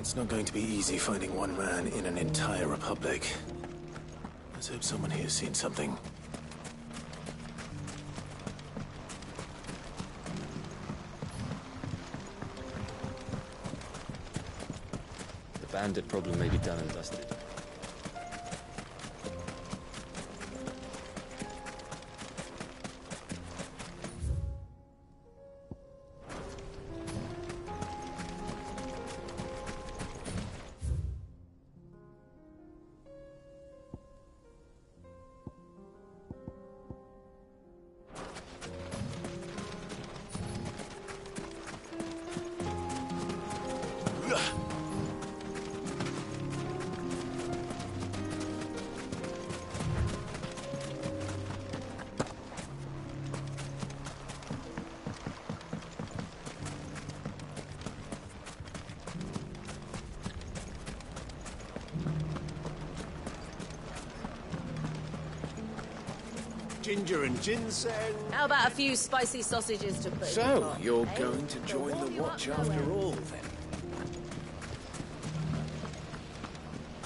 It's not going to be easy finding one man in an entire republic. Let's hope someone here's seen something. The bandit problem may be done and dusted. Ginger and ginseng. How about a few spicy sausages to put in the So, pot, you're eh? going to join the watch after all, then?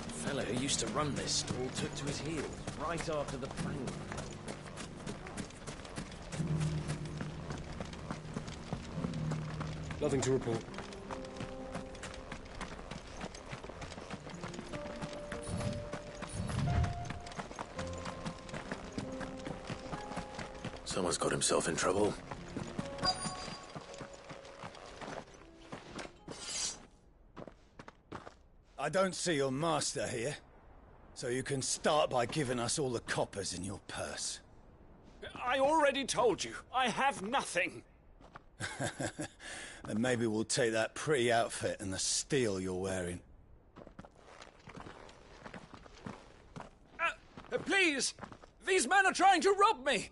The fellow who used to run this stall took to his heels right after the plane. Nothing to report. Someone's got himself in trouble. I don't see your master here, so you can start by giving us all the coppers in your purse. I already told you, I have nothing. Then maybe we'll take that pretty outfit and the steel you're wearing. Please! These men are trying to rob me!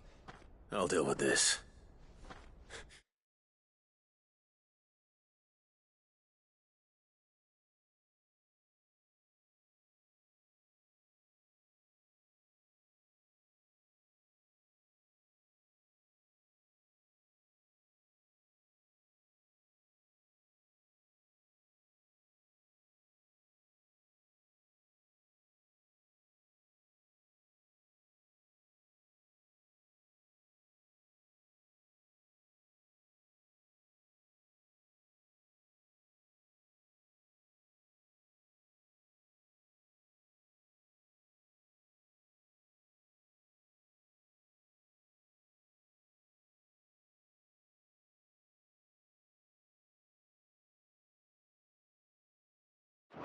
I'll deal with this.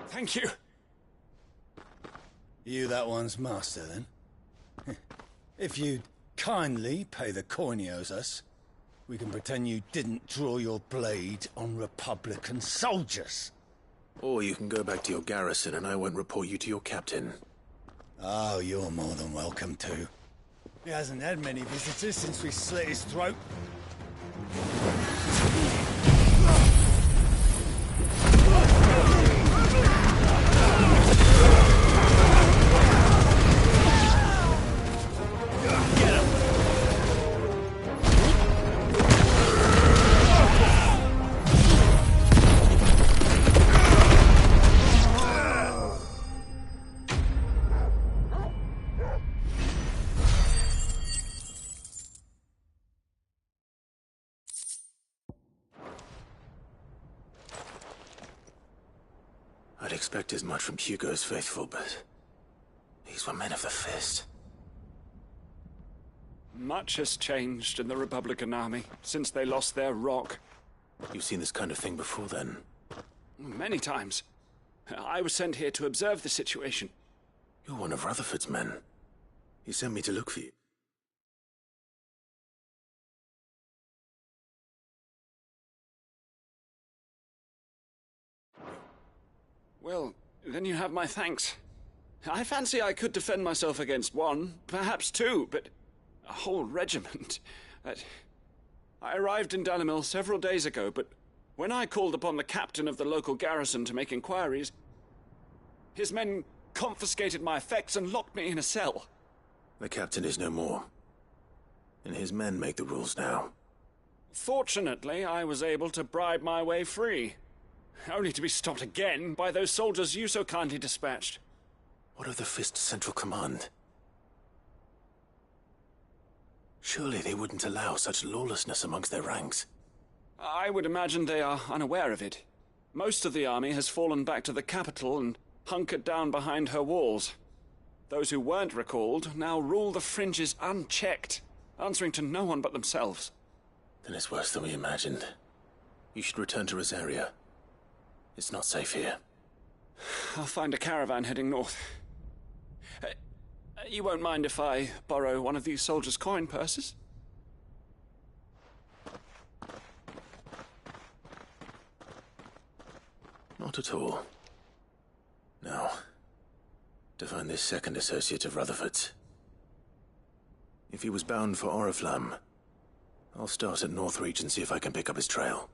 Thank you. You that one's master, then? If you'd kindly pay the coin he owes us, we can pretend you didn't draw your blade on Republican soldiers. Or you can go back to your garrison and I won't report you to your captain. Oh, you're more than welcome to. He hasn't had many visitors since we slit his throat. I'd expect as much from Hugo's faithful, but these were men of the fist. Much has changed in the Republican Army since they lost their rock. You've seen this kind of thing before, then? Many times. I was sent here to observe the situation. You're one of Rutherford's men. He sent me to look for you. Well, then you have my thanks. I fancy I could defend myself against one, perhaps two, but a whole regiment. I arrived in Dunamil several days ago, but when I called upon the captain of the local garrison to make inquiries, his men confiscated my effects and locked me in a cell. The captain is no more, and his men make the rules now. Fortunately, I was able to bribe my way free. Only to be stopped again by those soldiers you so kindly dispatched. What of the Fist Central Command? Surely they wouldn't allow such lawlessness amongst their ranks. I would imagine they are unaware of it. Most of the army has fallen back to the capital and hunkered down behind her walls. Those who weren't recalled now rule the fringes unchecked, answering to no one but themselves. Then it's worse than we imagined. You should return to Rosaria. It's not safe here. I'll find a caravan heading north. You won't mind if I borrow one of these soldiers' coin purses? Not at all. Now, to find this second associate of Rutherford's. If he was bound for Oriflamme, I'll start at Northreach and see if I can pick up his trail.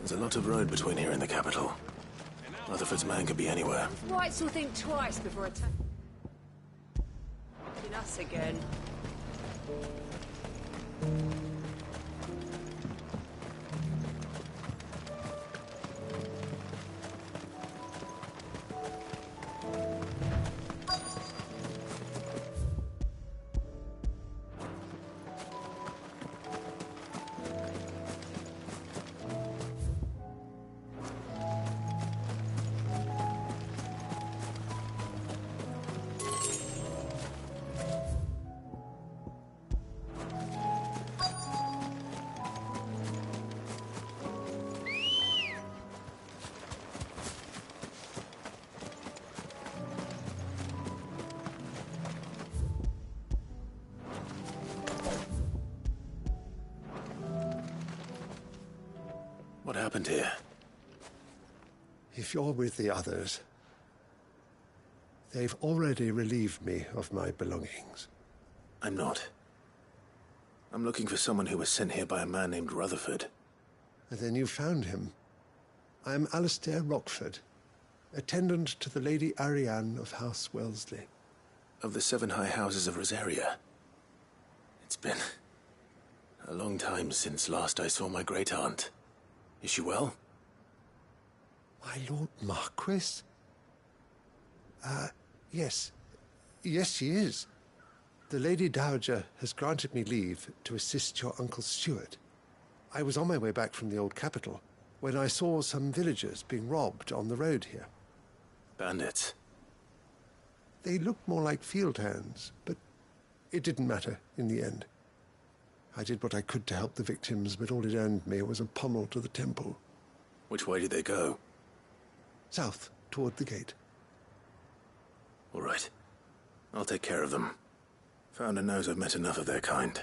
There's a lot of road between here and the capital. Rutherford's man could be anywhere. Whites will think twice before attacking us again. happened here? If you're with the others, they've already relieved me of my belongings. I'm not. I'm looking for someone who was sent here by a man named Rutherford. And then you found him. I am Alistair Rockford, attendant to the Lady Ariane of House Wellesley. Of the 7 high houses of Rosaria. It's been a long time since last I saw my great-aunt. Is she well? My Lord Marquis? Yes. Yes, she is. The Lady Dowager has granted me leave to assist your Uncle Stuart. I was on my way back from the old capital when I saw some villagers being robbed on the road here. Bandits? They looked more like field hands, but it didn't matter in the end. I did what I could to help the victims, but all it earned me was a pommel to the temple. Which way did they go? South, toward the gate. All right. I'll take care of them. Founder knows I've met enough of their kind.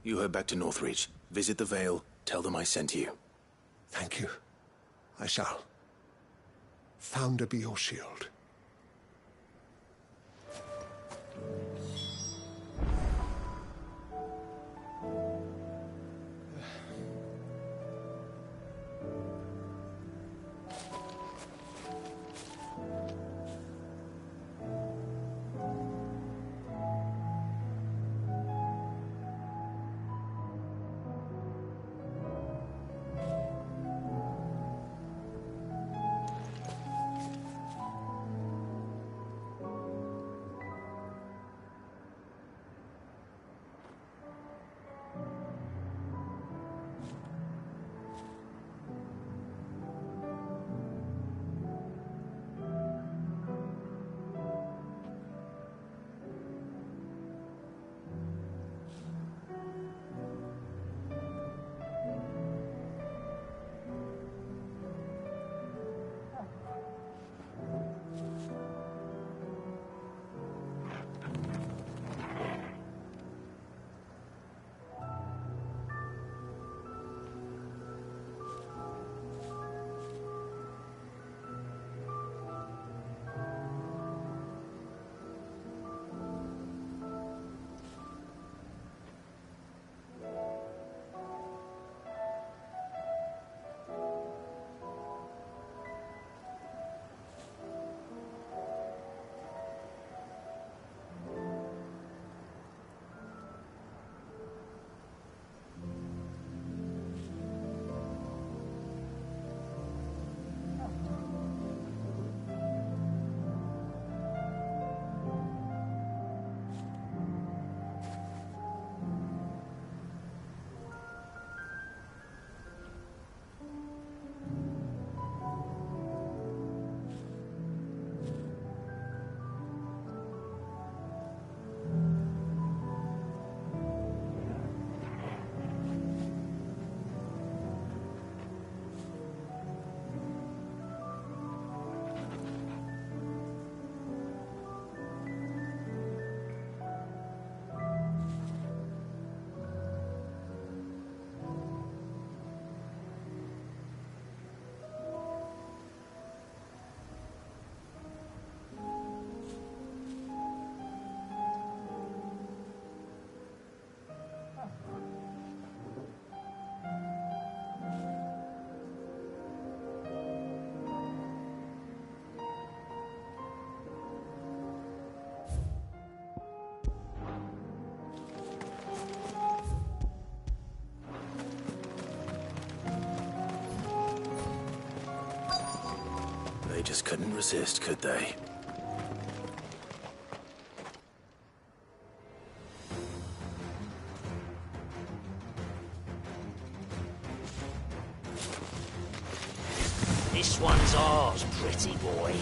You head back to Northreach, visit the Vale, tell them I sent you. Thank you. I shall. Founder be your shield. They just couldn't resist, could they? This one's ours, pretty boy.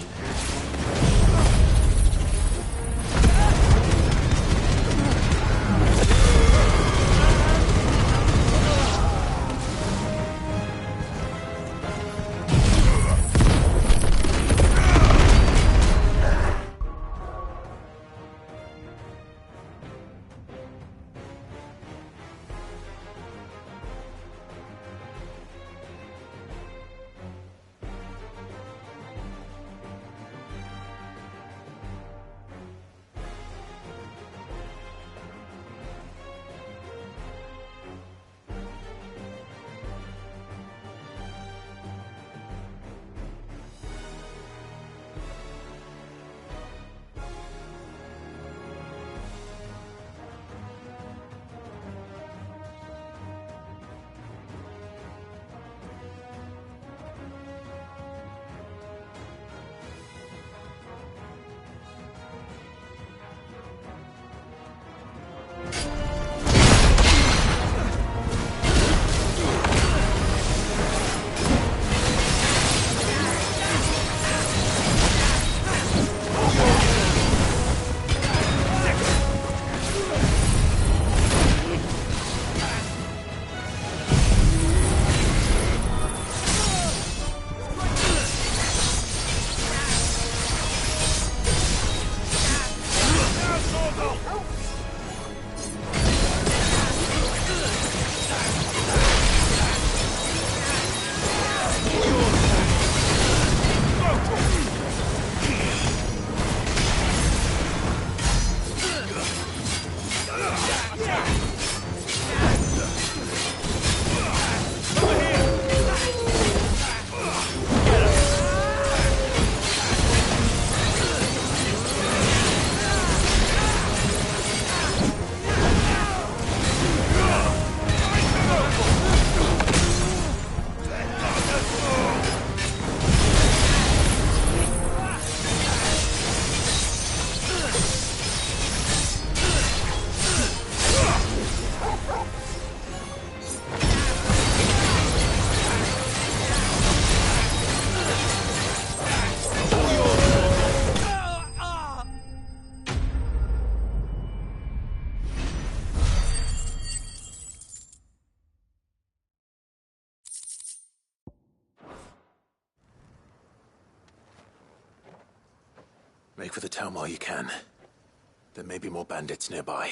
Make for the town while you can. There may be more bandits nearby.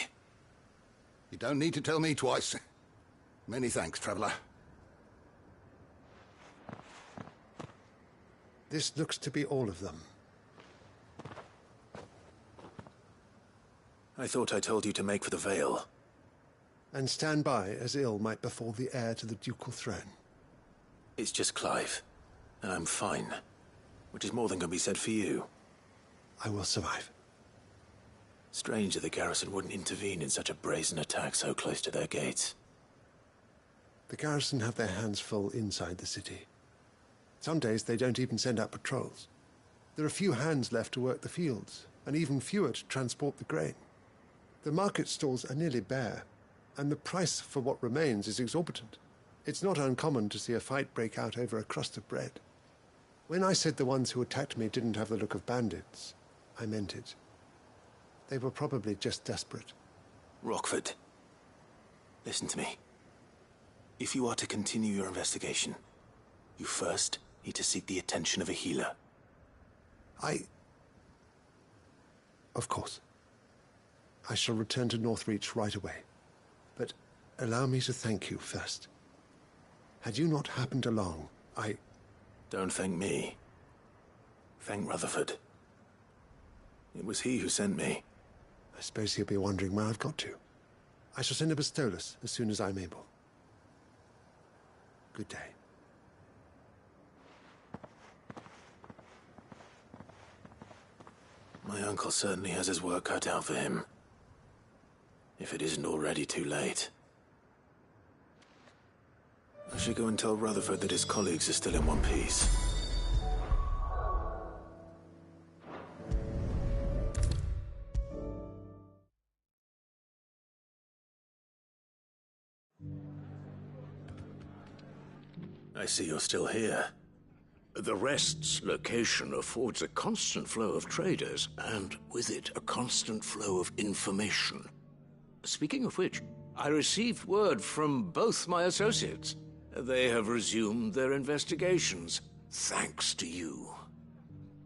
You don't need to tell me twice. Many thanks, traveler. This looks to be all of them. I thought I told you to make for the Vale. And stand by as ill might befall the heir to the ducal throne. It's just Clive, and I'm fine. Which is more than can be said for you. I will survive. Strange that the garrison wouldn't intervene in such a brazen attack so close to their gates. The garrison have their hands full inside the city. Some days they don't even send out patrols. There are few hands left to work the fields, and even fewer to transport the grain. The market stalls are nearly bare, and the price for what remains is exorbitant. It's not uncommon to see a fight break out over a crust of bread. When I said the ones who attacked me didn't have the look of bandits, I meant it. They were probably just desperate. Rockford, listen to me. If you are to continue your investigation, you first need to seek the attention of a healer. Of course. I shall return to Northreach right away. But allow me to thank you first. Had you not happened along, Don't thank me. Thank Rutherford. It was he who sent me. I suppose he'll be wondering where I've got to. I shall send a Bistolus as soon as I'm able. Good day. My uncle certainly has his work cut out for him. If it isn't already too late. I should go and tell Rutherford that his colleagues are still in one piece. I see you're still here. The Rest's location affords a constant flow of traders, and with it, a constant flow of information. Speaking of which, I received word from both my associates. They have resumed their investigations, thanks to you.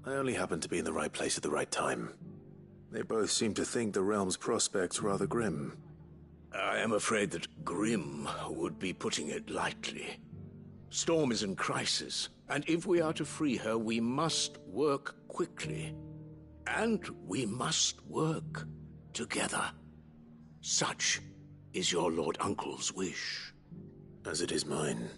I only happened to be in the right place at the right time. They both seem to think the realm's prospects rather grim. I am afraid that grim would be putting it lightly. Storm is in crisis, and if we are to free her, we must work quickly. And we must work together. Such is your Lord Uncle's wish. As it is mine.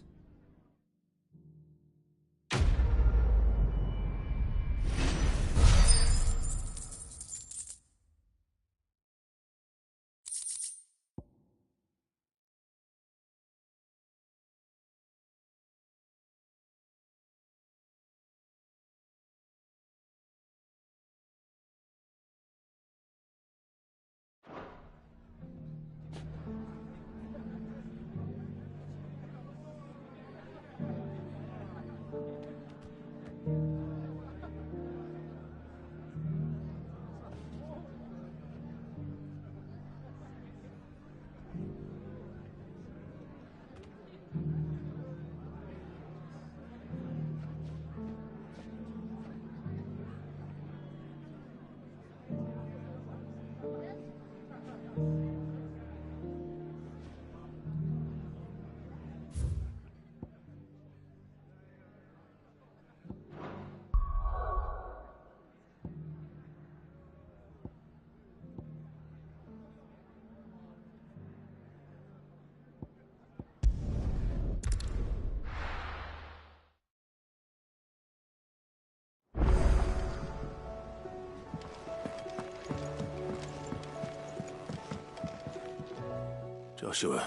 Joshua,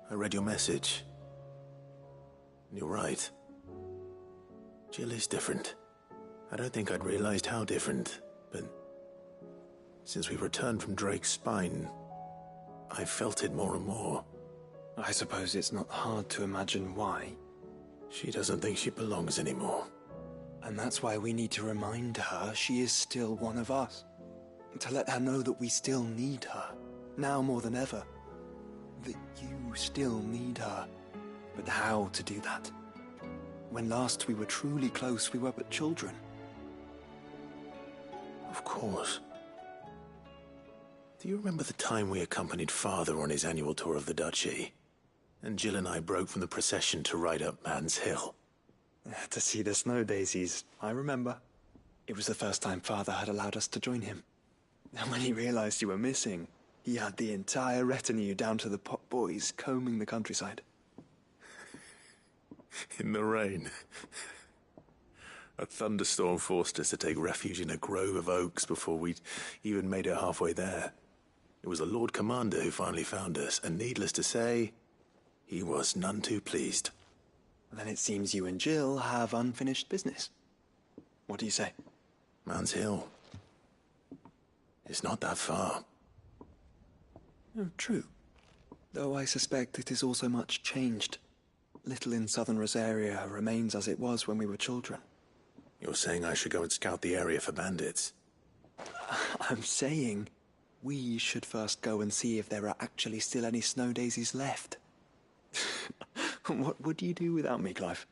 I read your message. And you're right. Jill is different. I don't think I'd realized how different, but since we returned from Drake's spine, I felt it more and more. I suppose it's not hard to imagine why. She doesn't think she belongs anymore. And that's why we need to remind her she is still one of us. To let her know that we still need her. Now more than ever. That you still need her. But how to do that? When last we were truly close, we were but children. Of course. Do you remember the time we accompanied Father on his annual tour of the Duchy? And Jill and I broke from the procession to ride up Man's Hill. To see the snow daisies, I remember. It was the first time Father had allowed us to join him. And when he realized you were missing, he had the entire retinue down to the pot boys combing the countryside. In the rain. A thunderstorm forced us to take refuge in a grove of oaks before we'd even made it halfway there. It was the Lord Commander who finally found us, and needless to say, he was none too pleased. Then it seems you and Jill have unfinished business. What do you say? Man's Hill. It's not that far. Oh, true. Though I suspect it is also much changed. Little in southern Rosaria remains as it was when we were children. You're saying I should go and scout the area for bandits? I'm saying we should first go and see if there are actually still any snow daisies left. What would you do without me, Clive?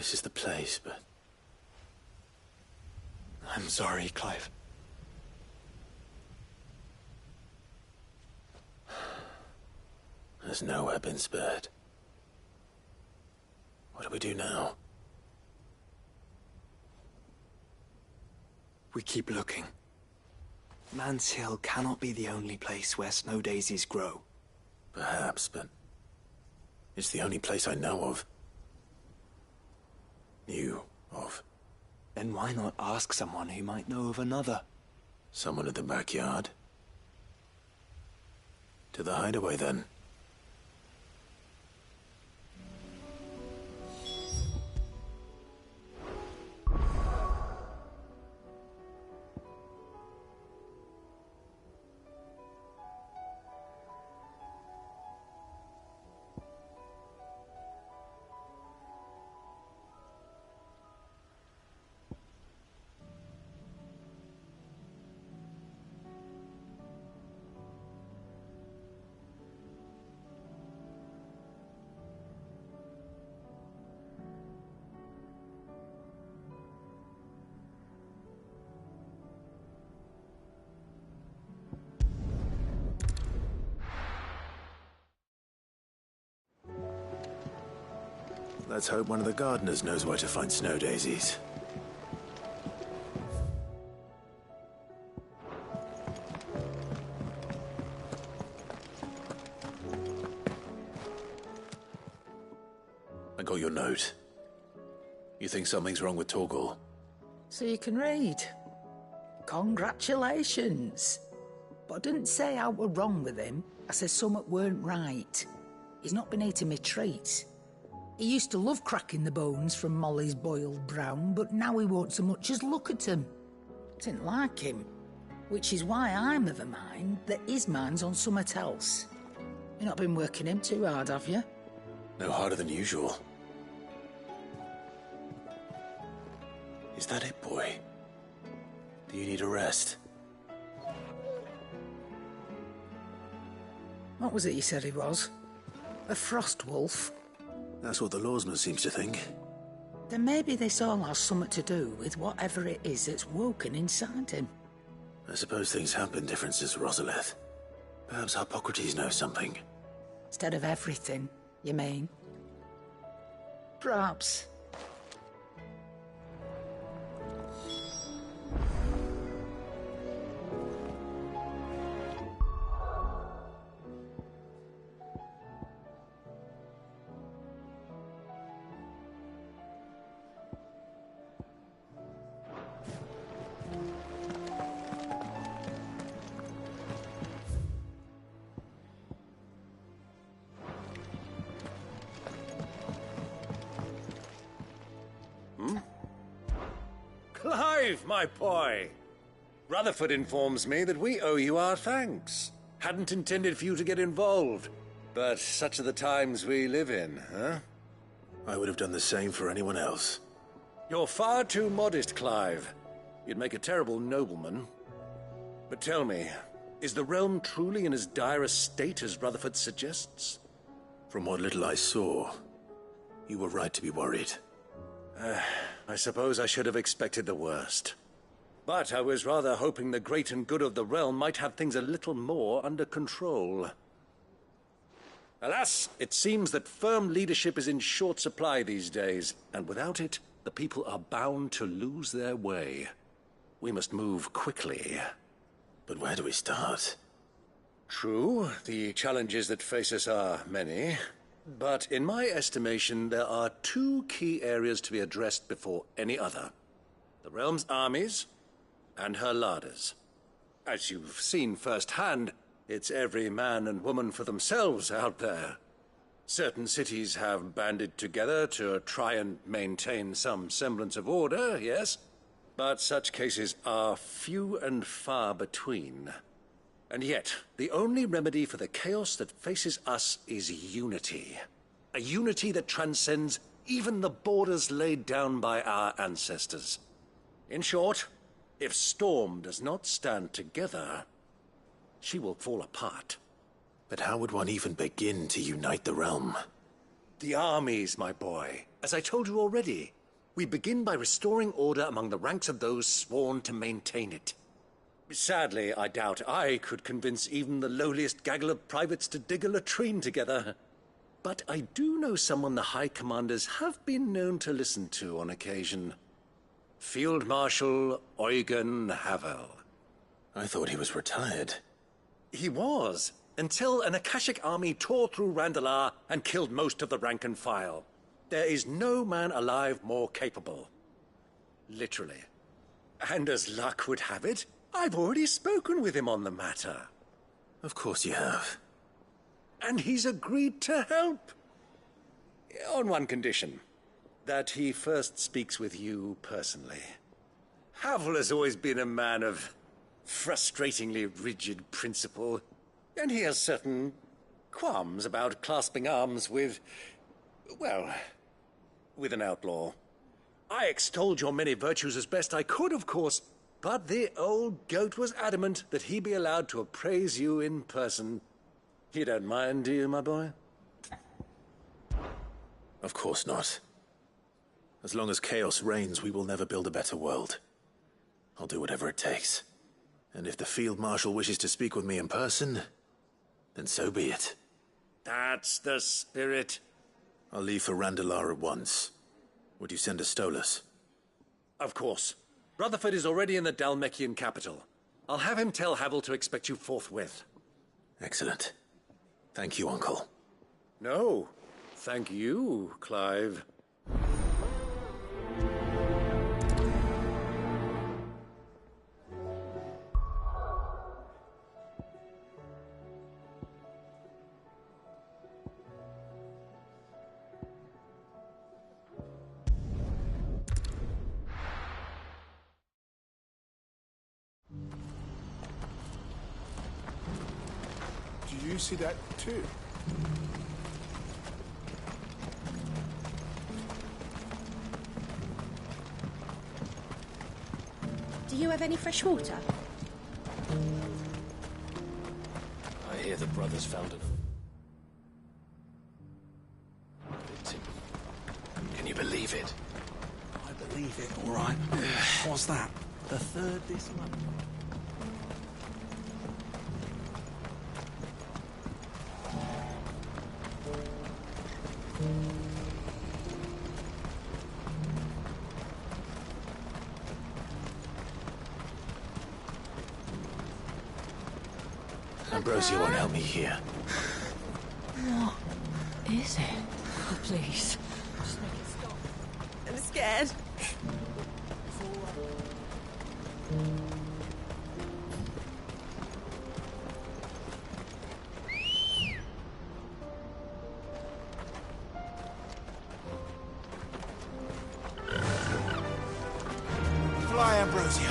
this is the place, but... I'm sorry, Clive. Has nowhere been spared. What do we do now? We keep looking. Man's Hill cannot be the only place where snow daisies grow. Perhaps, but... it's the only place I know of. Knew of. Then why not ask someone who might know of another? Someone in the backyard? To the hideaway, then. Let's hope one of the gardeners knows where to find snow daisies. I got your note. You think something's wrong with Torgal? So you can read. Congratulations. But I didn't say I were wrong with him. I said something weren't right. He's not been eating me treats. He used to love cracking the bones from Molly's boiled brown, but now he won't so much as look at them. Didn't like him. Which is why I'm of a mind that his mind's on something else. You've not been working him too hard, have you? No harder than usual. Is that it, boy? Do you need a rest? What was it you said he was? A frost wolf? That's what the lawsman seems to think. Then maybe this all has something to do with whatever it is that's woken inside him. I suppose things have been different since Rosalith. Perhaps Hippocrates knows something. Instead of everything, you mean? Perhaps. Clive, my boy! Rutherford informs me that we owe you our thanks. Hadn't intended for you to get involved, but such are the times we live in, huh? I would have done the same for anyone else. You're far too modest, Clive. You'd make a terrible nobleman. But tell me, is the realm truly in as dire a state as Rutherford suggests? From what little I saw, you were right to be worried. I suppose I should have expected the worst. But I was rather hoping the great and good of the realm might have things a little more under control. Alas, it seems that firm leadership is in short supply these days, and without it, the people are bound to lose their way. We must move quickly. But where do we start? True, the challenges that face us are many. But in my estimation, there are two key areas to be addressed before any other. The realm's armies and her larders. As you've seen firsthand, it's every man and woman for themselves out there. Certain cities have banded together to try and maintain some semblance of order, yes? But such cases are few and far between. And yet, the only remedy for the chaos that faces us is unity. A unity that transcends even the borders laid down by our ancestors. In short, if Storm does not stand together, she will fall apart. But how would one even begin to unite the realm? The armies, my boy. As I told you already, we begin by restoring order among the ranks of those sworn to maintain it. Sadly, I doubt I could convince even the lowliest gaggle of privates to dig a latrine together. But I do know someone the High Commanders have been known to listen to on occasion. Field Marshal Eugen Havel. I thought he was retired. He was, until an Akashic army tore through Randalar and killed most of the rank and file. There is no man alive more capable. Literally. And as luck would have it, I've already spoken with him on the matter. Of course you have. And he's agreed to help. On one condition. That he first speaks with you personally. Havel has always been a man of frustratingly rigid principle, and he has certain qualms about clasping arms with, well, with an outlaw. I extolled your many virtues as best I could, of course, but the old goat was adamant that he be allowed to appraise you in person. You don't mind, do you, my boy? Of course not. As long as chaos reigns, we will never build a better world. I'll do whatever it takes. And if the Field Marshal wishes to speak with me in person, then so be it. That's the spirit. I'll leave for Randalar at once. Would you send a Stolas? Of course. Rutherford is already in the Dalmekian capital. I'll have him tell Havel to expect you forthwith. Excellent. Thank you, Uncle. No, thank you, Clive. Did you see that too? Do you have any fresh water? I hear the brothers found a victim. Can you believe it? I believe it, all right. What's that? The third this month. Ambrosia won't help me here. What is it? Oh, please. Just make it stop. I'm scared. Fly, Ambrosia.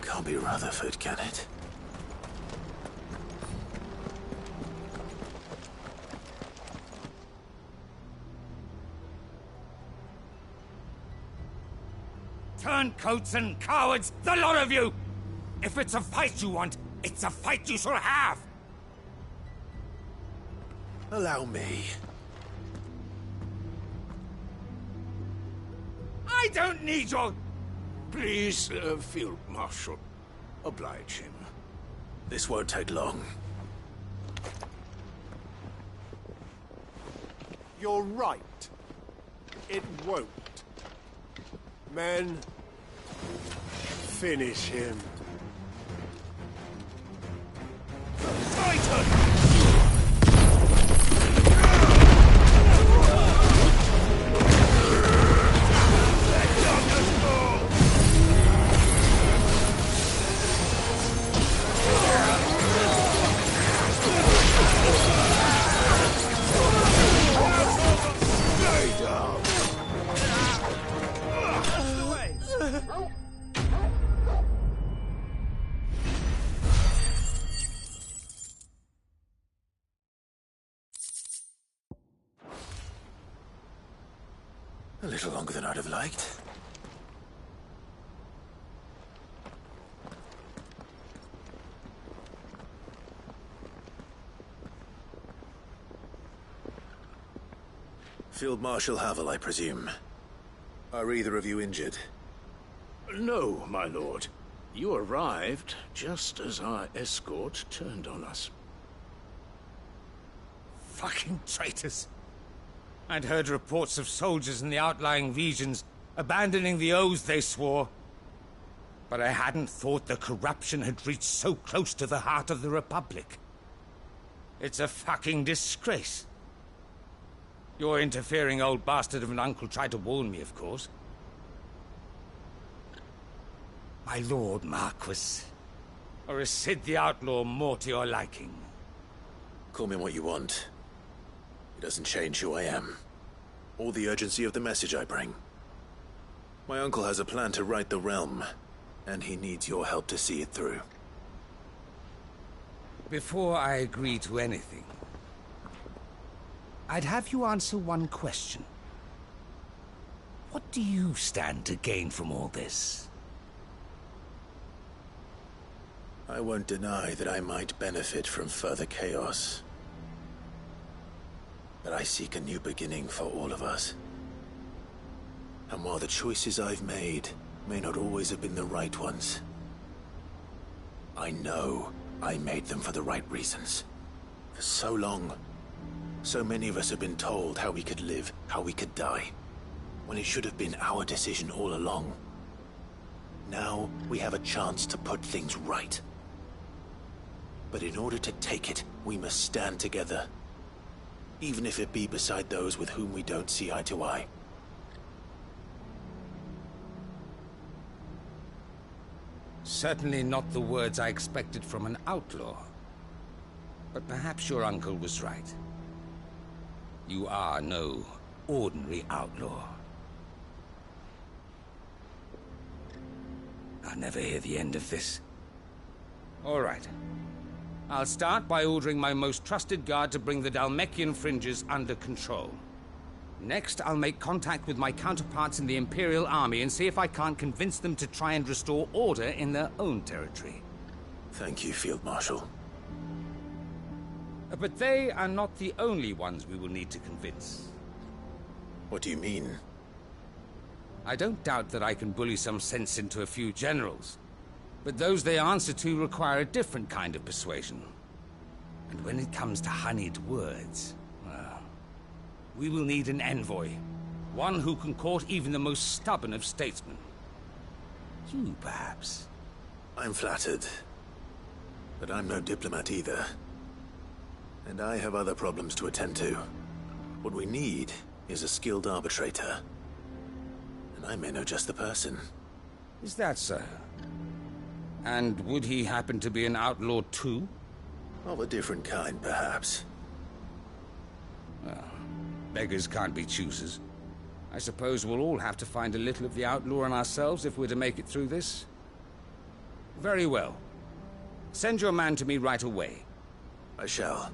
Can't be Rutherford, can it? Turncoats and cowards, the lot of you! If it's a fight you want, it's a fight you shall have! Allow me. I don't need your... Please, Field Marshal, oblige him. This won't take long. You're right. It won't. Men, finish him. A little longer than I'd have liked. Field Marshal Havel, I presume. Are either of you injured? No, my lord. You arrived just as our escort turned on us. Fucking traitors. I'd heard reports of soldiers in the outlying regions abandoning the oaths they swore. But I hadn't thought the corruption had reached so close to the heart of the Republic. It's a fucking disgrace. Your interfering old bastard of an uncle tried to warn me, of course. My lord Marquis. Or is Sid the Outlaw more to your liking? Call me what you want. It doesn't change who I am, or the urgency of the message I bring. My uncle has a plan to right the realm, and he needs your help to see it through. Before I agree to anything, I'd have you answer one question. What do you stand to gain from all this? I won't deny that I might benefit from further chaos. But I seek a new beginning for all of us. And while the choices I've made may not always have been the right ones, I know I made them for the right reasons. For so long, so many of us have been told how we could live, how we could die, when it should have been our decision all along. Now we have a chance to put things right. But in order to take it, we must stand together. Even if it be beside those with whom we don't see eye to eye. Certainly not the words I expected from an outlaw. But perhaps your uncle was right. You are no ordinary outlaw. I'll never hear the end of this. All right. I'll start by ordering my most trusted guard to bring the Dalmekian fringes under control. Next, I'll make contact with my counterparts in the Imperial Army and see if I can't convince them to try and restore order in their own territory. Thank you, Field Marshal. But they are not the only ones we will need to convince. What do you mean? I don't doubt that I can bully some sense into a few generals. But those they answer to require a different kind of persuasion. And when it comes to honeyed words, well, we will need an envoy. One who can court even the most stubborn of statesmen. You, perhaps? I'm flattered. But I'm no diplomat either. And I have other problems to attend to. What we need is a skilled arbitrator. And I may know just the person. Is that so? And would he happen to be an outlaw too? Of a different kind, perhaps. Well, beggars can't be choosers. I suppose we'll all have to find a little of the outlaw in ourselves if we're to make it through this. Very well. Send your man to me right away. I shall.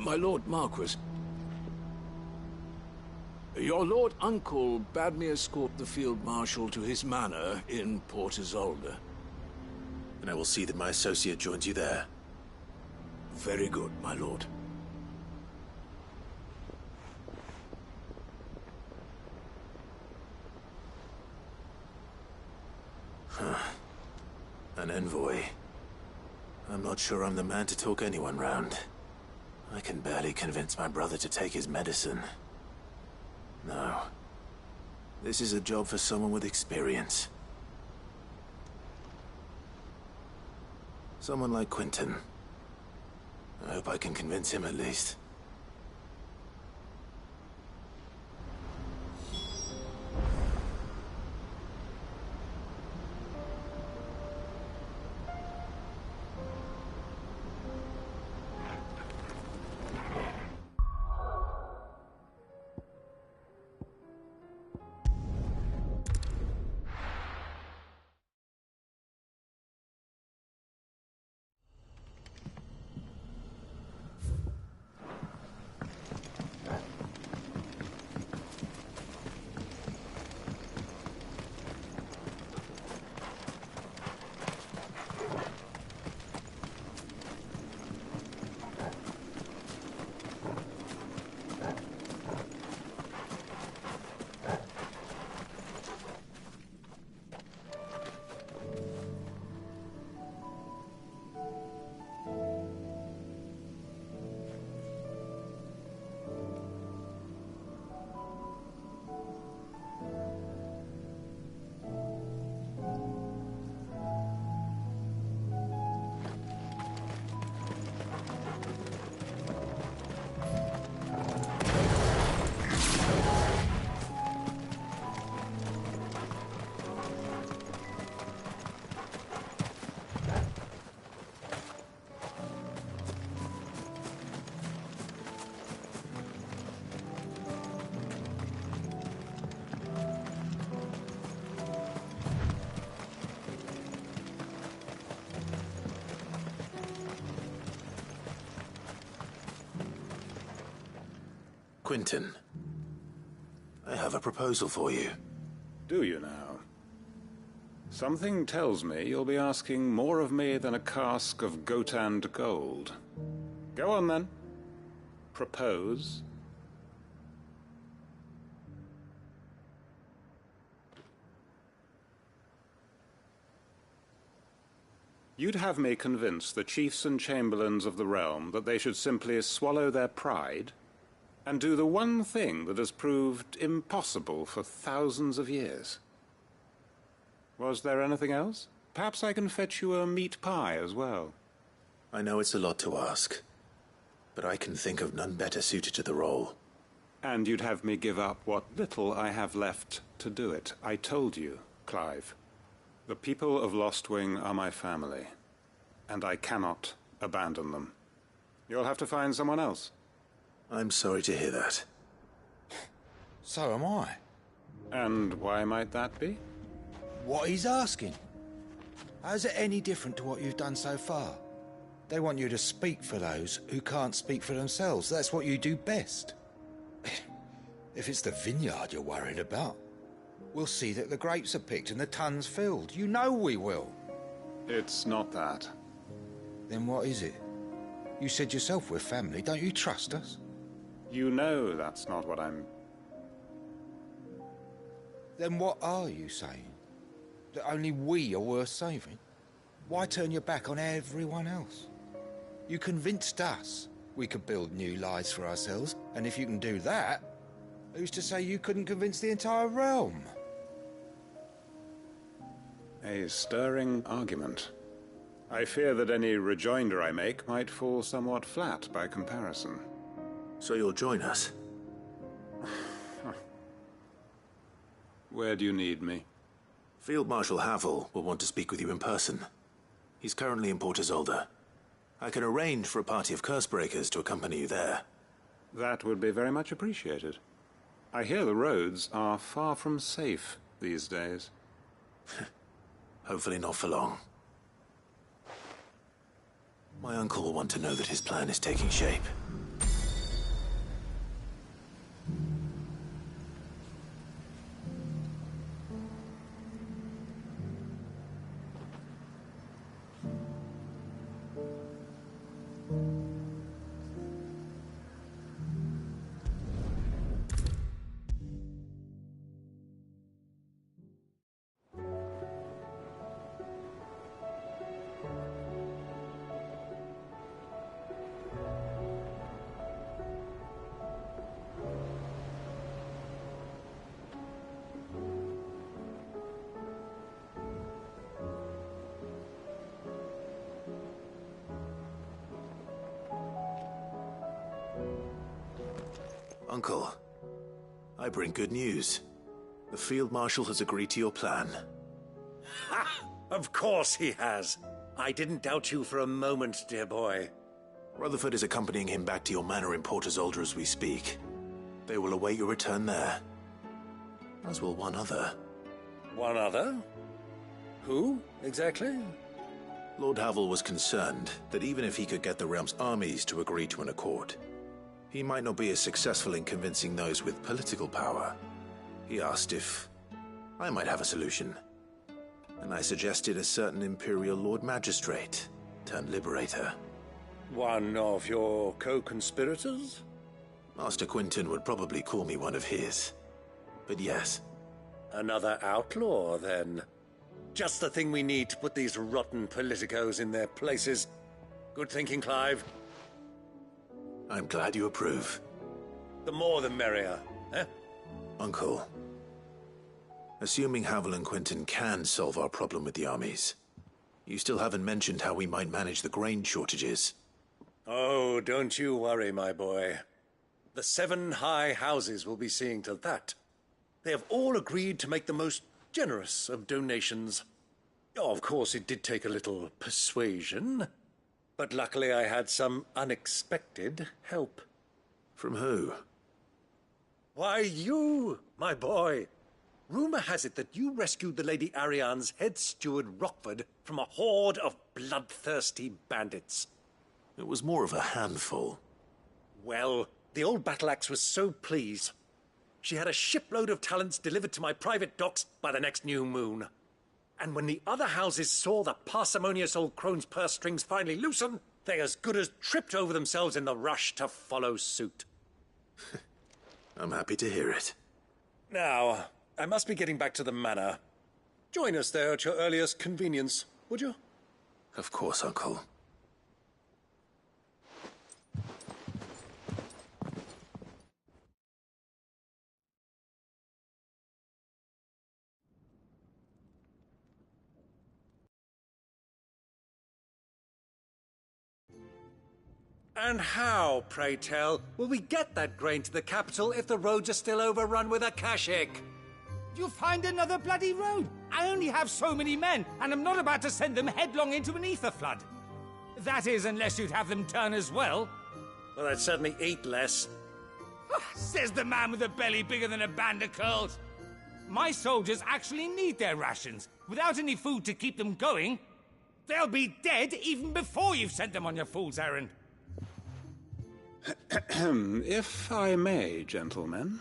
My Lord Marquis, your Lord Uncle bade me escort the Field Marshal to his manor in Port Isolde. And I will see that my associate joins you there. Very good, my lord. An envoy. I'm not sure I'm the man to talk anyone round. I can barely convince my brother to take his medicine. No. This is a job for someone with experience. Someone like Quentin. I hope I can convince him at least. Quinton, I have a proposal for you. Do you now? Something tells me you'll be asking more of me than a cask of Gotand gold. Go on, then. Propose. You'd have me convince the chiefs and chamberlains of the realm that they should simply swallow their pride and do the one thing that has proved impossible for thousands of years. Was there anything else? Perhaps I can fetch you a meat pie as well. I know it's a lot to ask, but I can think of none better suited to the role. And you'd have me give up what little I have left to do it. I told you, Clive. The people of Lostwing are my family, and I cannot abandon them. You'll have to find someone else. I'm sorry to hear that. So am I. And why might that be? What he's asking. How's it any different to what you've done so far? They want you to speak for those who can't speak for themselves. That's what you do best. If it's the vineyard you're worried about, we'll see that the grapes are picked and the tons filled. You know we will. It's not that. Then what is it? You said yourself we're family. Don't you trust us? You know that's not what I'm... Then what are you saying? That only we are worth saving? Why turn your back on everyone else? You convinced us we could build new lives for ourselves, and if you can do that, who's to say you couldn't convince the entire realm? A stirring argument. I fear that any rejoinder I make might fall somewhat flat by comparison. So you'll join us? Where do you need me? Field Marshal Havel will want to speak with you in person. He's currently in Port Isolde. I can arrange for a party of Cursebreakers to accompany you there. That would be very much appreciated. I hear the roads are far from safe these days. Hopefully not for long. My uncle will want to know that his plan is taking shape. Uncle, I bring good news. The Field Marshal has agreed to your plan. Ha! Of course he has. I didn't doubt you for a moment, dear boy. Rutherford is accompanying him back to your manor in Port Isolde as we speak. They will await your return there. As will one other. One other? Who, exactly? Lord Havel was concerned that even if he could get the realm's armies to agree to an accord, he might not be as successful in convincing those with political power. He asked if I might have a solution, and I suggested a certain Imperial Lord Magistrate turned Liberator. One of your co-conspirators? Master Quinton would probably call me one of his, but yes. Another outlaw, then. Just the thing we need to put these rotten politicos in their places. Good thinking, Clive. I'm glad you approve. The more the merrier, eh? Uncle, assuming Havel and Quinton can solve our problem with the armies, you still haven't mentioned how we might manage the grain shortages. Oh, don't you worry, my boy. The 7 high houses will be seeing to that. They have all agreed to make the most generous of donations. Oh, of course, it did take a little persuasion. But luckily I had some unexpected help. From who? Why, you, my boy. Rumor has it that you rescued the Lady Ariane's head steward Rockford from a horde of bloodthirsty bandits. It was more of a handful. Well, The old battle axe was so pleased. She had a shipload of talents delivered to my private docks by the next new moon. And when the other houses saw the parsimonious old crone's purse strings finally loosen, they as good as tripped over themselves in the rush to follow suit. I'm happy to hear it. Now, I must be getting back to the manor. Join us there at your earliest convenience, would you? Of course, Uncle. And how, pray tell, will we get that grain to the capital if the roads are still overrun with akashic? You'll find another bloody road. I only have so many men, and I'm not about to send them headlong into an ether flood. That is, unless you'd have them turn as well. Well, I'd certainly eat less. Says the man with a belly bigger than a band of curls. My soldiers actually need their rations. Without any food to keep them going, they'll be dead even before you've sent them on your fool's errand. If I may, gentlemen,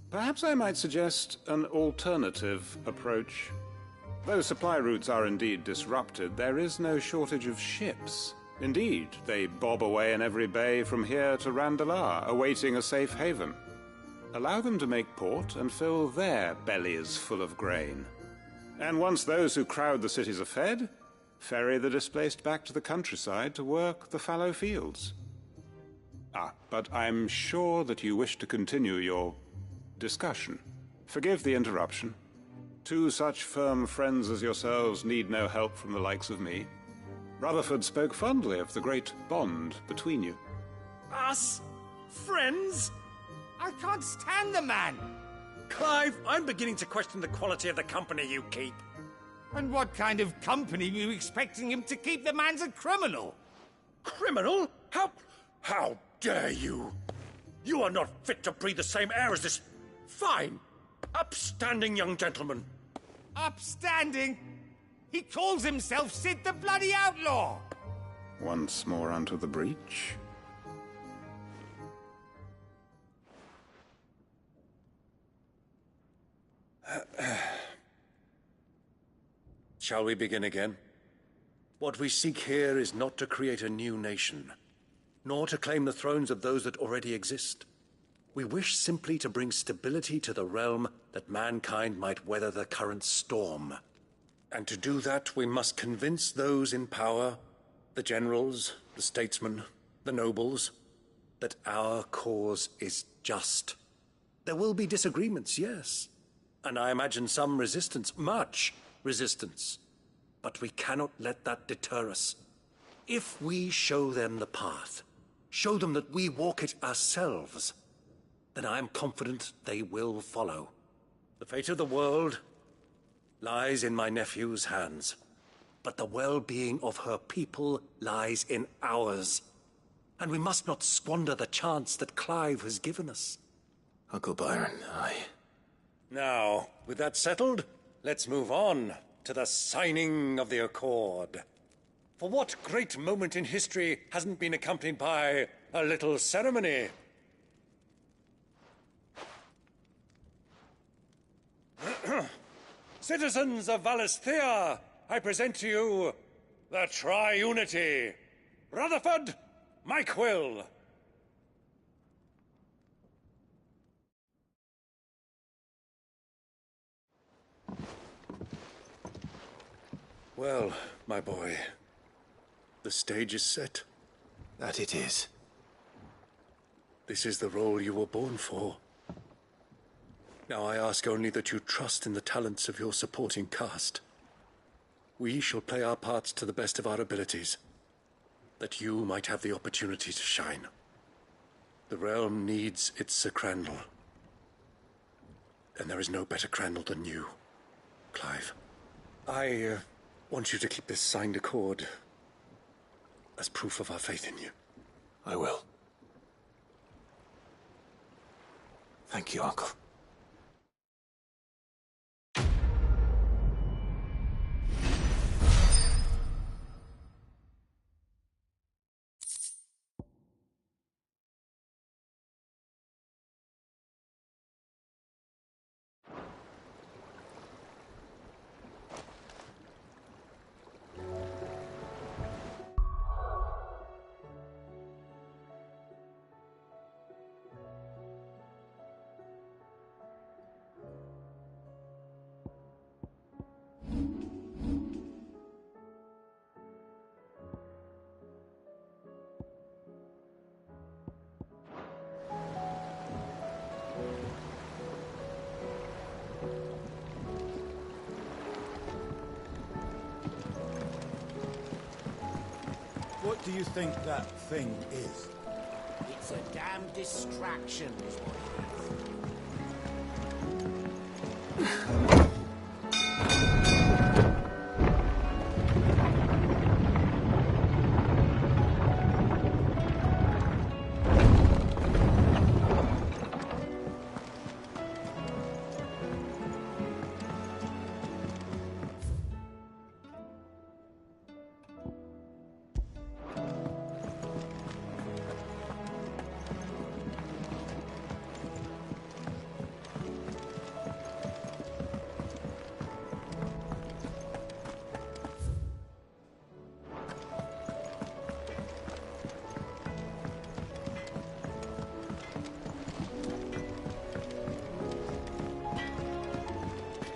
perhaps I might suggest an alternative approach. Though supply routes are indeed disrupted, there is no shortage of ships. Indeed, they bob away in every bay from here to Randalar, awaiting a safe haven. Allow them to make port and fill their bellies full of grain. And once those who crowd the cities are fed, ferry the displaced back to the countryside to work the fallow fields. But I'm sure that you wish to continue your discussion. Forgive the interruption. Two such firm friends as yourselves need no help from the likes of me. Rutherford spoke fondly of the great bond between you. Us? Friends? I can't stand the man! Clive, I'm beginning to question the quality of the company you keep. And what kind of company were you expecting him to keep? The man's a criminal! Criminal? How dare you? You are not fit to breathe the same air as this fine, upstanding young gentleman. Upstanding? He calls himself Sid the Bloody Outlaw! Once more unto the breach. Shall we begin again? What we seek here is not to create a new nation, nor to claim the thrones of those that already exist. We wish simply to bring stability to the realm that mankind might weather the current storm. And to do that, we must convince those in power, the generals, the statesmen, the nobles, that our cause is just. There will be disagreements, yes, and I imagine some resistance, much resistance. But we cannot let that deter us. If we show them the path, show them that we walk it ourselves, then I am confident they will follow. The fate of the world lies in my nephew's hands, but the well-being of her people lies in ours. And we must not squander the chance that Clive has given us. Uncle Byron, Now, with that settled, let's move on to the signing of the Accord. For what great moment in history hasn't been accompanied by a little ceremony? Citizens of Valisthea, I present to you the Tri-Unity. Rutherford, Mike Will. Well, my boy, the stage is set. That it is. This is the role you were born for. Now I ask only that you trust in the talents of your supporting cast. We shall play our parts to the best of our abilities, that you might have the opportunity to shine. The realm needs its Sir Crandall. And there is no better Crandall than you, Clive. I want you to keep this signed accord as proof of our faith in you. I will. Thank you, Uncle. What do you think that thing is? It's a damn distraction, is what it is.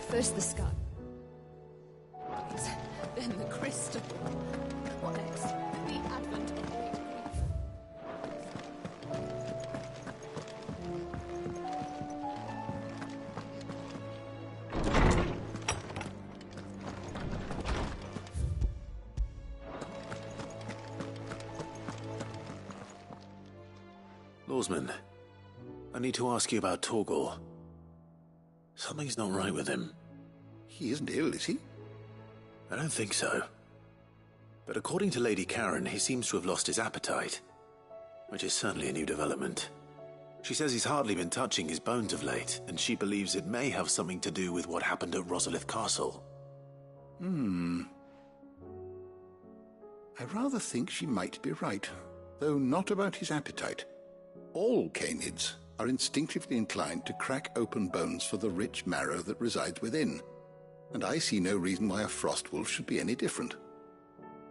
First the sky. Then the crystal. What next? The advent of great grief. Lawsman, I need to ask you about Torgal. Something's not right with him. He isn't ill, is he? I don't think so. But according to Lady Karen, he seems to have lost his appetite, which is certainly a new development. She says he's hardly been touching his bones of late, and she believes it may have something to do with what happened at Rosalith Castle. I rather think she might be right, though not about his appetite. All canids are instinctively inclined to crack open bones for the rich marrow that resides within, and I see no reason why a frostwolf should be any different.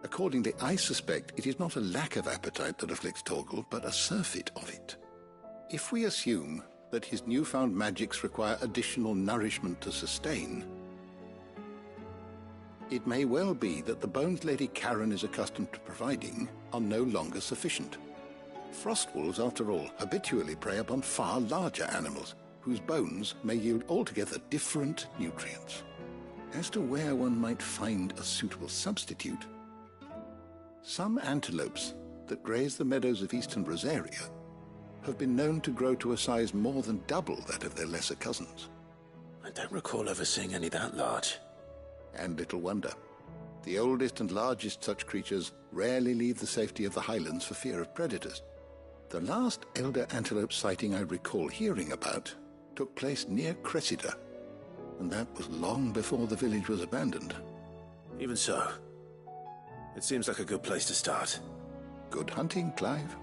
Accordingly, I suspect it is not a lack of appetite that afflicts Torgal, but a surfeit of it. If we assume that his newfound magics require additional nourishment to sustain, it may well be that the bones Lady Karen is accustomed to providing are no longer sufficient. Frostwolves, after all, habitually prey upon far larger animals, whose bones may yield altogether different nutrients. As to where one might find a suitable substitute, some antelopes that graze the meadows of eastern Rosaria have been known to grow to a size more than double that of their lesser cousins. I don't recall ever seeing any that large. And little wonder. The oldest and largest such creatures rarely leave the safety of the highlands for fear of predators. The last elder antelope sighting I recall hearing about took place near Cressida, and that was long before the village was abandoned. Even so, it seems like a good place to start. Good hunting, Clive.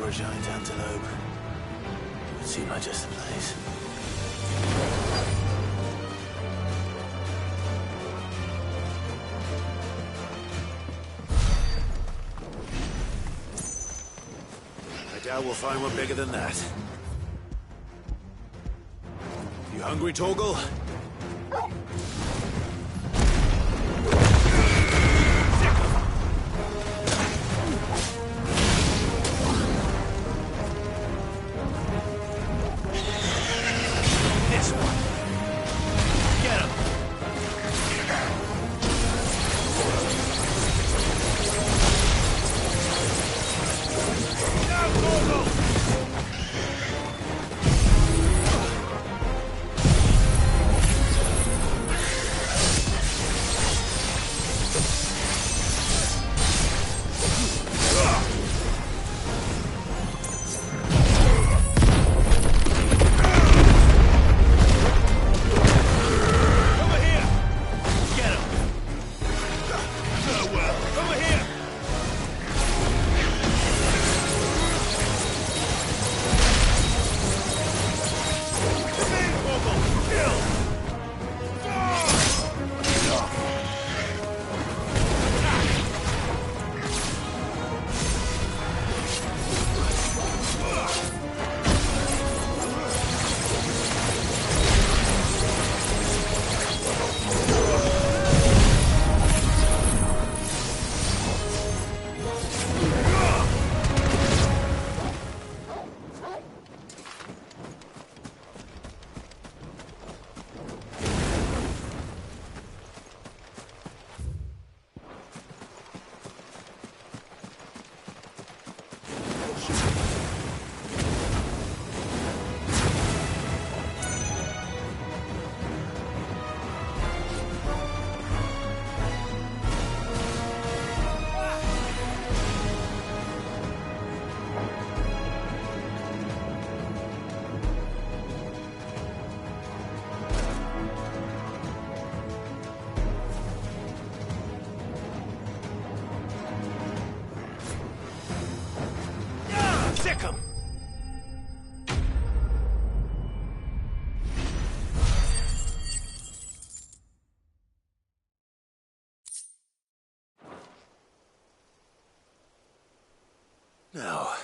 a giant antelope. It would seem like just the place. I doubt we'll find one bigger than that. You hungry, Torgal? This one. Get him. Now, Torgal! Sick 'em! Now.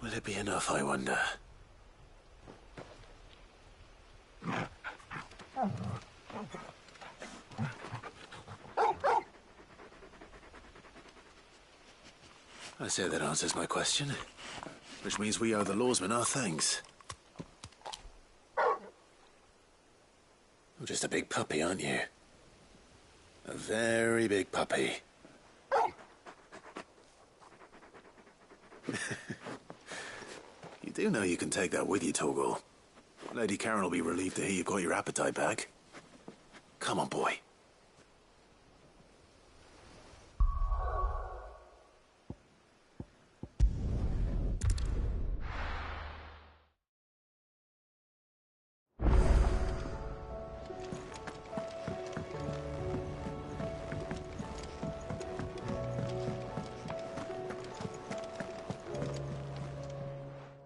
Will it be enough, I wonder? I say that answers my question, which means we owe the lawsmen our thanks. You're just a big puppy, aren't you? A very big puppy. You do know you can take that with you, Torgal. Lady Karen will be relieved to hear you've got your appetite back. Come on, boy.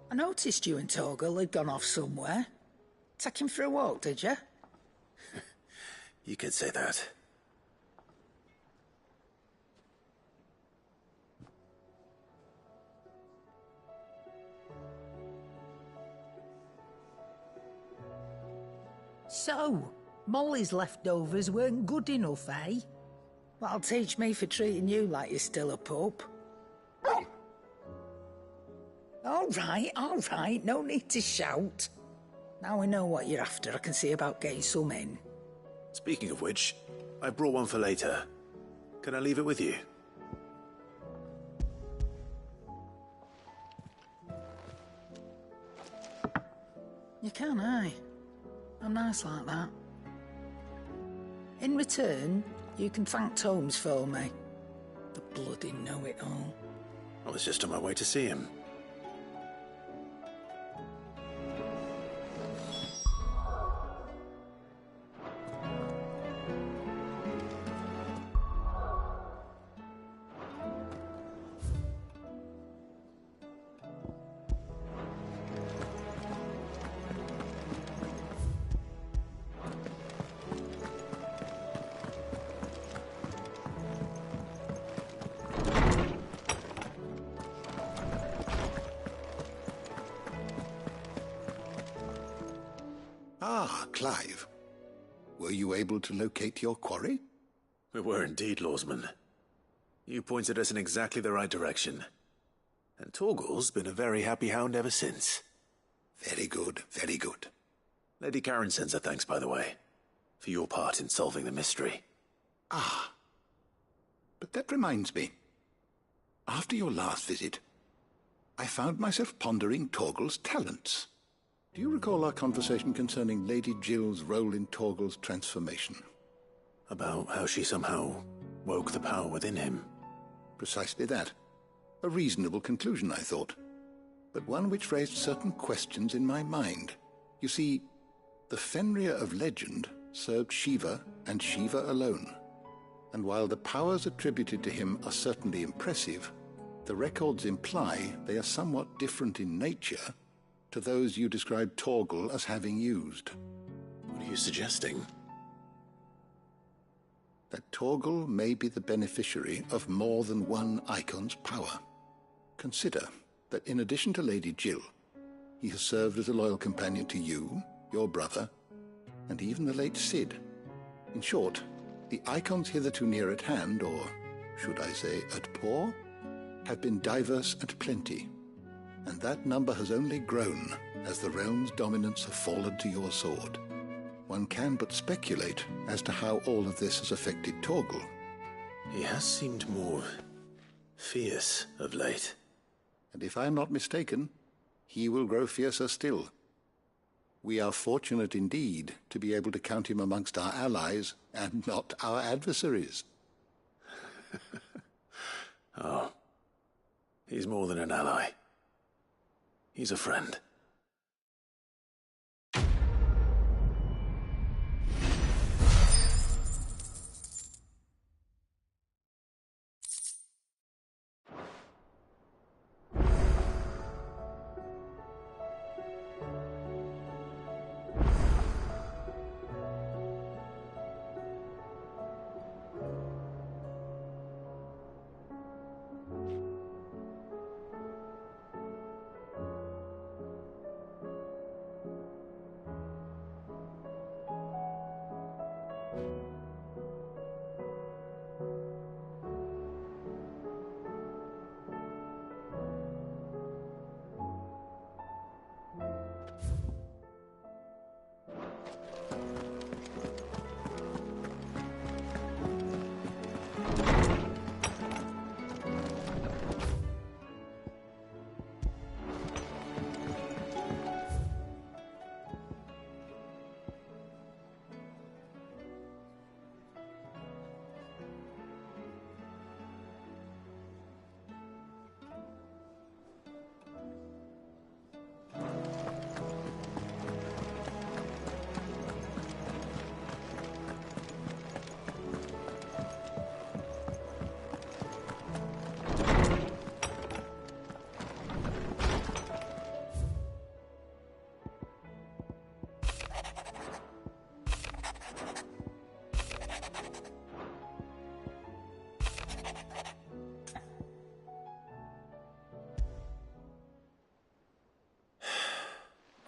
I noticed you and Torgal had gone off somewhere. Take him for a walk, did you? You could say that. So, Molly's leftovers weren't good enough, eh? That'll teach me for treating you like you're still a pup. All right, no need to shout. Now we know what you're after, I can see about getting some in. Speaking of which, I brought one for later. Can I leave it with you? You can, aye. I'm nice like that. In return, you can thank Tomes for me. The bloody know-it-all. I was just on my way to see him. Ah, Clive. Were you able to locate your quarry? We were indeed, Lawsman. You pointed us in exactly the right direction. And Torgal's been a very happy hound ever since. Very good, very good. Lady Karen sends her thanks, by the way, for your part in solving the mystery. Ah. But that reminds me. After your last visit, I found myself pondering Torgal's talents. Do you recall our conversation concerning Lady Jill's role in Torgal's transformation? About how she somehow woke the power within him. Precisely that. A reasonable conclusion, I thought, but one which raised certain questions in my mind. You see, the Fenrir of legend served Shiva and Shiva alone, and while the powers attributed to him are certainly impressive, the records imply they are somewhat different in nature to those you described Torgal as having used. What are you suggesting? That Torgal may be the beneficiary of more than one icon's power. Consider that in addition to Lady Jill, he has served as a loyal companion to you, your brother, and even the late Cid. In short, the icons hitherto near at hand, or should I say at paw, have been diverse and plenty, and that number has only grown as the realm's dominance have fallen to your sword. One can but speculate as to how all of this has affected Torgal. He has seemed more fierce of late. And if I am not mistaken, he will grow fiercer still. We are fortunate indeed to be able to count him amongst our allies and not our adversaries. Oh, he's more than an ally. He's a friend.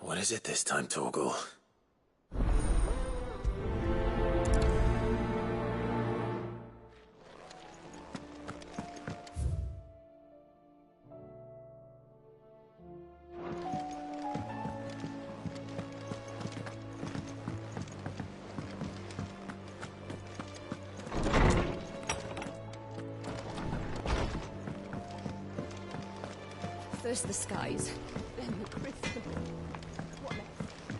What is it this time, Torgal? First the skies, then the crystal. What next?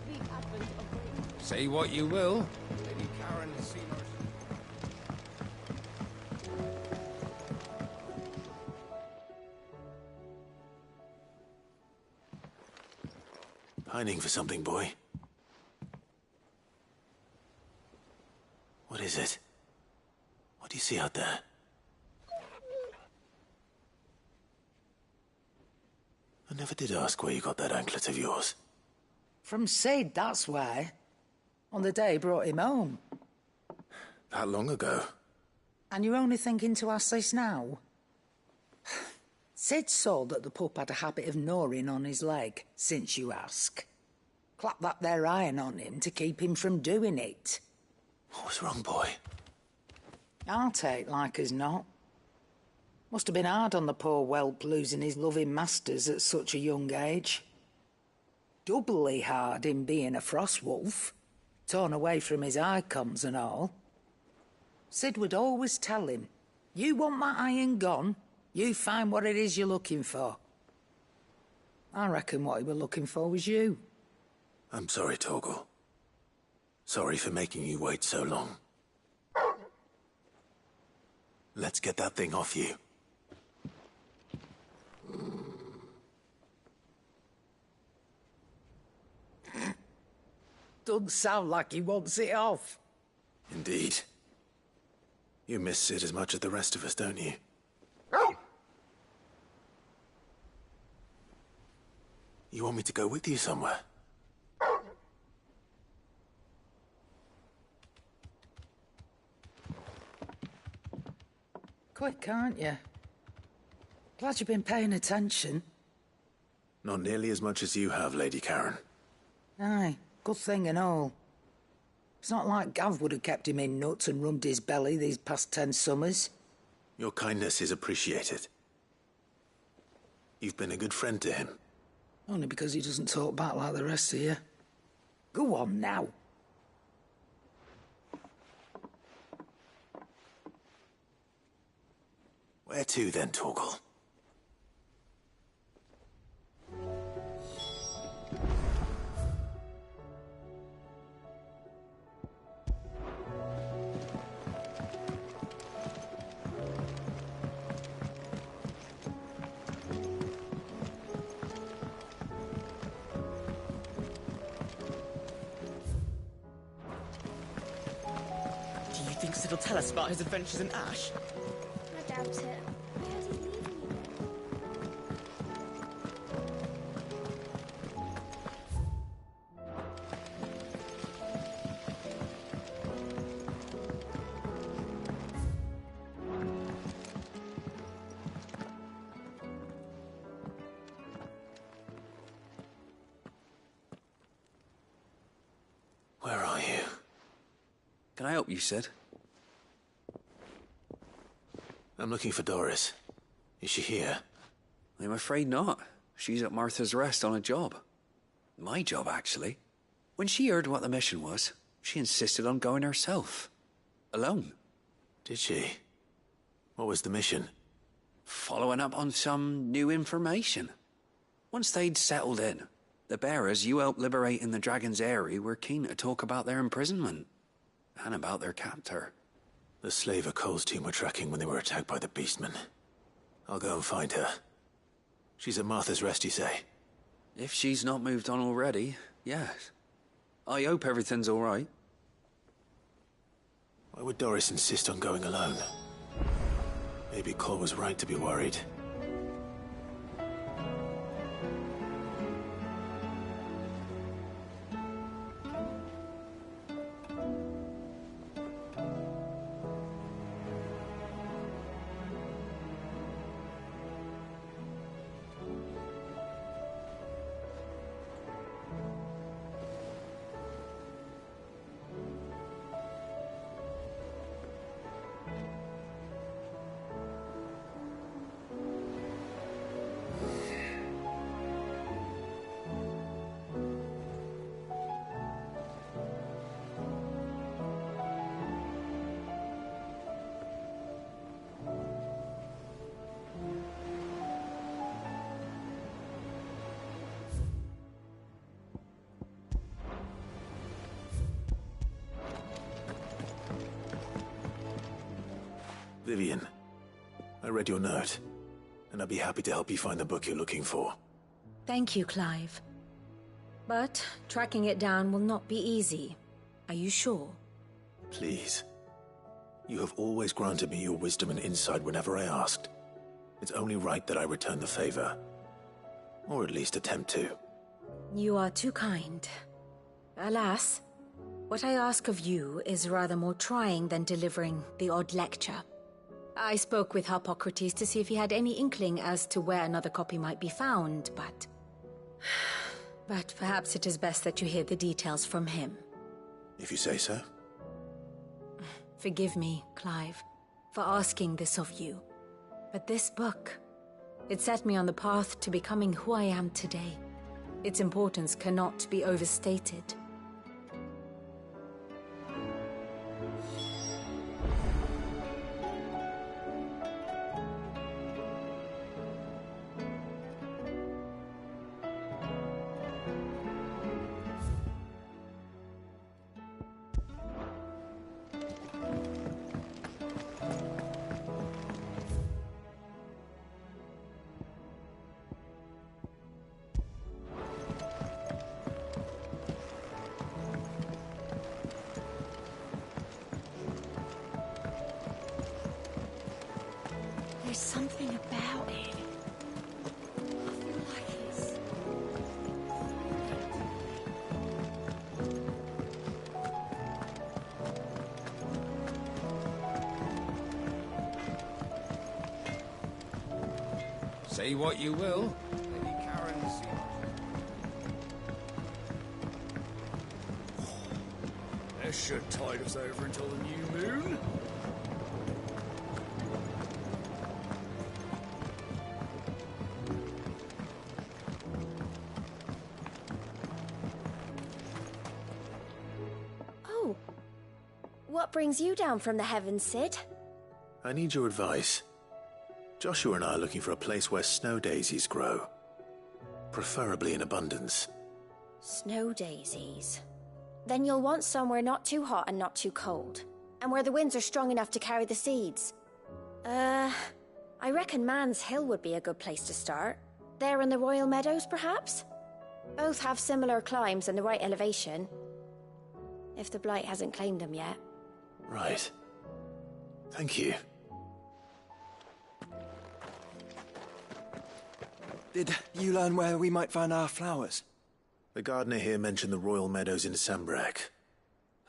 The advent of... Say what you will. Lady Karen has seen us. Pining for something, boy. What is it? What do you see out there? I never did ask where you got that anklet of yours. From Cid, that's why. On the day he brought him home. That long ago? And you're only thinking to ask this now? Cid saw that the pup had a habit of gnawing on his leg, since you ask. Clap that there iron on him to keep him from doing it. What was wrong, boy? I'll take like as not. Must have been hard on the poor whelp losing his loving masters at such a young age. Doubly hard in being a frost wolf, torn away from his icons and all. Sid would always tell him, you want that iron gone, you find what it is you're looking for. I reckon what he were looking for was you. I'm sorry, Torgal. Sorry for making you wait so long. Let's get that thing off you. Doesn't sound like he wants it off. Indeed. You miss Sid as much as the rest of us, don't you? You want me to go with you somewhere? Quick, aren't you? Glad you've been paying attention. Not nearly as much as you have, Lady Karen. Aye, good thing and all. It's not like Gav would have kept him in nuts and rubbed his belly these past 10 summers. Your kindness is appreciated. You've been a good friend to him. Only because he doesn't talk back like the rest of you. Go on now. Where to then, Torgal? Do you think Sid will tell us about his adventures in Ash? I doubt it. Why is he leaving you? Where are you? Can I help you, Sid? I'm looking for Doris. Is she here? I'm afraid not. She's at Martha's Rest on a job. My job, actually. When she heard what the mission was, she insisted on going herself. Alone. Did she? What was the mission? Following up on some new information. Once they'd settled in, the bearers you helped liberate in the Dragon's Eyrie were keen to talk about their imprisonment. And about their captor. The slaver Cole's team were tracking when they were attacked by the Beastmen. I'll go and find her. She's at Martha's Rest, you say? If she's not moved on already, yes. I hope everything's all right. Why would Doris insist on going alone? Maybe Cole was right to be worried. Vivian, I read your note, and I'd be happy to help you find the book you're looking for. Thank you, Clive. But tracking it down will not be easy. Are you sure? Please. You have always granted me your wisdom and insight whenever I asked. It's only right that I return the favor. Or at least attempt to. You are too kind. Alas, what I ask of you is rather more trying than delivering the odd lecture. I spoke with Harpocrates to see if he had any inkling as to where another copy might be found, but But perhaps it is best that you hear the details from him. If you say so. Forgive me, Clive, for asking this of you. But this book, it set me on the path to becoming who I am today. Its importance cannot be overstated. There's something about it. I feel like it's... Say what you will. Lady Karen's... This should tide us over until the new moon. Oh. What brings you down from the heavens, Sid? I need your advice. Joshua and I are looking for a place where snow daisies grow. Preferably in abundance. Snow daisies. Then you'll want somewhere not too hot and not too cold. And where the winds are strong enough to carry the seeds. I reckon Man's Hill would be a good place to start. There in the Royal Meadows, perhaps? Both have similar climbs and the right elevation. If the Blight hasn't claimed them yet. Right. Thank you. Did you learn where we might find our flowers? The gardener here mentioned the Royal Meadows in Sambrak.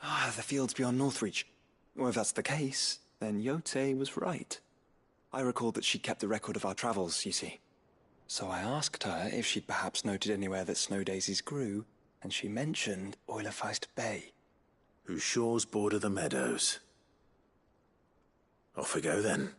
Ah, the fields beyond Northreach. Well, if that's the case, then Yote was right. I recalled that she kept a record of our travels, you see. So I asked her if she'd perhaps noted anywhere that snow daisies grew, and she mentioned Oilerfeist Bay. Whose shores border the meadows. Off we go then.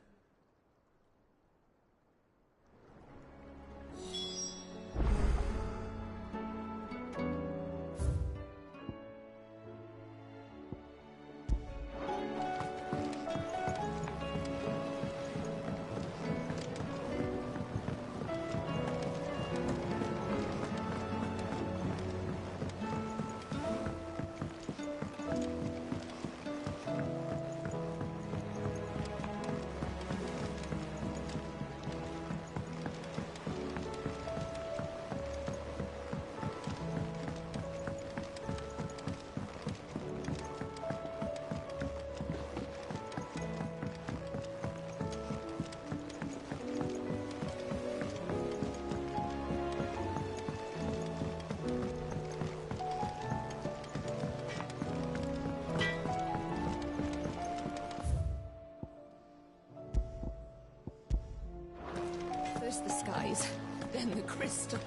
First the skies, then the crystal.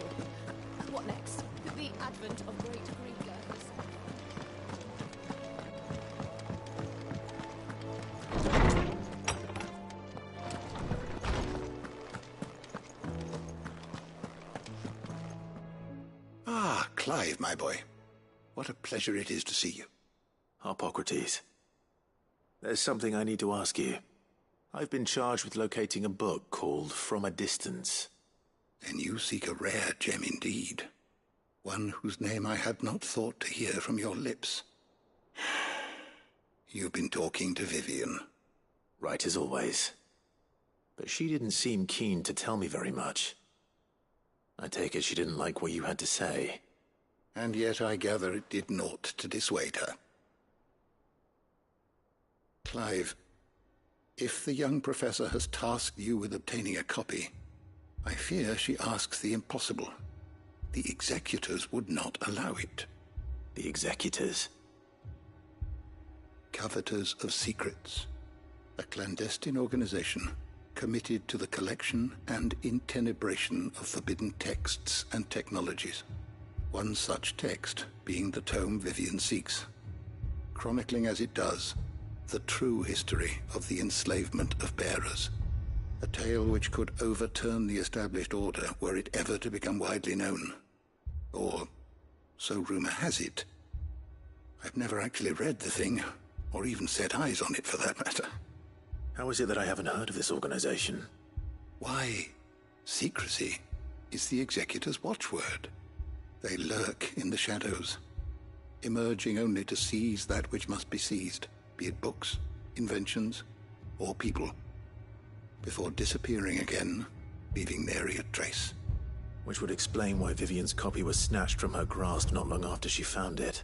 What next? The advent of great Griegers. Ah, Clive, my boy. What a pleasure it is to see you. Harpocrates. There's something I need to ask you. I've been charged with locating a book called From a Distance. Then you seek a rare gem indeed. One whose name I had not thought to hear from your lips. You've been talking to Vivian. Right as always. But she didn't seem keen to tell me very much. I take it she didn't like what you had to say. And yet I gather it did naught to dissuade her. Clive, if the young professor has tasked you with obtaining a copy, I fear she asks the impossible. The executors would not allow it. The executors? Coveters of Secrets. A clandestine organization committed to the collection and intenebration of forbidden texts and technologies. one such text being the tome Vivian seeks, chronicling as it does the true history of the enslavement of bearers, a tale which could overturn the established order were it ever to become widely known. Or, so rumor has it. I've never actually read the thing, or even set eyes on it for that matter. How is it that I haven't heard of this organization? Why, secrecy is the Executor's watchword. They lurk in the shadows, emerging only to seize that which must be seized, be it books, inventions, or people, before disappearing again, leaving nary a trace. Which would explain why Vivian's copy was snatched from her grasp not long after she found it.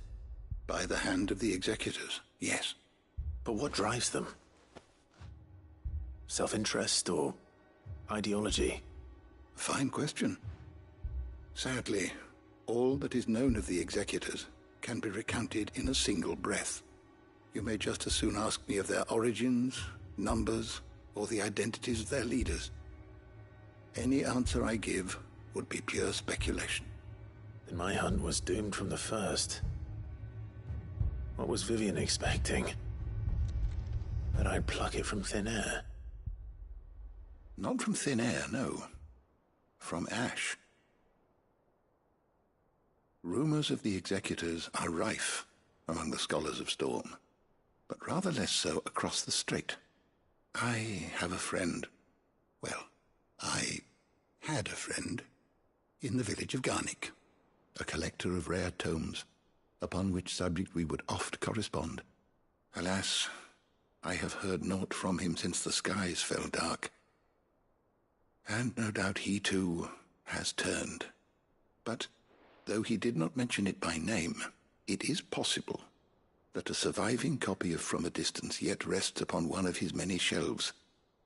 By the hand of the Executors, yes. But what drives them? Self-interest or ideology? Fine question. Sadly, all that is known of the Executors can be recounted in a single breath. You may just as soon ask me of their origins, numbers, or the identities of their leaders. Any answer I give would be pure speculation. Then my hunt was doomed from the first. What was Vivian expecting? That I'd pluck it from thin air? Not from thin air, no. From ash. Rumors of the Executors are rife among the scholars of Storm, but rather less so across the strait. I have a friend. Well, I had a friend in the village of Garnick, a collector of rare tomes, upon which subject we would oft correspond. Alas, I have heard naught from him since the skies fell dark. And no doubt he too has turned. But though he did not mention it by name, it is possible that a surviving copy of From a Distance yet rests upon one of his many shelves,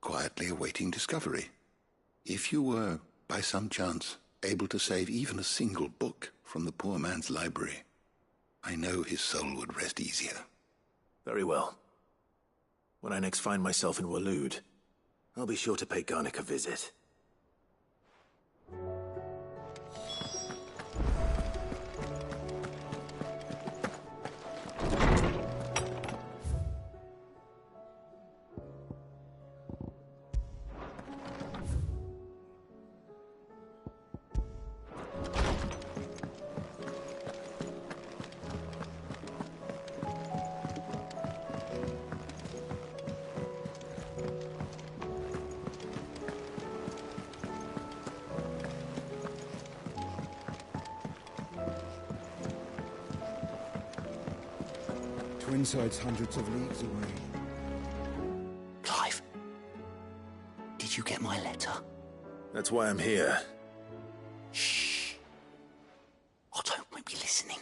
quietly awaiting discovery. If you were, by some chance, able to save even a single book from the poor man's library, I know his soul would rest easier. Very well. When I next find myself in Waloed, I'll be sure to pay Garnick a visit. Twinside's hundreds of leagues away. Clive, did you get my letter? That's why I'm here. Shh. Otto won't be listening.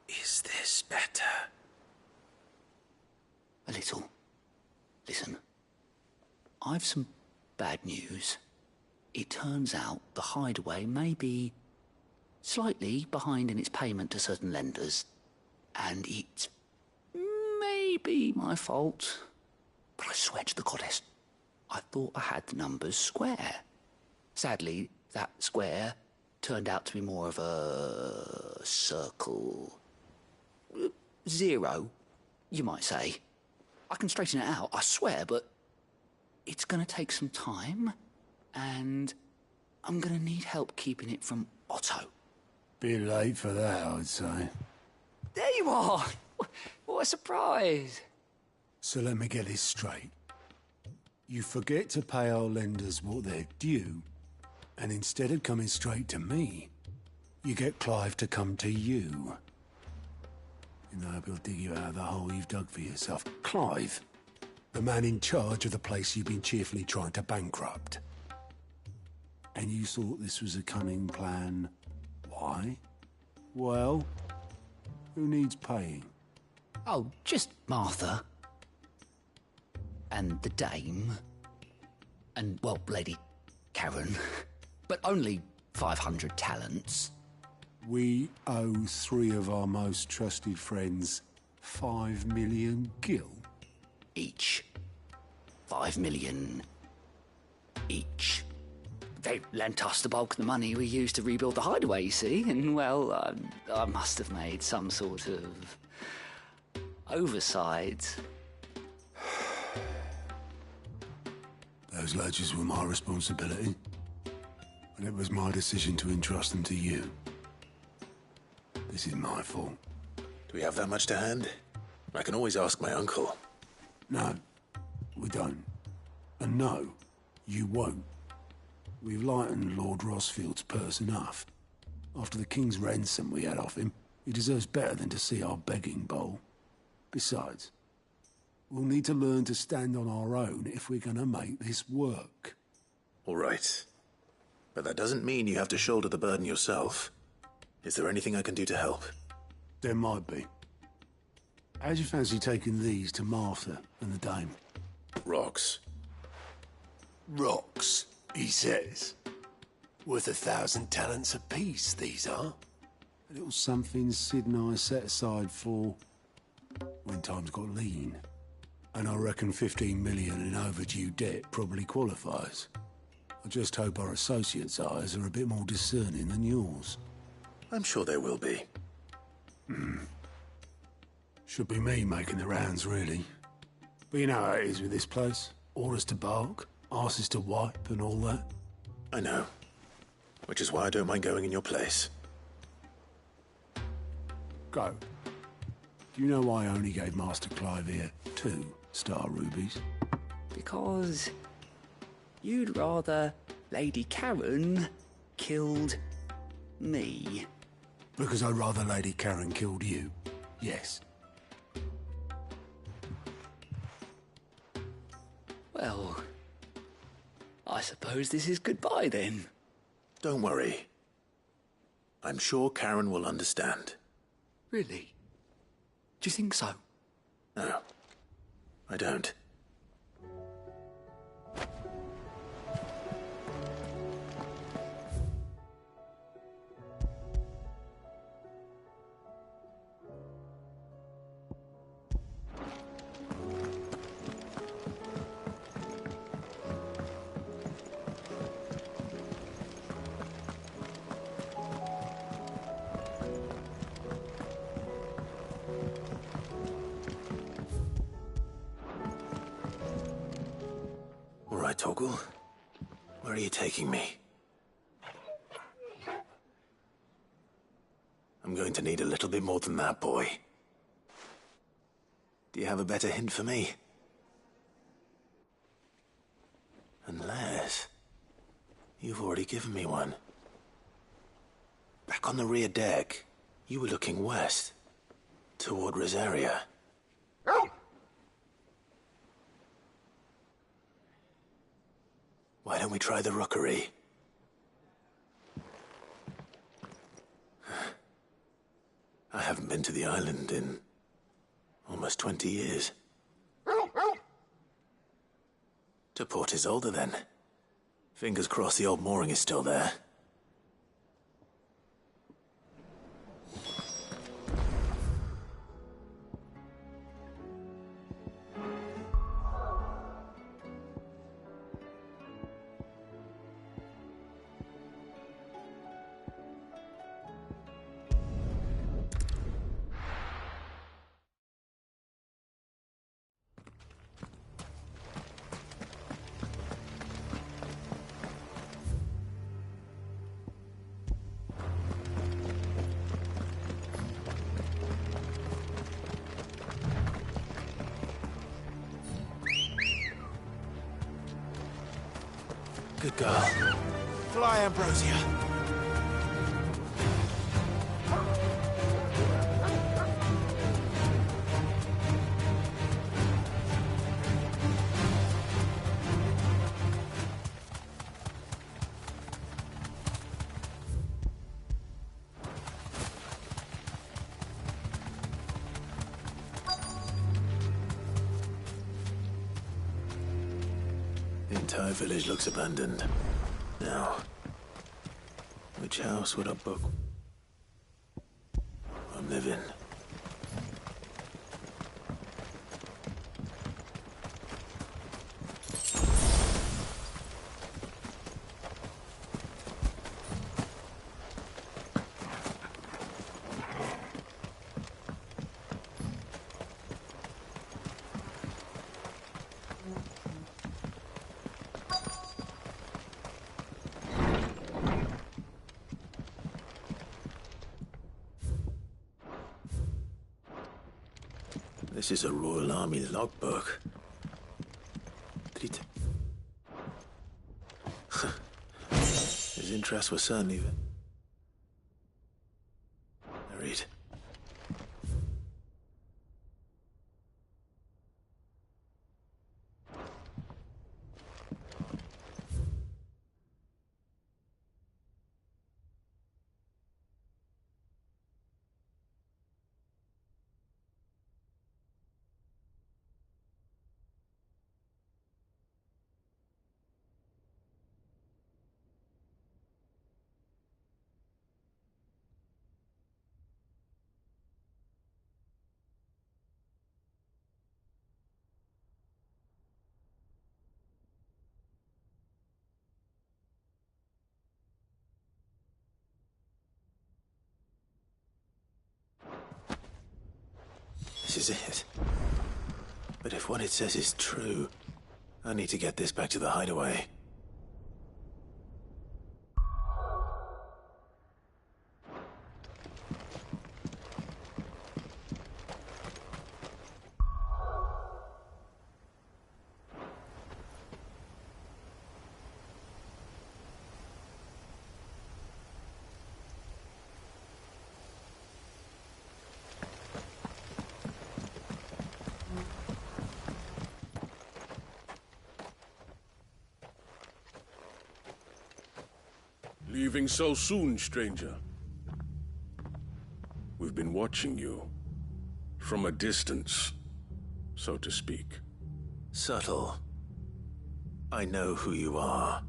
Is this better? A little. Listen, I've some bad news. It turns out the Hideaway may be slightly behind in its payment to certain lenders. And it may be my fault, but I swear to the goddess, I thought I had the numbers square. Sadly, that square turned out to be more of a circle. 0, you might say. I can straighten it out, I swear, but it's going to take some time, and I'm going to need help keeping it from Otto. Bit late for that, I'd say. There you are! What a surprise! So let me get this straight. You forget to pay our lenders what they're due, and instead of coming straight to me, you get Clive to come to you. You know, he'll dig you out of the hole you've dug for yourself. Clive, the man in charge of the place you've been cheerfully trying to bankrupt. And you thought this was a cunning plan. Why? Well, who needs paying? Oh, just Martha. And the dame. And, well, Lady Karen. But only 500 talents. We owe 3 of our most trusted friends 5 million gil. Each. 5 million each. They lent us the bulk of the money we used to rebuild the hideaway, you see, and, well, I must have made some sort of oversight. Those ledgers were my responsibility, and it was my decision to entrust them to you. This is my fault. Do we have that much to hand? I can always ask my uncle. No, we don't. And no, you won't. We've lightened Lord Rosfield's purse enough. After the king's ransom we had off him, he deserves better than to see our begging bowl. Besides, we'll need to learn to stand on our own if we're gonna make this work. All right. But that doesn't mean you have to shoulder the burden yourself. Is there anything I can do to help? There might be. How'd you fancy taking these to Martha and the dame? Rocks. Rocks, he says. Worth 1,000 talents apiece, these are. A little something Sid and I set aside for when times got lean. And I reckon 15 million in overdue debt probably qualifies. I just hope our associates' eyes are a bit more discerning than yours. I'm sure there will be. Should be me making the rounds, really. But you know how it is with this place. Orders to bark, arses to wipe, and all that. I know. Which is why I don't mind going in your place. Go. Do you know why I only gave Master Clive here 2 star rubies? Because you'd rather Lady Karen killed me. Because I'd rather Lady Karen killed you. Yes. Well, I suppose this is goodbye then. Don't worry. I'm sure Karen will understand. Really? Do you think so? No, I don't. All right, Torgal. Where are you taking me? I'm going to need a little bit more than that, boy. Do you have a better hint for me? Unless you've already given me one. Back on the rear deck, you were looking west, toward Rosaria. Why don't we try the rookery? I haven't been to the island in almost 20 years. To Port Isolde, then. Fingers crossed the old mooring is still there. Good girl. Fly, Ambrosia. The entire village looks abandoned. Now, which house would I book? I'm living. This is a Royal Army logbook. Did he His interests were certainly varied. This is it. But if what it says is true, I need to get this back to the hideaway. Leaving so soon, stranger? We've been watching you. From a distance, so to speak. Subtle. I know who you are.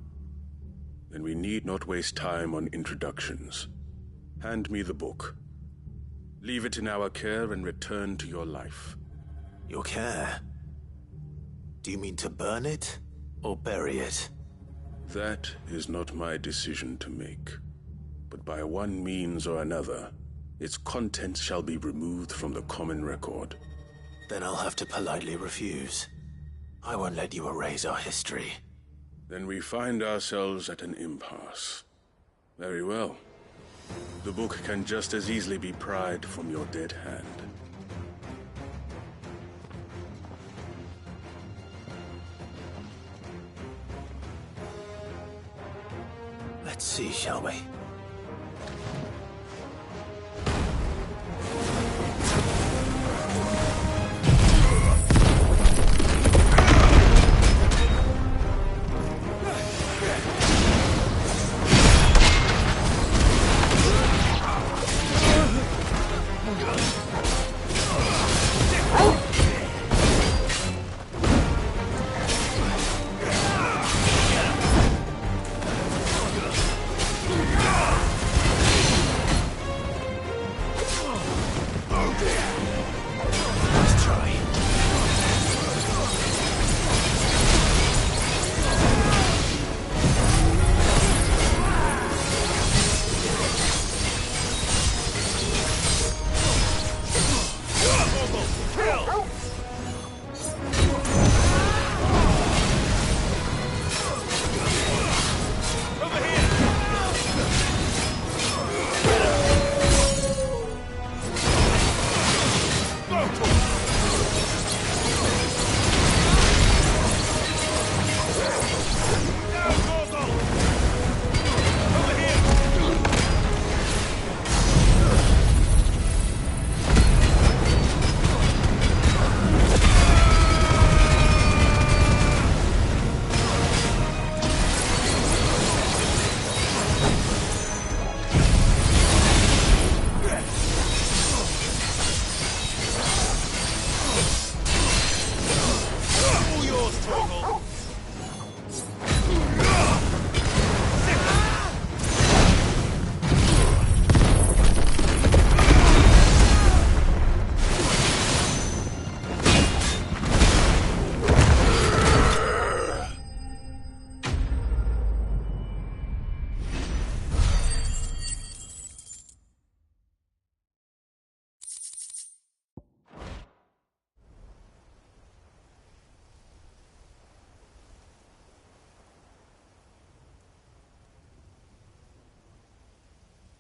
Then we need not waste time on introductions. Hand me the book. Leave it in our care and return to your life. Your care? Do you mean to burn it, or bury it? That is not my decision to make. But by one means or another, its contents shall be removed from the common record. Then I'll have to politely refuse. I won't let you erase our history. Then we find ourselves at an impasse. Very well. The book can just as easily be pried from your dead hand. Let's see, shall we?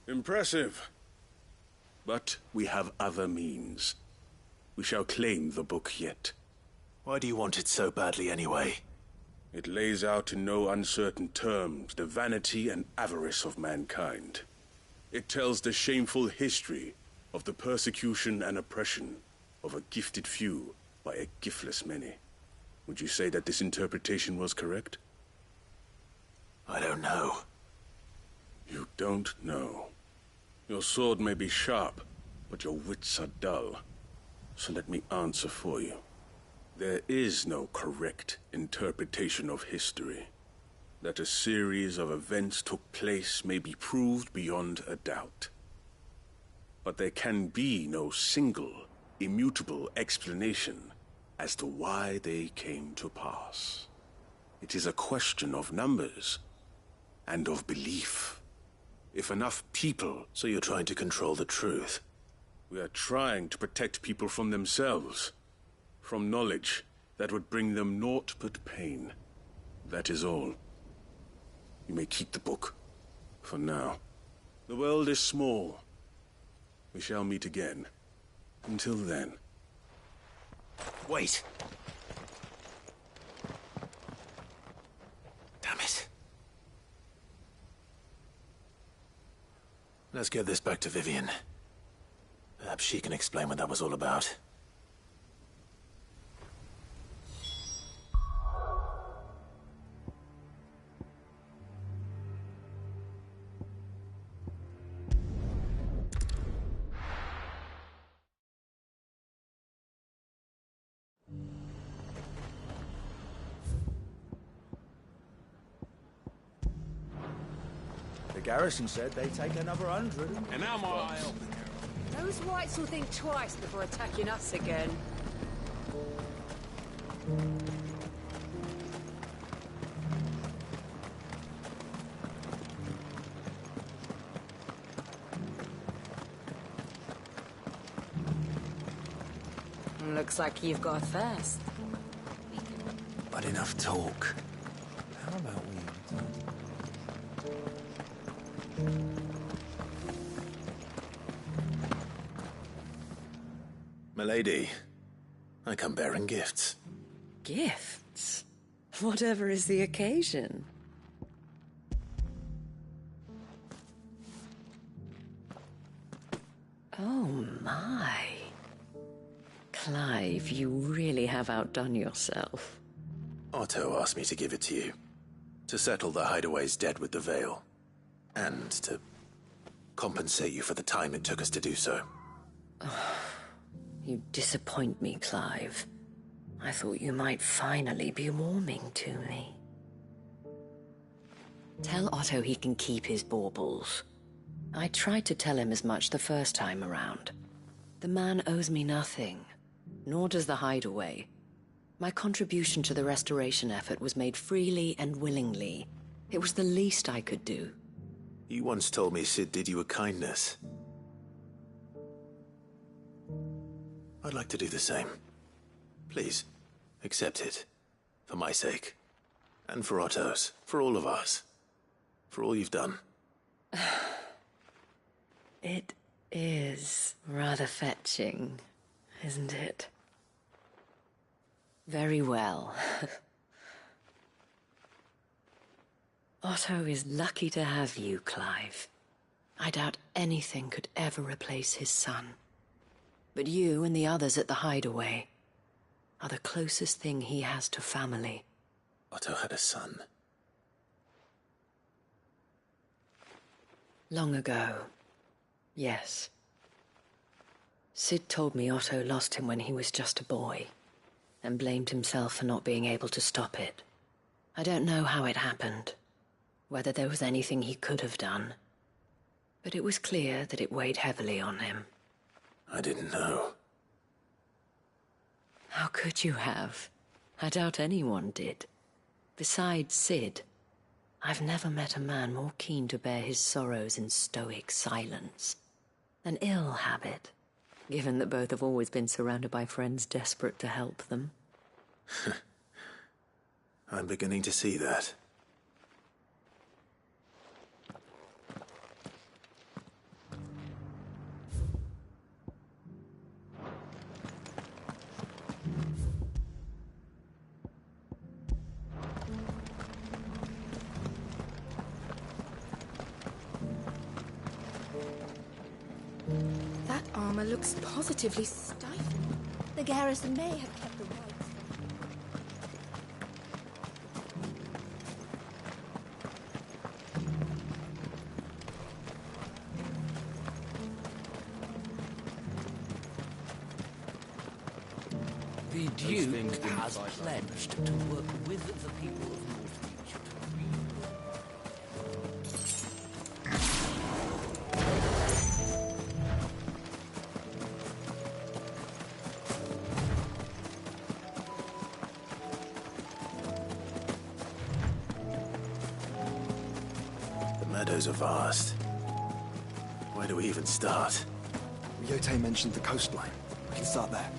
Impressive. But we have other means. We shall claim the book yet. Why do you want it so badly anyway? It lays out in no uncertain terms the vanity and avarice of mankind. It tells the shameful history of the persecution and oppression of a gifted few by a giftless many. Would you say that this interpretation was correct? I don't know. You don't know. Your sword may be sharp, but your wits are dull. So let me answer for you. There is no correct interpretation of history. That a series of events took place may be proved beyond a doubt. But there can be no single, immutable explanation as to why they came to pass. It is a question of numbers and of belief. If enough people... So you're trying to control the truth? We are trying to protect people from themselves, from knowledge that would bring them naught but pain. That is all. You may keep the book, for now. The world is small. We shall meet again. Until then. Wait! Damn it. Let's get this back to Vivian. Perhaps she can explain what that was all about. The garrison said they'd take another 100. And now my... Those whites will think twice before attacking us again. Looks like you've got a thirst. But enough talk. How about we... Milady, I come bearing gifts. Gifts? Whatever is the occasion. Oh my. Clive, you really have outdone yourself. Otto asked me to give it to you. To settle the Hideaway's debt with the Veil. And to compensate you for the time it took us to do so. You disappoint me, Clive. I thought you might finally be warming to me. Tell Otto he can keep his baubles. I tried to tell him as much the first time around. The man owes me nothing, nor does the Hideaway. My contribution to the restoration effort was made freely and willingly. It was the least I could do. You once told me Sid did you a kindness. I'd like to do the same. Please, accept it. For my sake. And for Otto's. For all of us. For all you've done. It is rather fetching, isn't it? Very well. Otto is lucky to have you, Clive. I doubt anything could ever replace his son. But you and the others at the Hideaway are the closest thing he has to family. Otto had a son. Long ago, yes. Sid told me Otto lost him when he was just a boy, and blamed himself for not being able to stop it. I don't know how it happened, whether there was anything he could have done, but it was clear that it weighed heavily on him. I didn't know. How could you have? I doubt anyone did. Besides Sid, I've never met a man more keen to bear his sorrows in stoic silence. An ill habit, given that both have always been surrounded by friends desperate to help them. I'm beginning to see that. armor looks positively stifling. The garrison may have kept the whites. The Duke has pledged to work with the people of Northreach to The meadows are vast. Where do we even start? Yote mentioned the coastline. We can start there.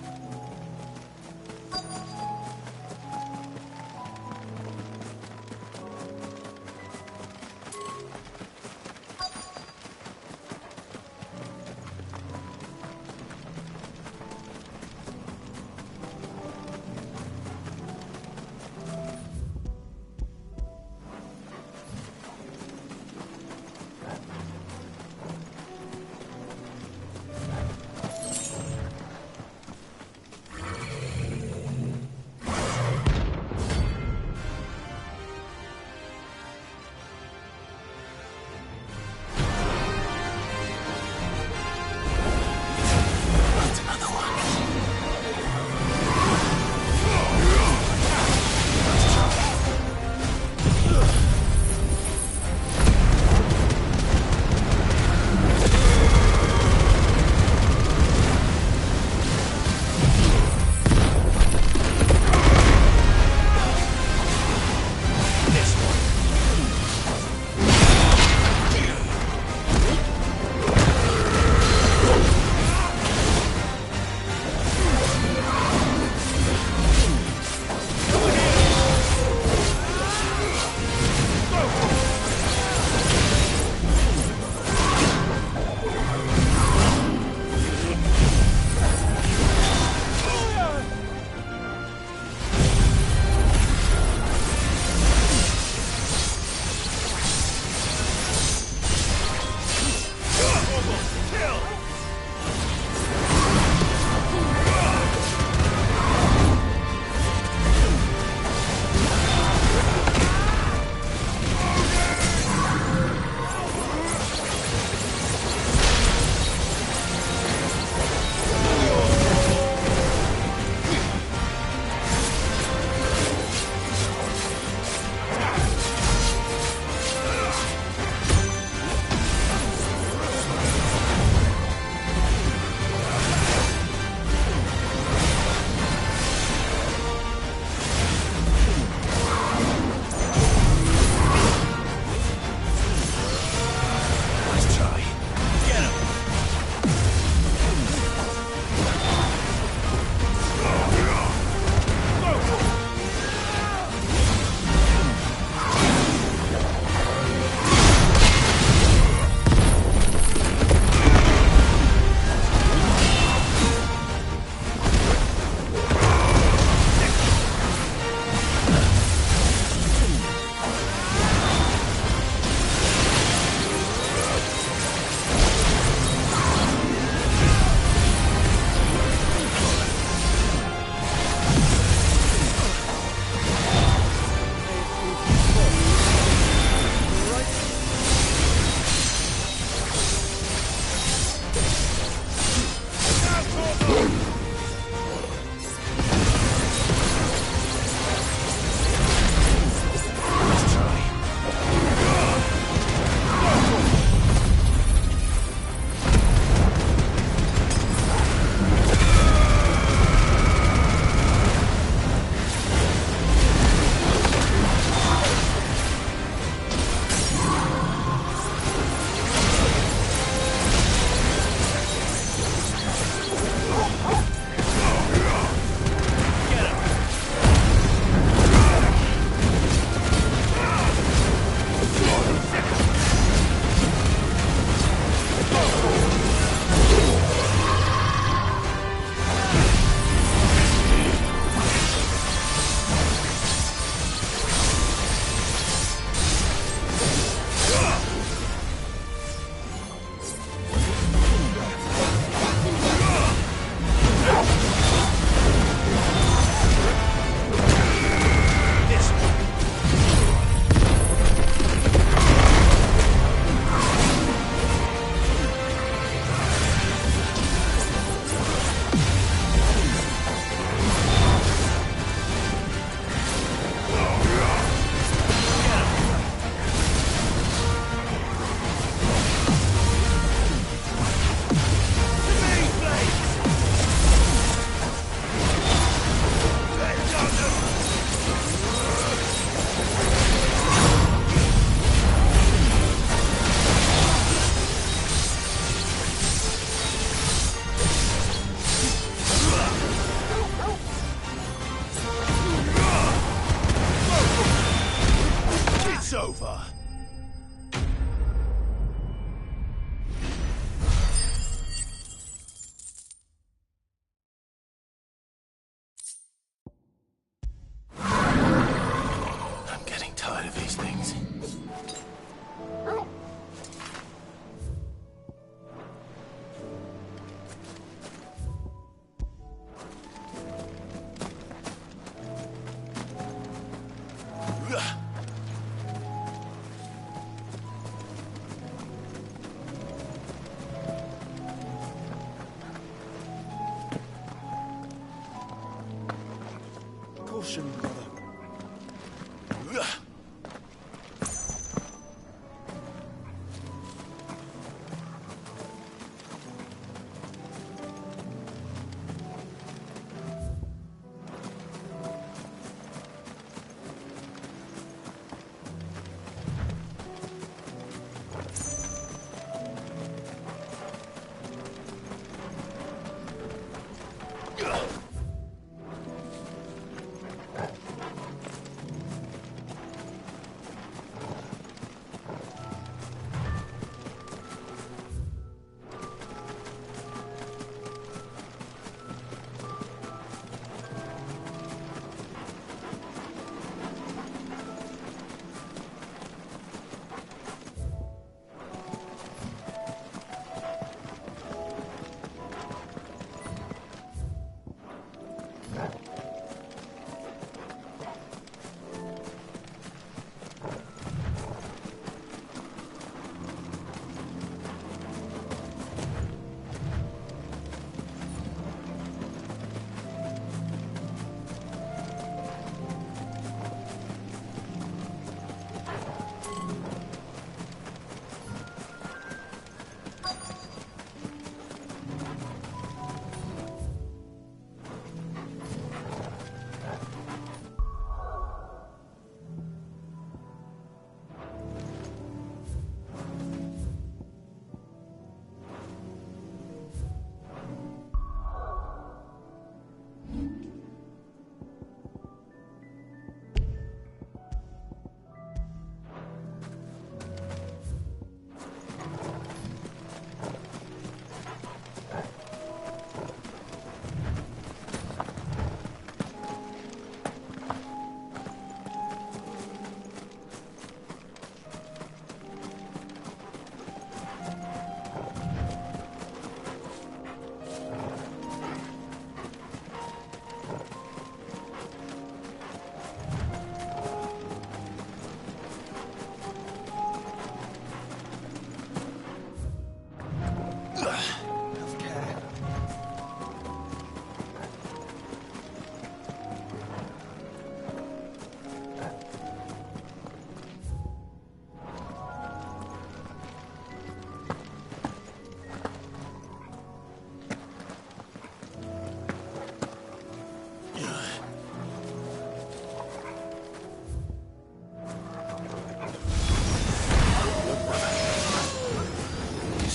Caution, brother.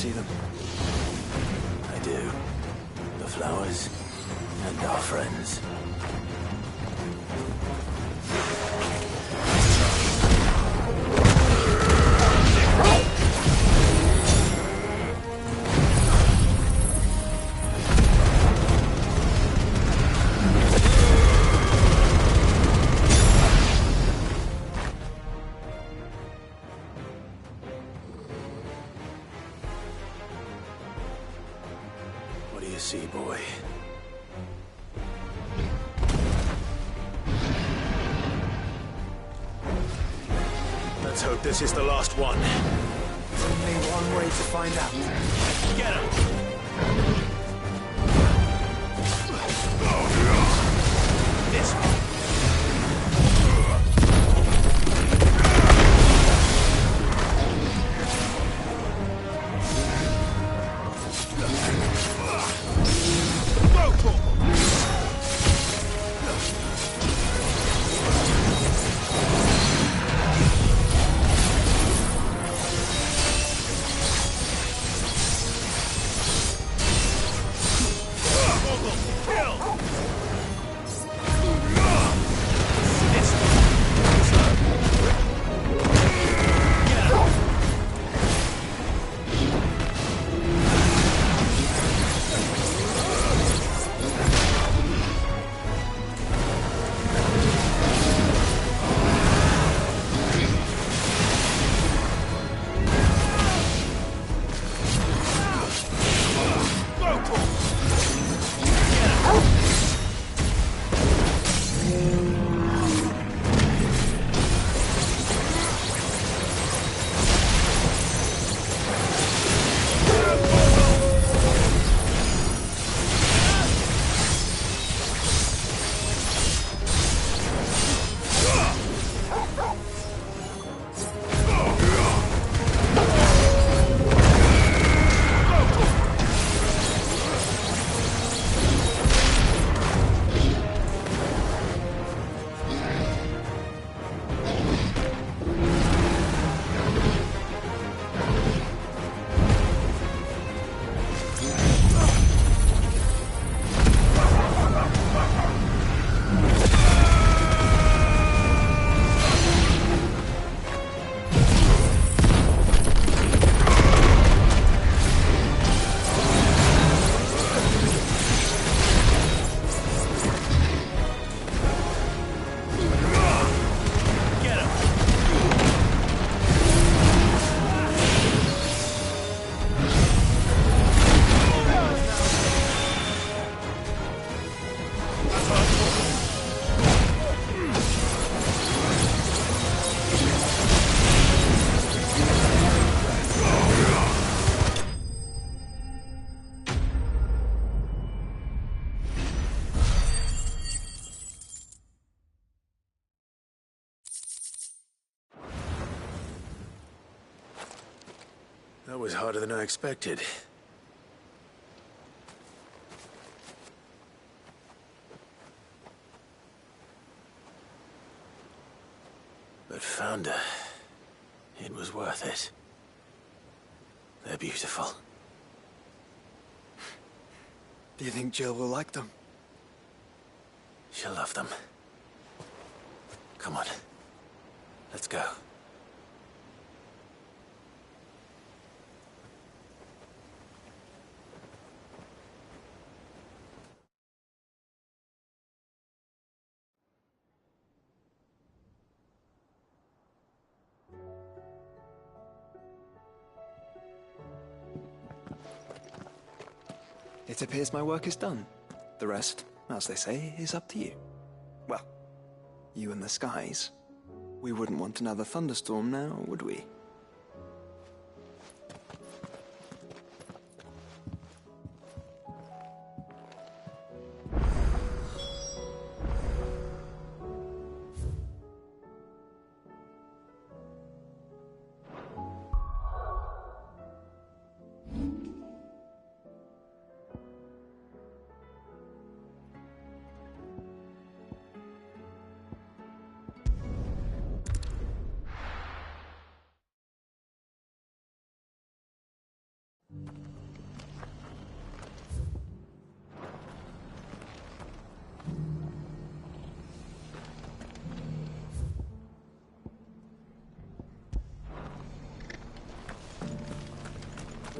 See them? I do. The flowers and our friends. See, boy. Let's hope this is the last one. There's only one way to find out. Get him! This way. Kill! That was harder than I expected. But found her. It was worth it. They're beautiful. Do you think Jill will like them? She'll love them. Come on. Let's go. It appears my work is done. The rest, as they say, is up to you. Well, you and the skies. We wouldn't want another thunderstorm now, would we?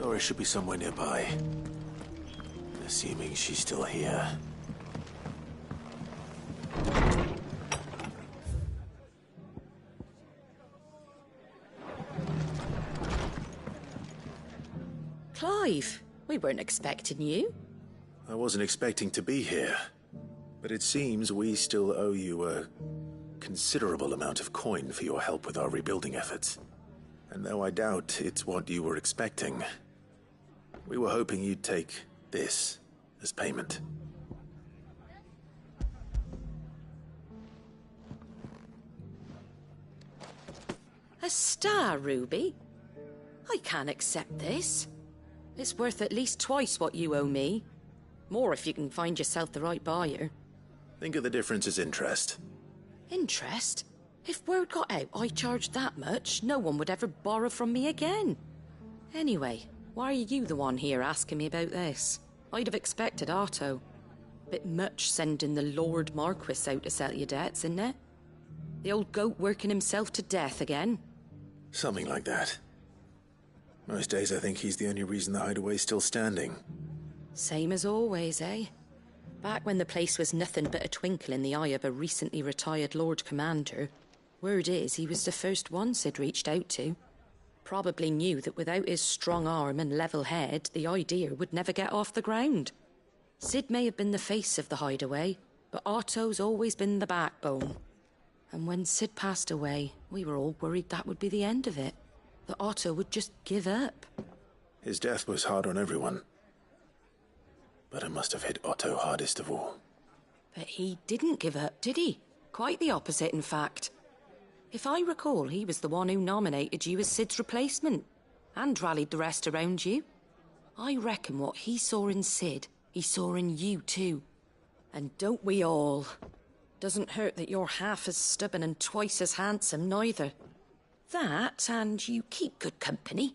Or it should be somewhere nearby. Assuming she's still here. Clive, we weren't expecting you. I wasn't expecting to be here. But it seems we still owe you a considerable amount of coin for your help with our rebuilding efforts. And though I doubt it's what you were expecting, we were hoping you'd take this as payment. A star ruby? I can't accept this. It's worth at least twice what you owe me. More if you can find yourself the right buyer. Think of the difference as interest. Interest? If word got out I charged that much, no one would ever borrow from me again. Anyway, why are you the one here asking me about this? I'd have expected Otto. Bit much sending the Lord Marquis out to settle your debts, isn't it? The old goat working himself to death again. Something like that. Most days I think he's the only reason the hideaway's still standing. Same as always, eh? Back when the place was nothing but a twinkle in the eye of a recently retired Lord Commander, word is he was the first one Sid reached out to. Probably knew that without his strong arm and level head, the idea would never get off the ground. Sid may have been the face of the hideaway, but Otto's always been the backbone. And when Sid passed away, we were all worried that would be the end of it. That Otto would just give up. His death was hard on everyone. But it must have hit Otto hardest of all. But he didn't give up, did he? Quite the opposite, in fact. If I recall, he was the one who nominated you as Sid's replacement, and rallied the rest around you. I reckon what he saw in Sid, he saw in you too. And don't we all? Doesn't hurt that you're half as stubborn and twice as handsome, neither. That, and you keep good company.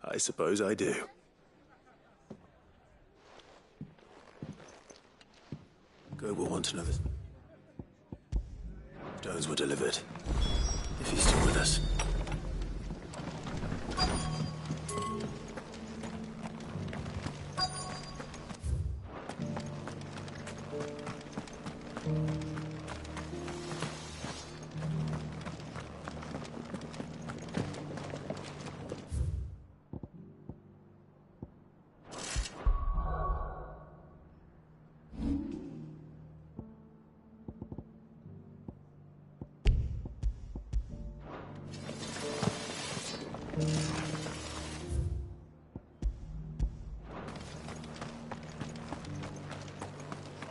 I suppose I do. Go will want another. Stones were delivered. If he's still with us.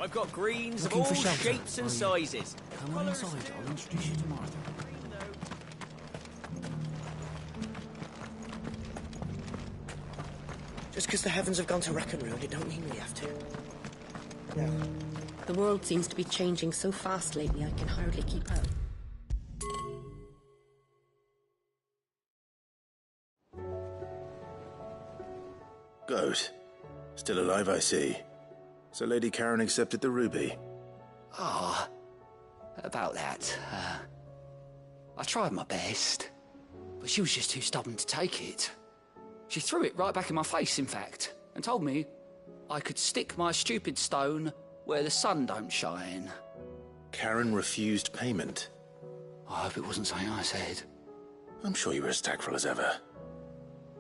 I've got greens Looking of all for shelter, shapes and sizes. Come on inside, I'll introduce you to Martha. because the heavens have gone to wreck and ruin, it don't mean we have to. No. The world seems to be changing so fast lately, I can hardly keep up. Goat. Still alive, I see. So Lady Karen accepted the ruby. Ah, about that. I tried my best, but she was just too stubborn to take it. She threw it right back in my face, in fact, and told me I could stick my stupid stone where the sun don't shine. Karen refused payment. I hope it wasn't something I said. I'm sure you were as tactful as ever.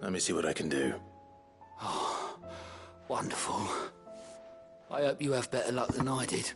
Let me see what I can do. Oh, wonderful. I hope you have better luck than I did.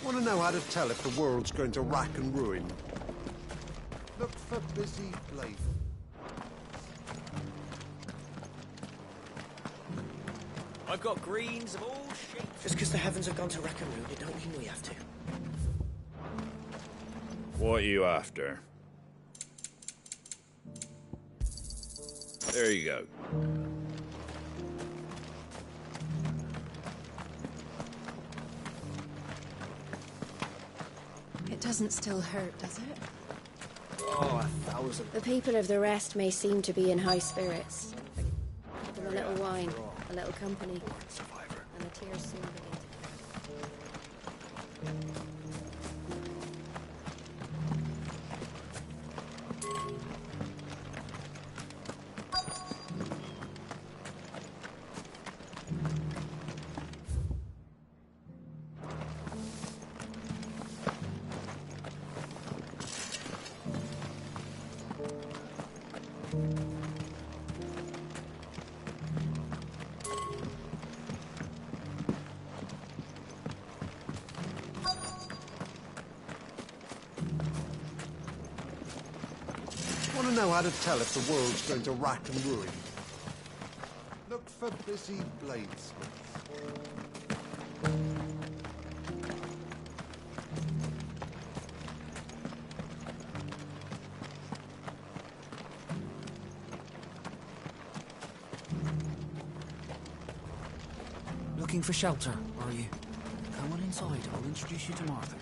Want to know how to tell if the world's going to rack and ruin? Look for busy blade. I've got greens of all shapes. Just because the heavens have gone to wreck and ruin, it don't mean we have to. What are you after? There you go. It doesn't still hurt, does it? Oh, 1,000. The people of the rest may seem to be in high spirits. Give them a little wine, a little company, and the tears soon begin to come. Want to know how to tell if the world's going to rack and ruin? Look for busy bladesmiths. Looking for shelter, are you? Come on inside, I'll introduce you to Martha.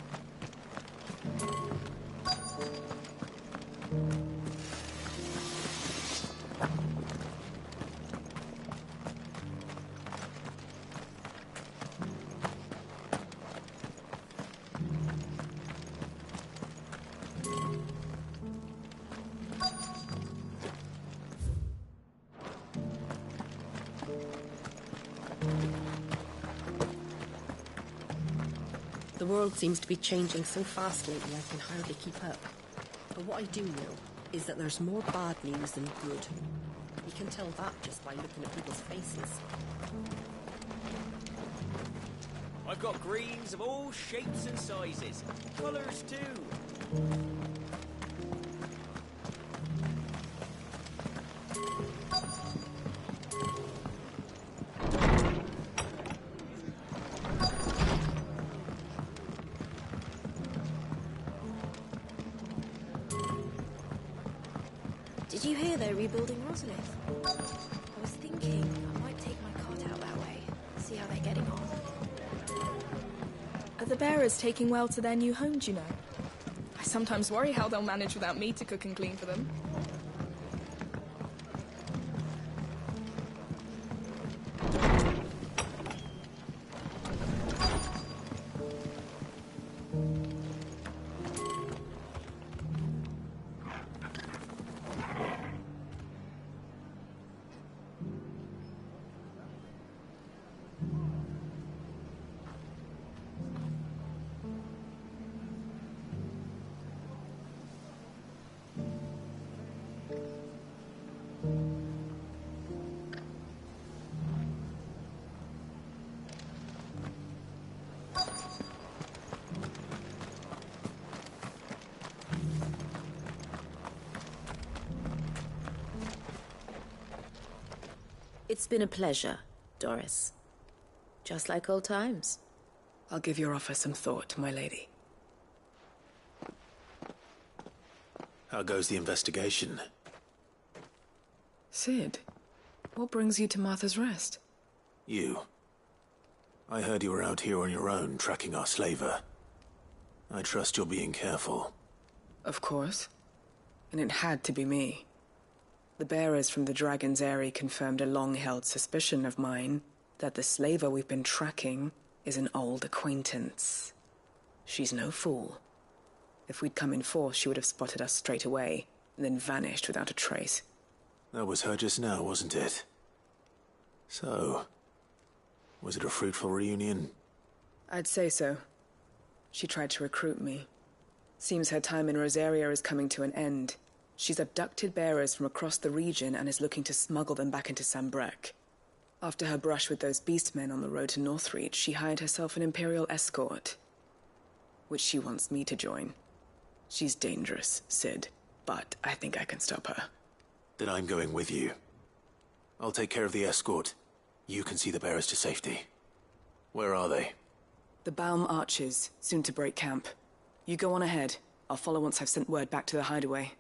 The world seems to be changing so fast lately, I can hardly keep up. But what I do know is that there's more bad news than good. You can tell that just by looking at people's faces. I've got greens of all shapes and sizes. Colours too. Did you hear they're rebuilding Rosalith? I was thinking I might take my cot out that way, see how they're getting on. Are the bearers taking well to their new home, do you know? I sometimes worry how they'll manage without me to cook and clean for them. It's been a pleasure, Doris. Just like old times. I'll give your offer some thought, my lady. How goes the investigation? Sid, what brings you to Martha's Rest? You. I heard you were out here on your own, tracking our slaver. I trust you're being careful. Of course. And it had to be me. The bearers from the Dragon's Eyrie confirmed a long-held suspicion of mine that the slaver we've been tracking is an old acquaintance. She's no fool. If we'd come in force, she would have spotted us straight away, and then vanished without a trace. That was her just now, wasn't it? So, was it a fruitful reunion? I'd say so. She tried to recruit me. Seems her time in Rosaria is coming to an end. She's abducted bearers from across the region and is looking to smuggle them back into Sambrek. After her brush with those beastmen on the road to Northreach, she hired herself an Imperial escort, which she wants me to join. She's dangerous, Sid, but I think I can stop her. Then I'm going with you. I'll take care of the escort. You can see the bearers to safety. Where are they? The Baum Archers, soon to break camp. You go on ahead. I'll follow once I've sent word back to the hideaway.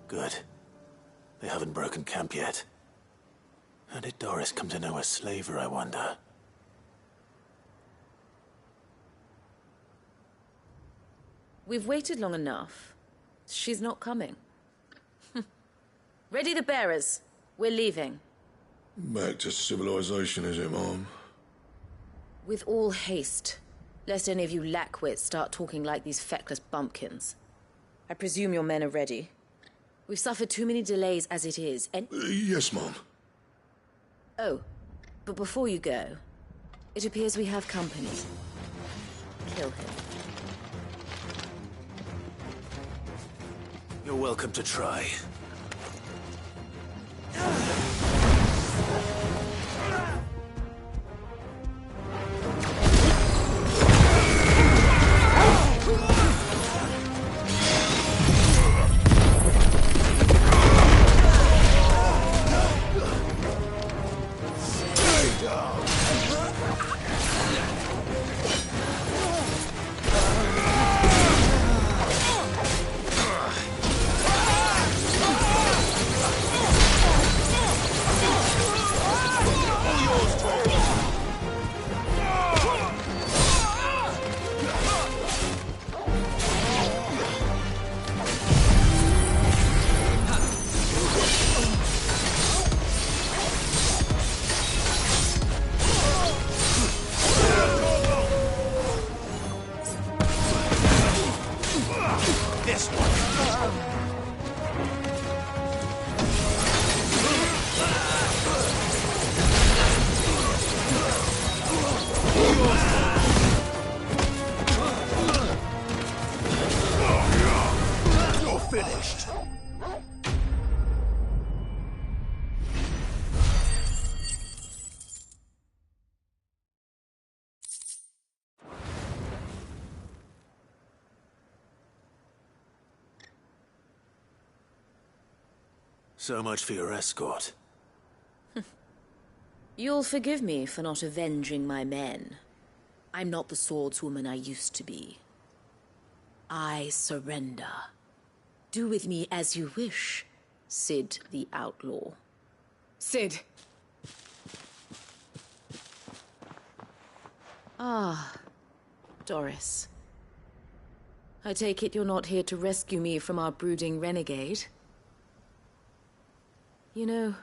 Good. They haven't broken camp yet. How did Doris come to know a slaver, I wonder? We've waited long enough. She's not coming. Ready the bearers. We're leaving. Back to civilization, is it, Mom? With all haste, lest any of you lackwits start talking like these feckless bumpkins. I presume your men are ready. We've suffered too many delays as it is, and... Yes, Mom. Oh, but before you go, it appears we have company. Kill him. You're welcome to try. So much for your escort. You'll forgive me for not avenging my men. I'm not the swordswoman I used to be. I surrender. Do with me as you wish, Cid the Outlaw. Cid! Ah, Doris. I take it you're not here to rescue me from our brooding renegade? You know,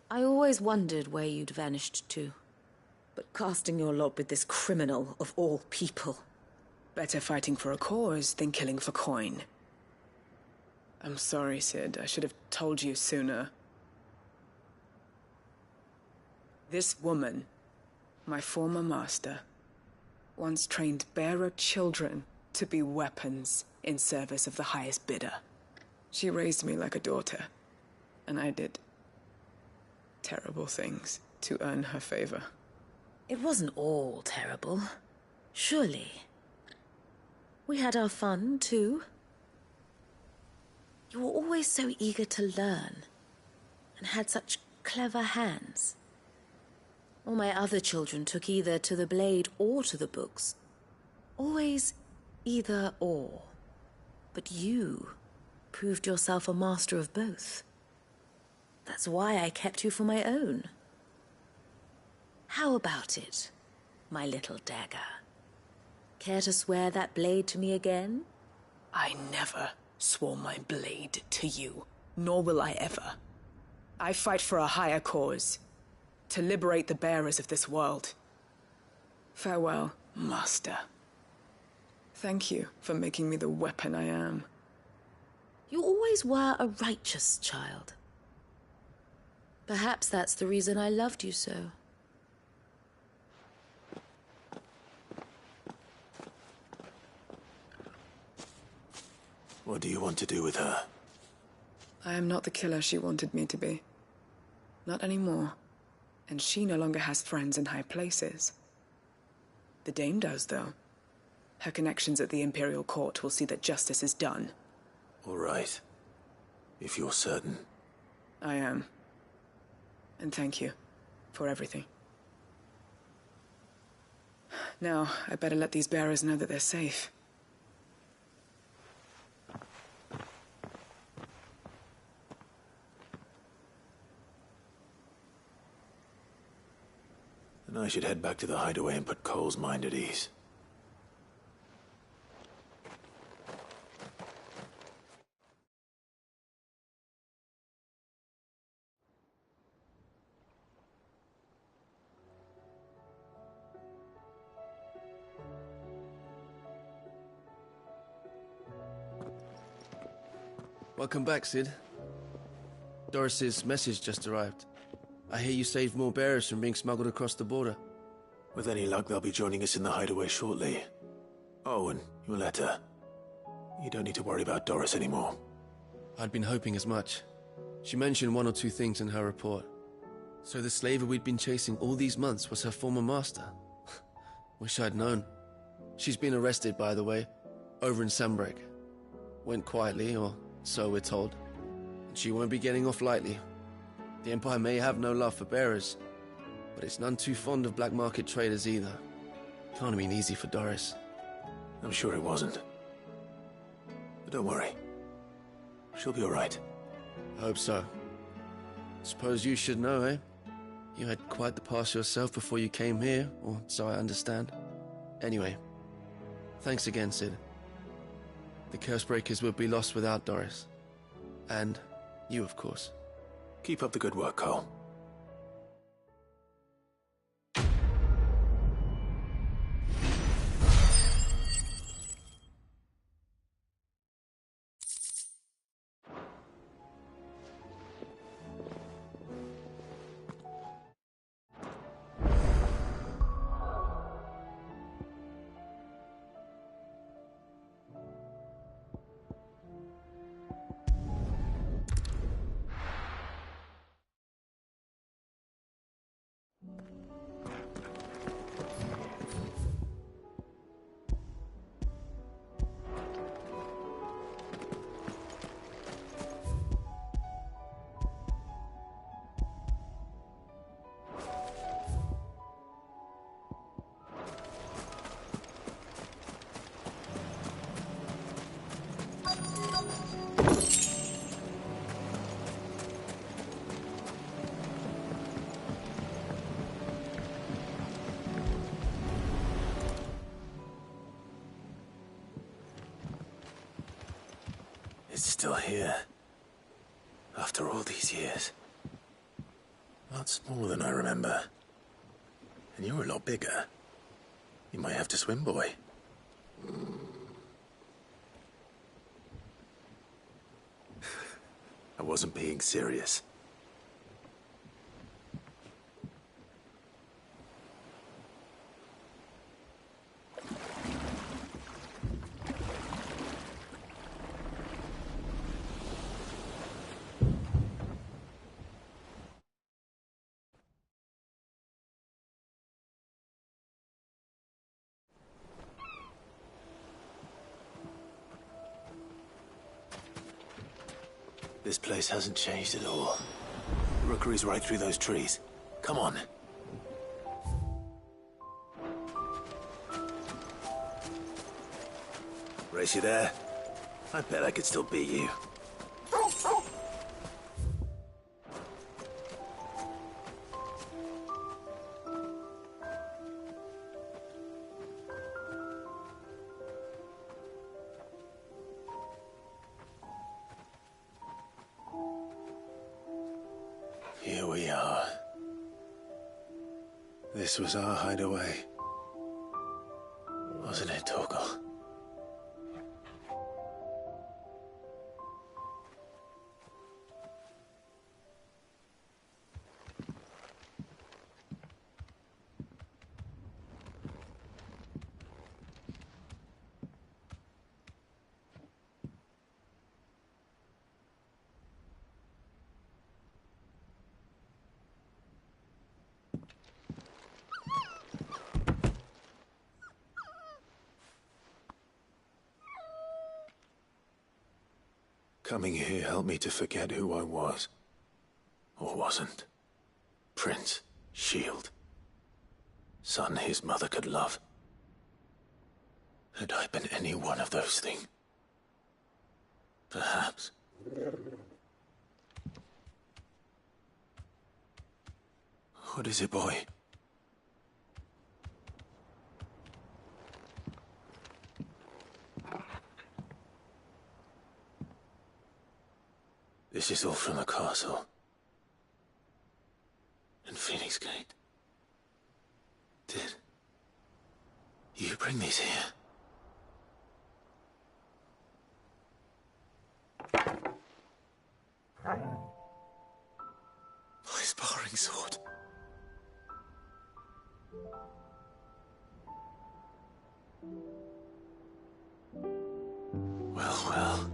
I always wondered where you'd vanished to. But casting your lot with this criminal of all people... Better fighting for a cause than killing for coin. I'm sorry, Cid. I should have told you sooner. This woman, my former master, once trained bearer children to be weapons in service of the highest bidder. She raised me like a daughter, and I did terrible things to earn her favor. It wasn't all terrible, surely. We had our fun, too. You were always so eager to learn, and had such clever hands. All my other children took either to the blade or to the books. Always either or. But you proved yourself a master of both. That's why I kept you for my own. How about it, my little dagger? Care to swear that blade to me again? I never swore my blade to you, nor will I ever. I fight for a higher cause, to liberate the bearers of this world. Farewell, Master. Thank you for making me the weapon I am. You always were a righteous child. Perhaps that's the reason I loved you so. What do you want to do with her? I am not the killer she wanted me to be. Not anymore. And she no longer has friends in high places. The Dame does, though. Her connections at the Imperial Court will see that justice is done. All right. If you're certain. I am. And thank you for everything. Now, I better let these bearers know that they're safe. Then I should head back to the hideaway and put Cole's mind at ease. Welcome back, Cid. Doris's message just arrived. I hear you saved more bearers from being smuggled across the border. With any luck, they'll be joining us in the hideaway shortly. Oh, and your letter. You don't need to worry about Doris anymore. I'd been hoping as much. She mentioned one or two things in her report. So the slaver we'd been chasing all these months was her former master. Wish I'd known. She's been arrested, by the way, over in Sambrek. Went quietly, or so we're told. And she won't be getting off lightly. The Empire may have no love for bearers, but it's none too fond of black market traders either. Can't have been easy for Doris. I'm sure it wasn't. But don't worry. She'll be all right. I hope so. Suppose you should know, eh? You had quite the past yourself before you came here, or so I understand. Anyway, thanks again, Cid. The Cursebreakers would be lost without Doris. And you, of course. Keep up the good work, Cole. still here. After all these years. A lot smaller than I remember. And you're a lot bigger. You might have to swim, boy. I wasn't being serious. This place hasn't changed at all. The rookery's right through those trees. Come on. Race you there? I bet I could still beat you. Here we are. This was our hideaway. Wasn't it, Torgal? Coming here helped me to forget who I was. Or wasn't. Prince, shield. Son his mother could love. Had I been any one of those things? Perhaps. What is it, boy? This is all from the castle. And Phoenix Gate. Did you bring these here? My sparring sword. Well, well.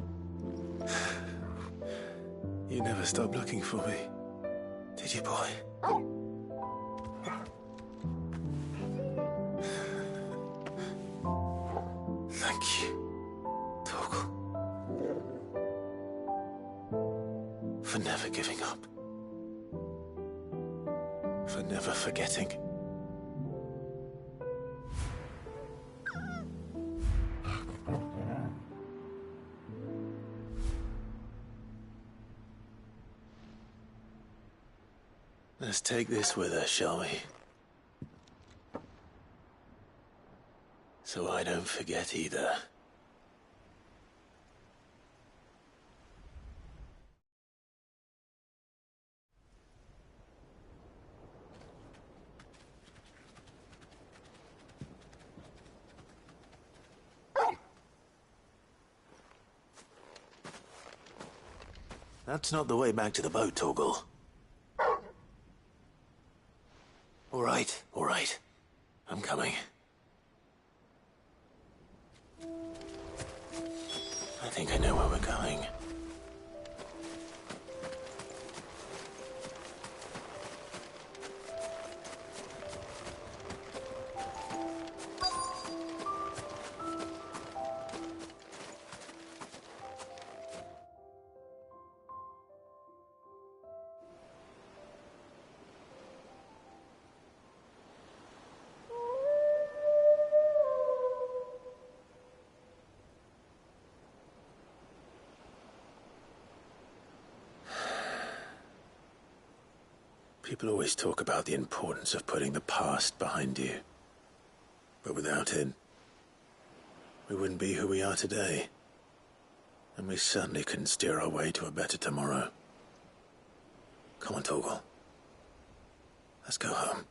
You never stopped looking for me, did you, boy? Thank you, Torgal. For never giving up. For never forgetting. Let's take this with us, shall we? So I don't forget either. That's not the way back to the boat, Torgal. All right. I'm coming. I think I know where we're going. People always talk about the importance of putting the past behind you. But without it, we wouldn't be who we are today. And we certainly couldn't steer our way to a better tomorrow. Come on, Torgal. Let's go home.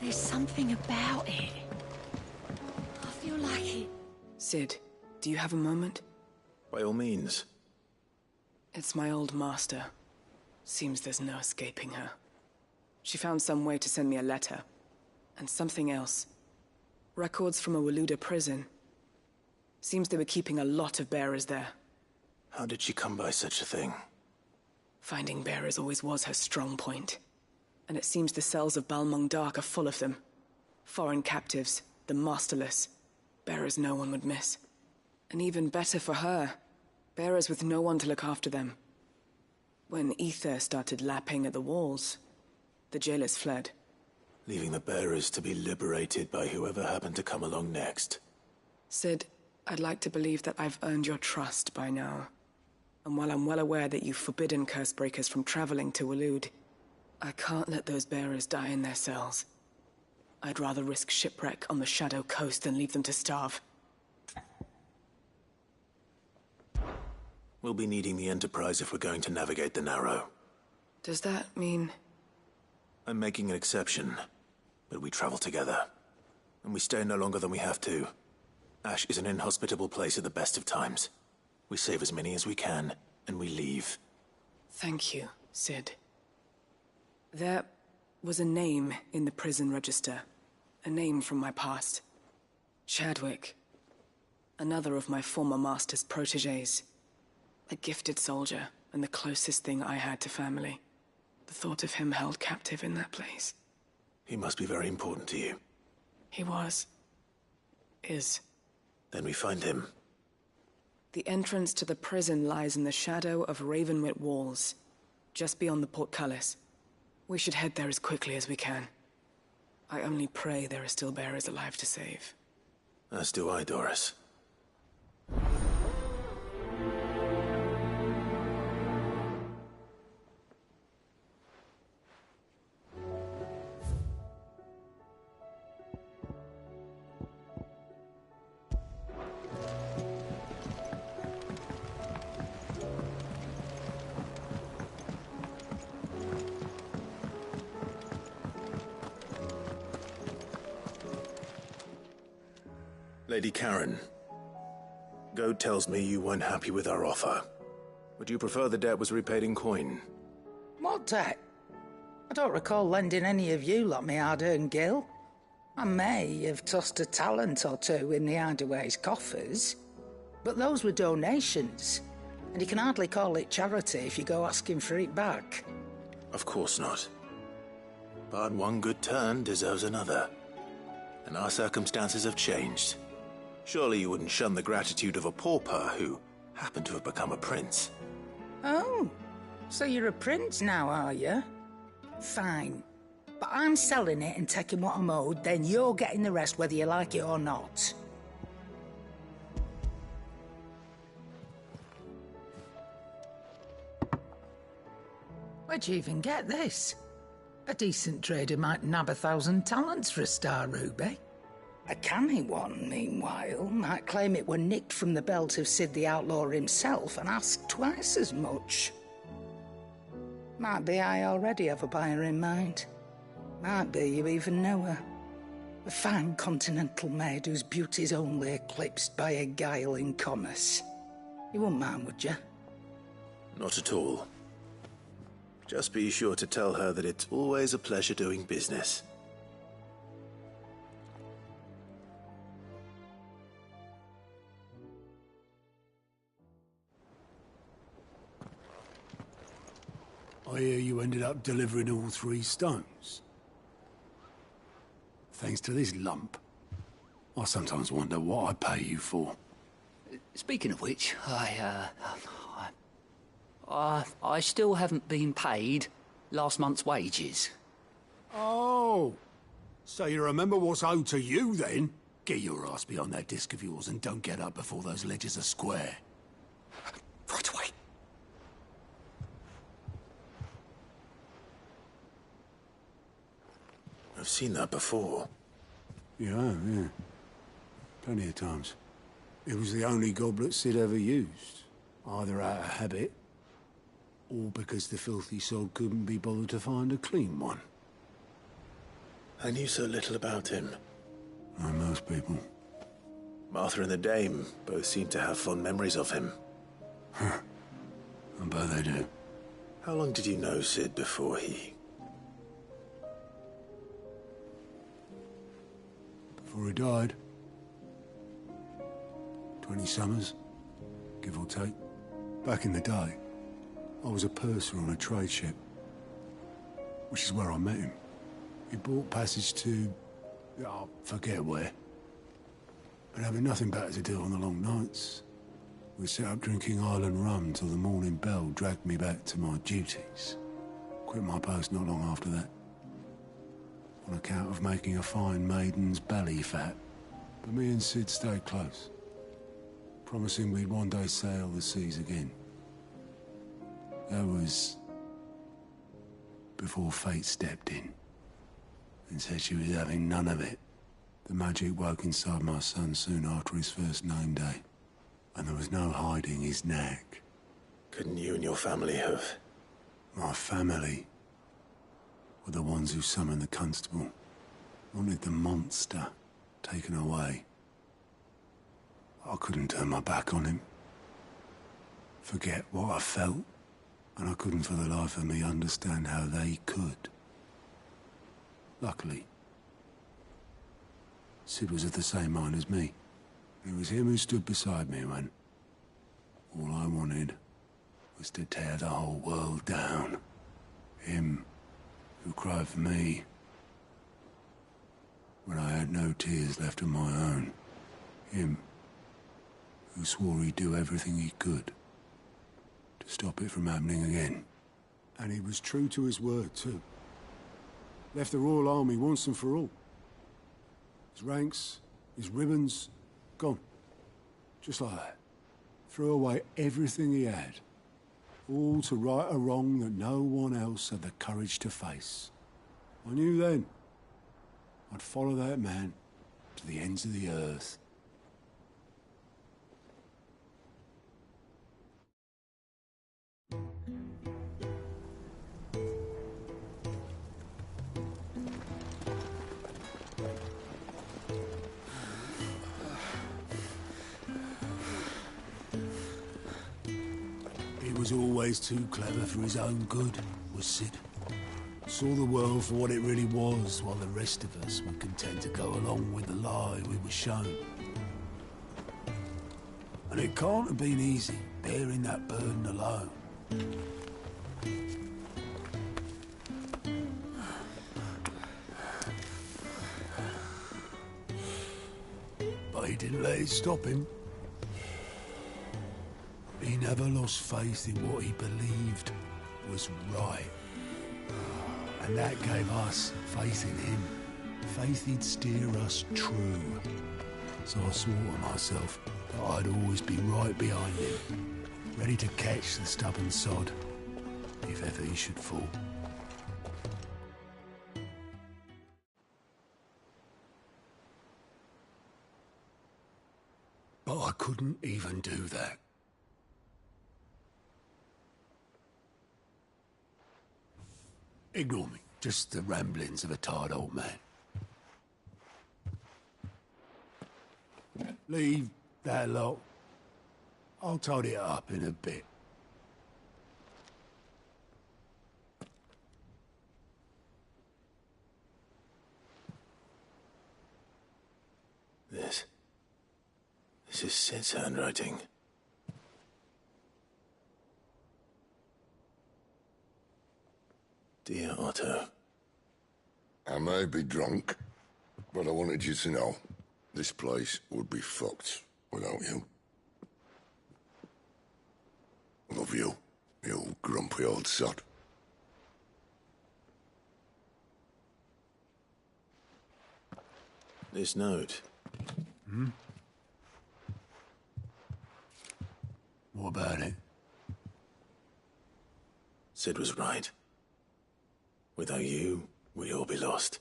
There's something about it. I feel like it. Sid, do you have a moment? By all means. It's my old master. Seems there's no escaping her. She found some way to send me a letter. And something else. Records from a Waluda prison. Seems they were keeping a lot of bearers there. How did she come by such a thing? Finding bearers always was her strong point. And it seems the cells of Balmung Dark are full of them. Foreign captives, the masterless. Bearers no one would miss. And even better for her, bearers with no one to look after them. When ether started lapping at the walls, the jailers fled. Leaving the bearers to be liberated by whoever happened to come along next. Sid, I'd like to believe that I've earned your trust by now. And while I'm well aware that you've forbidden Cursebreakers from traveling to Waloed, I can't let those bearers die in their cells. I'd rather risk shipwreck on the Shadow Coast than leave them to starve. We'll be needing the Enterprise if we're going to navigate the Narrow. Does that mean... I'm making an exception, but we travel together. And we stay no longer than we have to. Ash is an inhospitable place at the best of times. We save as many as we can, and we leave. Thank you, Sid. There was a name in the prison register. A name from my past. Chadwick. Another of my former master's protégés. A gifted soldier, and the closest thing I had to family. The thought of him held captive in that place. He must be very important to you. He was. Is. Then we find him. The entrance to the prison lies in the shadow of Ravenwit Walls, just beyond the portcullis. We should head there as quickly as we can. I only pray there are still bearers alive to save. As do I, Doris. Lady Karen, Goad tells me you weren't happy with our offer. Would you prefer the debt was repaid in coin? What debt? I don't recall lending any of you lot me hard-earned gil. I may have tossed a talent or two in the Hideaway's coffers, but those were donations, and you can hardly call it charity if you go asking for it back. Of course not. But one good turn deserves another. And our circumstances have changed. Surely you wouldn't shun the gratitude of a pauper who happened to have become a prince. Oh, so you're a prince now, are you? Fine. But I'm selling it and taking what I'm owed, then you're getting the rest whether you like it or not. Where'd you even get this? A decent trader might nab 1,000 talents for a star ruby. A canny one, meanwhile, might claim it were nicked from the belt of Sid the Outlaw himself and ask twice as much. Might be I already have a buyer in mind. Might be you even know her. A fine continental maid whose beauty's only eclipsed by a guile in commerce. You wouldn't mind, would you? Not at all. Just be sure to tell her that it's always a pleasure doing business. I hear you ended up delivering all 3 stones. Thanks to this lump. I sometimes wonder what I pay you for. Speaking of which, I still haven't been paid last month's wages. Oh, so you remember what's owed to you then? Get your ass behind that disc of yours and don't get up before those ledgers are square. Right away. I've seen that before. Yeah. Plenty of times. It was the only goblet Sid ever used. Either out of habit, or because the filthy sod couldn't be bothered to find a clean one. I knew so little about him. Like most people. Martha and the Dame both seem to have fond memories of him. I bet they do. How long did you know Sid before he... Before he died. 20 summers, give or take. Back in the day, I was a purser on a trade ship. Which is where I met him. He bought passage to... I forget where. But having nothing better to do on the long nights, we set up drinking island rum till the morning bell dragged me back to my duties. Quit my post not long after that. On account of making a fine maiden's belly fat. But me and Sid stayed close. Promising we'd one day sail the seas again. That was... before fate stepped in. And said she was having none of it. The magic woke inside my son soon after his first name day. And there was no hiding his knack. Couldn't you and your family have... My family were the ones who summoned the constable. Wanted the monster taken away. I couldn't turn my back on him. Forget what I felt. And I couldn't for the life of me understand how they could. Luckily, Sid was of the same mind as me. It was him who stood beside me when all I wanted was to tear the whole world down. Him who cried for me when I had no tears left of my own. Him who swore he'd do everything he could to stop it from happening again. And he was true to his word, too. Left the Royal Army once and for all. His ranks, his ribbons, gone. Just like that. Threw away everything he had. All to right a wrong that no one else had the courage to face. I knew then I'd follow that man to the ends of the earth. He was always too clever for his own good, was Sid. Saw the world for what it really was, while the rest of us were content to go along with the lie we were shown. And it can't have been easy, bearing that burden alone. But he didn't let it stop him. He never lost faith in what he believed was right. And that gave us faith in him. Faith he'd steer us true. So I swore to myself that I'd always be right behind him, ready to catch the stubborn sod, if ever he should fall. But I couldn't even do that. Ignore me. Just the ramblings of a tired old man. Leave that lot. I'll tidy it up in a bit. This is Sid's handwriting. Dear Otto. I may be drunk, but I wanted you to know this place would be fucked without you. Love you, you grumpy old sod. This note. Hmm? What about it? Sid was right. Without you, we'd all be lost.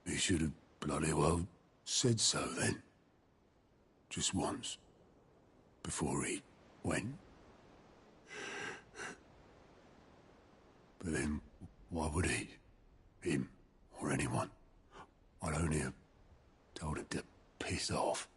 He should have bloody well said so then. Just once. Before he went. But then, why would he? Him, or anyone? I'd only have told him to piss off.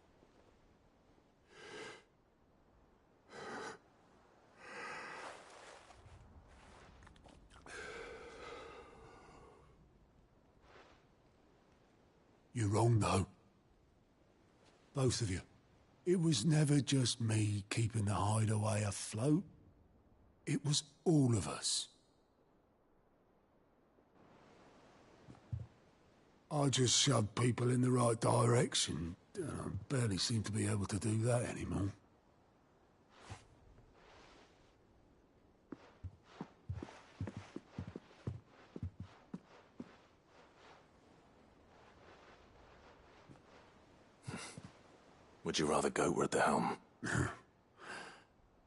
You're wrong, though. Both of you. It was never just me keeping the hideaway afloat. It was all of us. I just shoved people in the right direction. I barely seem to be able to do that anymore. Would you rather Goat were at the helm?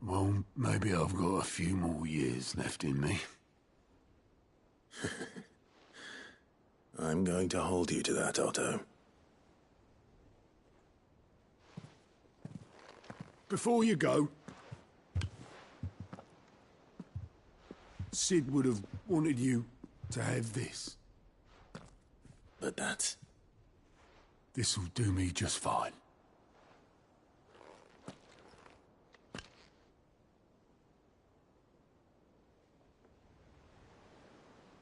Well, maybe I've got a few more years left in me. I'm going to hold you to that, Otto. Before you go, Sid would have wanted you to have this. But that's... This'll do me just fine.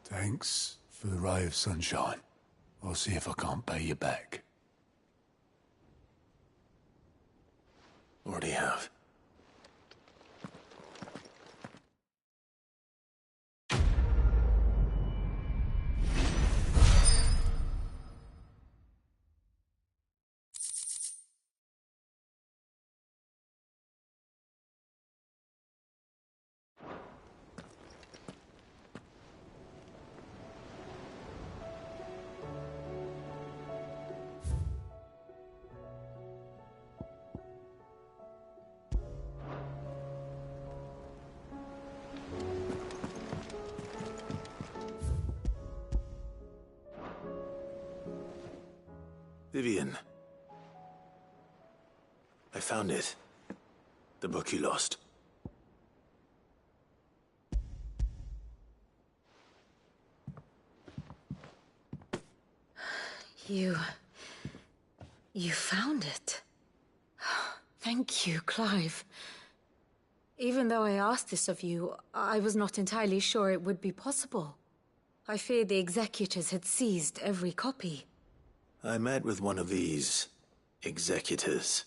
Thanks for the ray of sunshine. I'll see if I can't pay you back. Already have. Vivian. I found it. The book you lost. You found it. Thank you, Clive. Even though I asked this of you, I was not entirely sure it would be possible. I feared the executors had seized every copy. I met with one of these executors,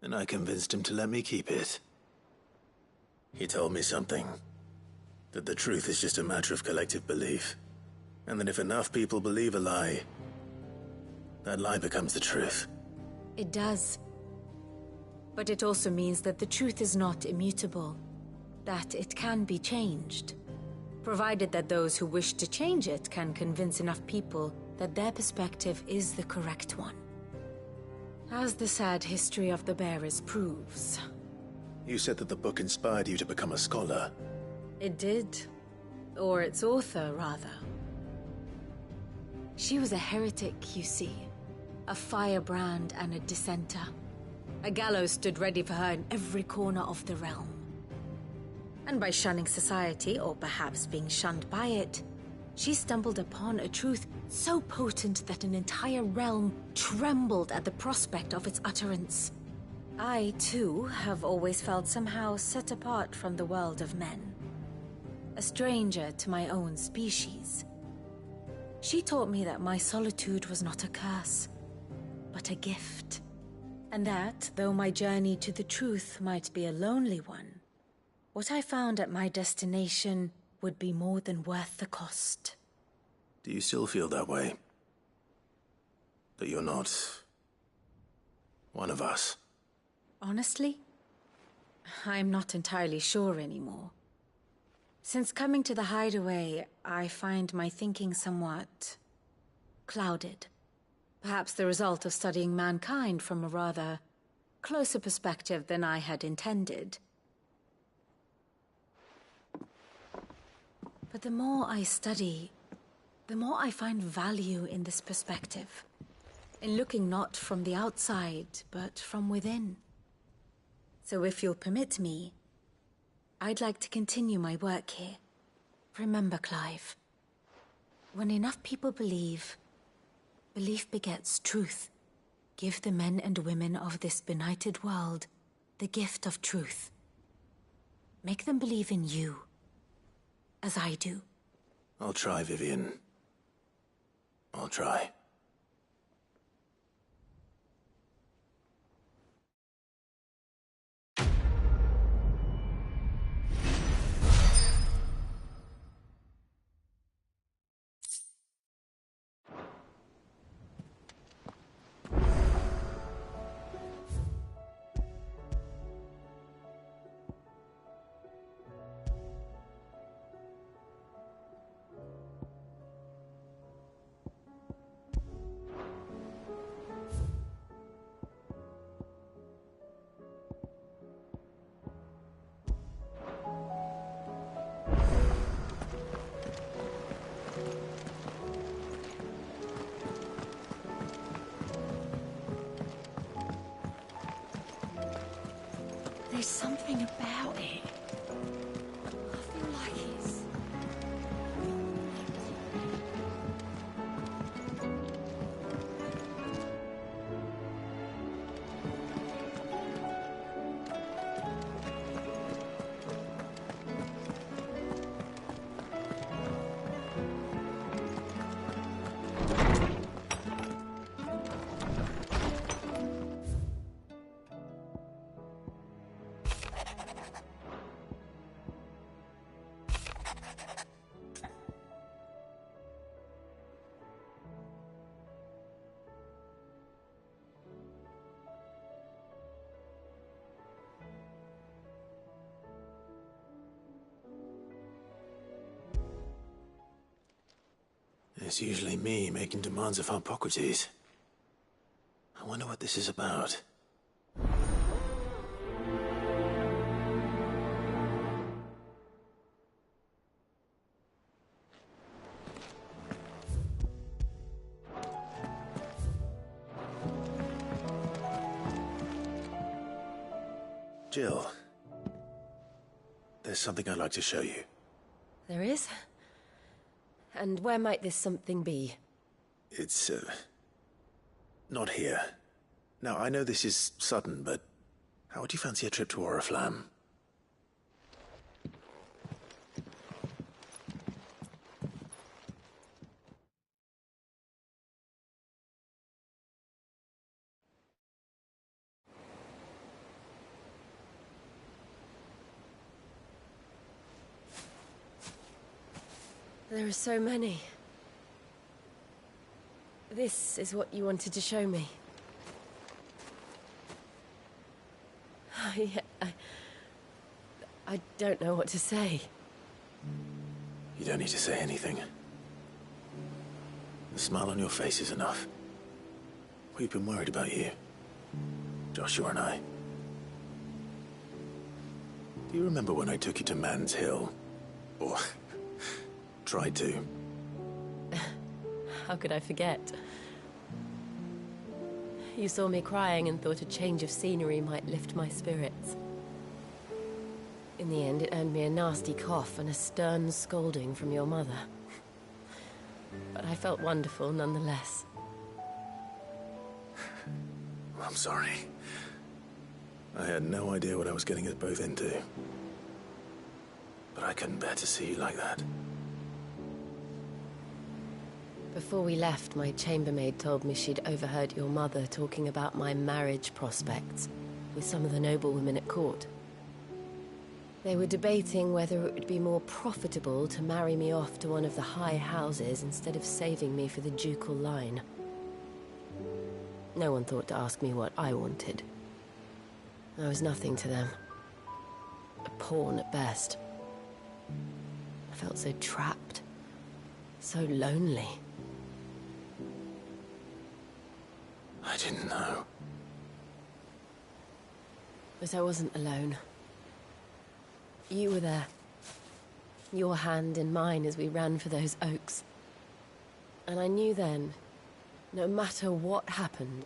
and I convinced him to let me keep it. He told me something. That the truth is just a matter of collective belief. And that if enough people believe a lie, that lie becomes the truth. It does. But it also means that the truth is not immutable. That it can be changed. Provided that those who wish to change it can convince enough people that their perspective is the correct one. As the sad history of the Bearers proves. You said that the book inspired you to become a scholar. It did. Or its author, rather. She was a heretic, you see. A firebrand and a dissenter. A gallows stood ready for her in every corner of the realm. And by shunning society, or perhaps being shunned by it, she stumbled upon a truth so potent that an entire realm trembled at the prospect of its utterance. I, too, have always felt somehow set apart from the world of men. A stranger to my own species. She taught me that my solitude was not a curse, but a gift. And that, though my journey to the truth might be a lonely one, what I found at my destination would be more than worth the cost. Do you still feel that way? That you're not one of us? Honestly, I'm not entirely sure anymore. Since coming to the hideaway, I find my thinking somewhat clouded. Perhaps the result of studying mankind from a rather closer perspective than I had intended. But the more I study, the more I find value in this perspective. In looking not from the outside, but from within. So if you'll permit me, I'd like to continue my work here. Remember, Clive, when enough people believe, belief begets truth. Give the men and women of this benighted world the gift of truth. Make them believe in you, as I do. I'll try, Vivian. I'll try. There's something about it. I feel like it's... It's usually me making demands of Hippocrates. I wonder what this is about. Jill, there's something I'd like to show you. There is? And where might this something be? It's, not here. Now, I know this is sudden, but how would you fancy a trip to Oriflamme? There are so many. This is what you wanted to show me. I don't know what to say. You don't need to say anything. The smile on your face is enough. We've been worried about you, Joshua and I. Do you remember when I took you to Man's Hill? Or tried to? How could I forget? You saw me crying and thought a change of scenery might lift my spirits. In the end, it earned me a nasty cough and a stern scolding from your mother. But I felt wonderful nonetheless. I'm sorry. I had no idea what I was getting us both into. But I couldn't bear to see you like that. Before we left, my chambermaid told me she'd overheard your mother talking about my marriage prospects with some of the noblewomen at court. They were debating whether it would be more profitable to marry me off to one of the high houses instead of saving me for the ducal line. No one thought to ask me what I wanted. I was nothing to them. A pawn at best. I felt so trapped, so lonely. I didn't know. But I wasn't alone. You were there. Your hand in mine as we ran for those oaks. And I knew then, no matter what happened,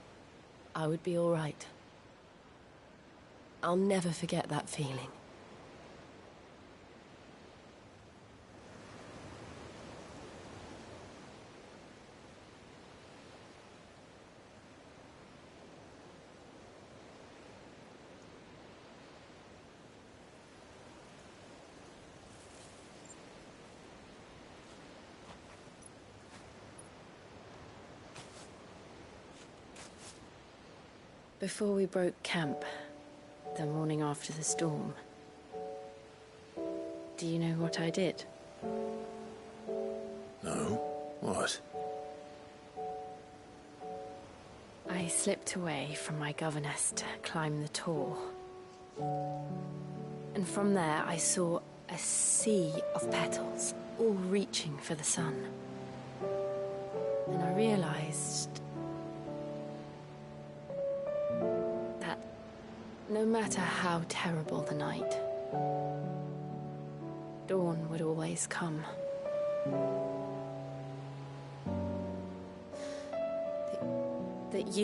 I would be all right. I'll never forget that feeling. Before we broke camp, the morning after the storm, do you know what I did? No? What? I slipped away from my governess to climb the tor. And from there I saw a sea of petals, all reaching for the sun. And I realized that no matter how terrible the night, dawn would always come. That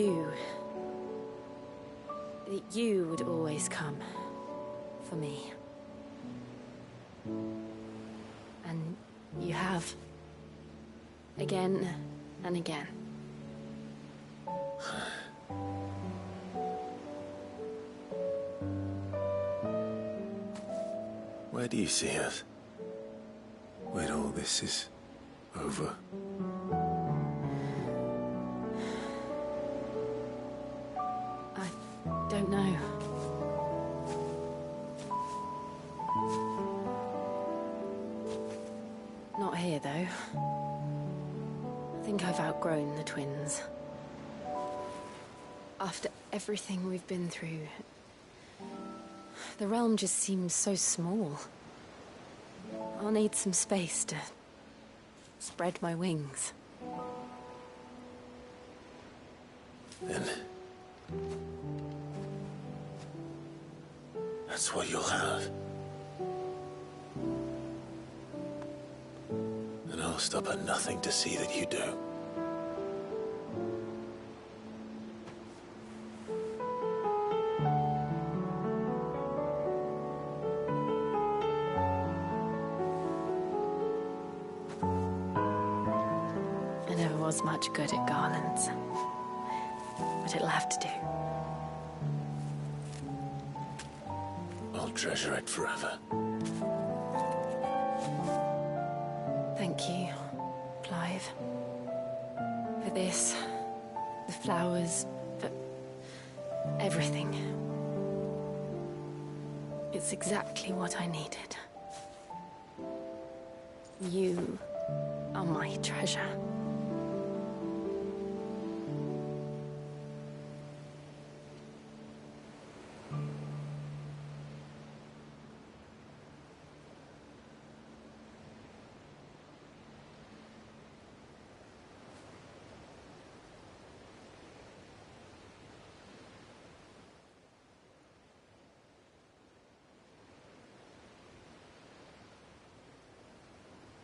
you would always come for me. And you have. Again and again. Where do you see us? When all this is over. I don't know. Not here, though. I think I've outgrown the twins. After everything we've been through, the realm just seems so small. I'll need some space to spread my wings. Then that's what you'll have. And I'll stop at nothing to see that you do. I never was much good at garlands, but it'll have to do. I'll treasure it forever. Thank you, Clive. For this, the flowers, for everything. It's exactly what I needed. You are my treasure.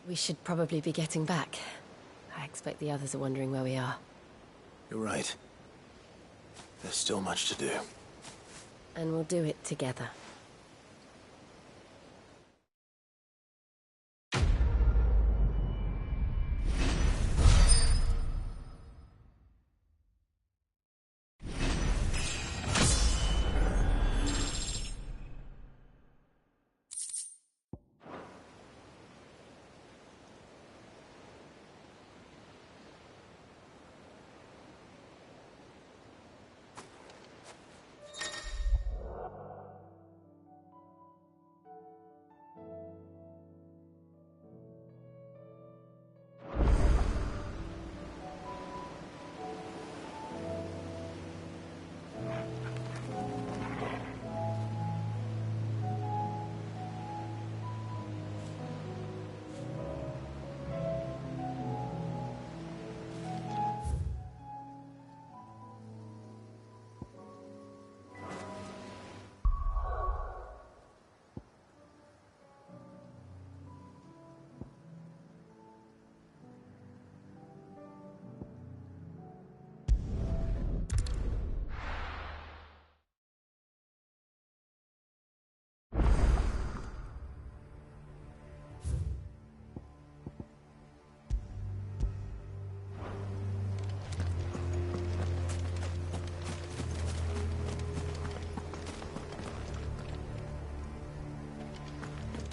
We should probably be getting back. I expect the others are wondering where we are. You're right. There's still much to do. And we'll do it together.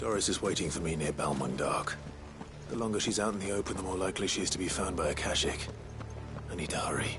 Doris is waiting for me near Balmung Dock. The longer she's out in the open, the more likely she is to be found by a Kashik. I need to hurry.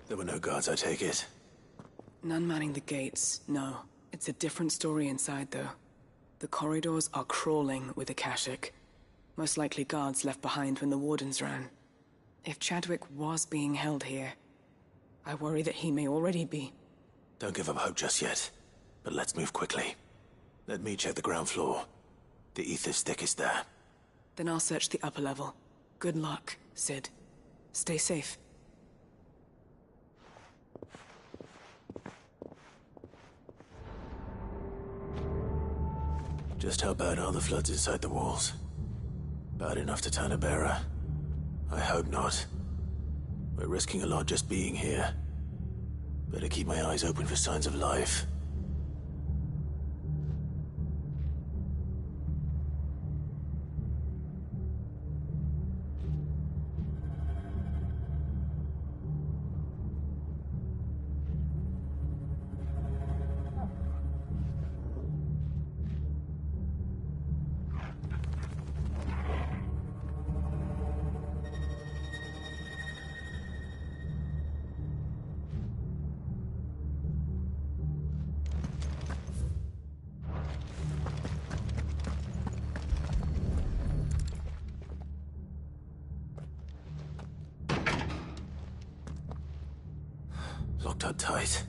There were no guards, I take it? None manning the gates, no. It's a different story inside, though. The corridors are crawling with Akashic. Most likely guards left behind when the Wardens ran. If Chadwick was being held here, I worry that he may already be. Don't give up hope just yet, but let's move quickly. Let me check the ground floor. The ether's stick is there. Then I'll search the upper level. Good luck, Sid. Stay safe. Just how bad are the floods inside the walls? Bad enough to turn a bearer? I hope not. We're risking a lot just being here. Better keep my eyes open for signs of life. Locked up tight.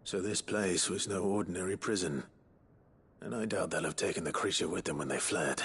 So this place was no ordinary prison. And I doubt they'll have taken the creature with them when they fled.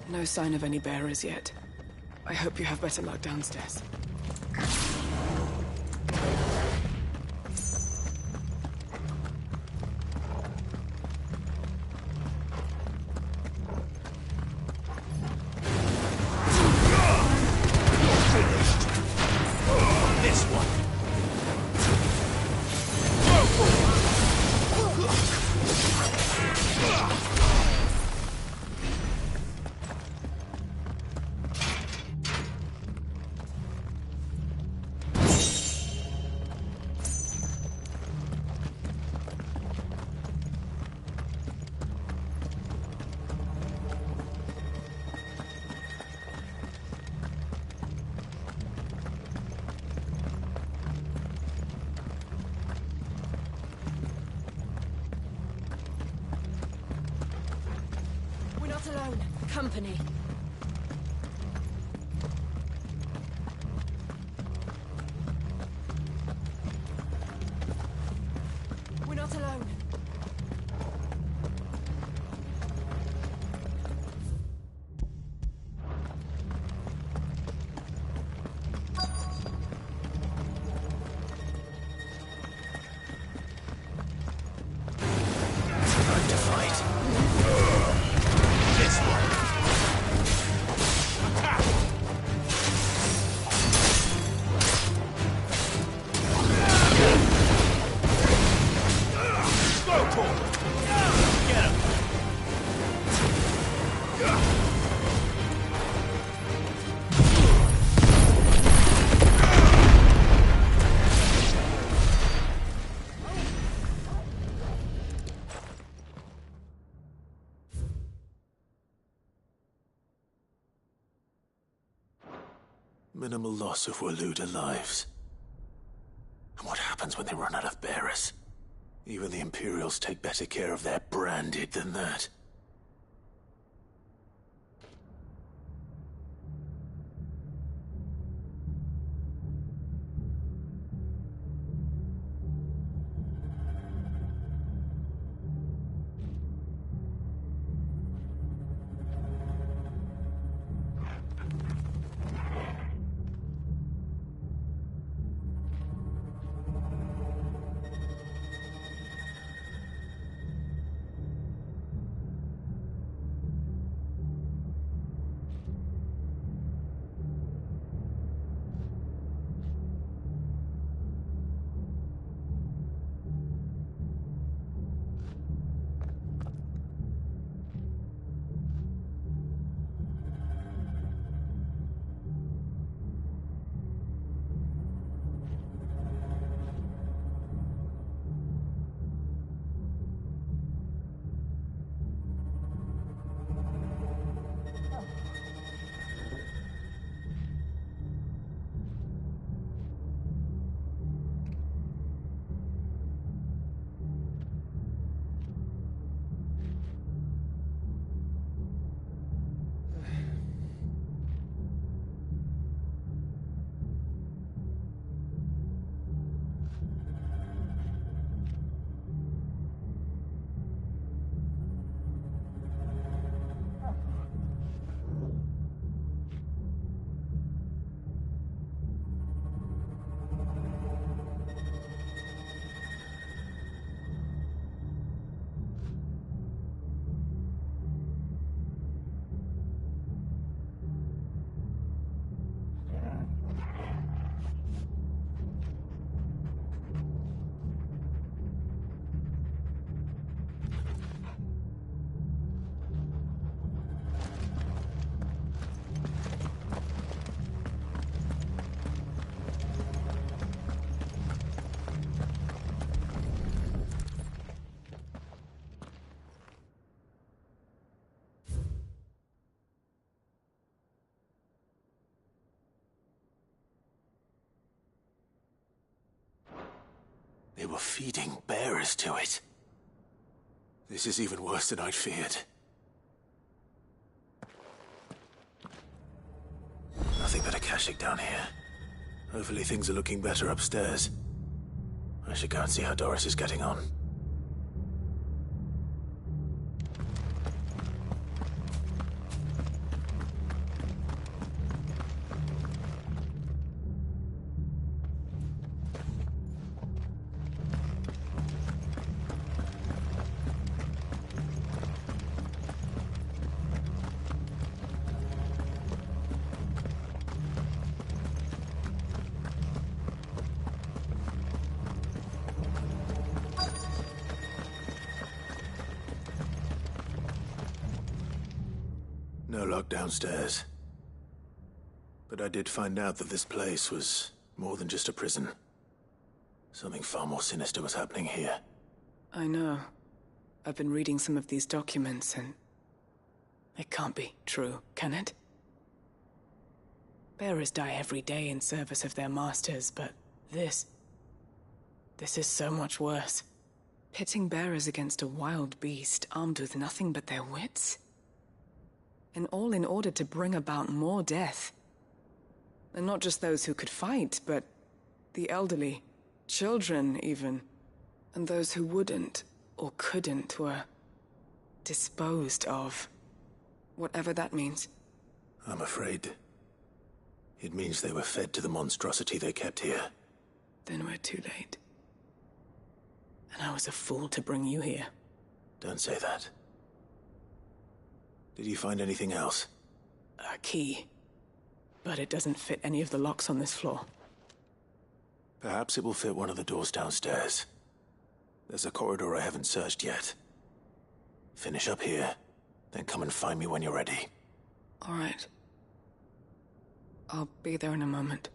No sign of any bearers yet. I hope you have better luck downstairs. This one. We're not alone. Company. We're not alone. Time to fight. This one. Go for it. Get him. Minimal loss of Waluda lives. And what happens when they run out of bearers? Even the Imperials take better care of their branded than that. They were feeding bearers to it. This is even worse than I'd feared. Nothing but a Akashic down here. Hopefully things are looking better upstairs. I should go and see how Doris is getting on. No lock downstairs. But I did find out that this place was more than just a prison. Something far more sinister was happening here. I know. I've been reading some of these documents and... it can't be true, can it? Bearers die every day in service of their masters, but this is so much worse. Pitting bearers against a wild beast armed with nothing but their wits? And all in order to bring about more death. And not just those who could fight, but the elderly, children even. And those who wouldn't or couldn't were disposed of. Whatever that means. I'm afraid it means they were fed to the monstrosity they kept here. Then we're too late. And I was a fool to bring you here. Don't say that. Did you find anything else? A key. But it doesn't fit any of the locks on this floor. Perhaps it will fit one of the doors downstairs. There's a corridor I haven't searched yet. Finish up here, then come and find me when you're ready. All right. I'll be there in a moment.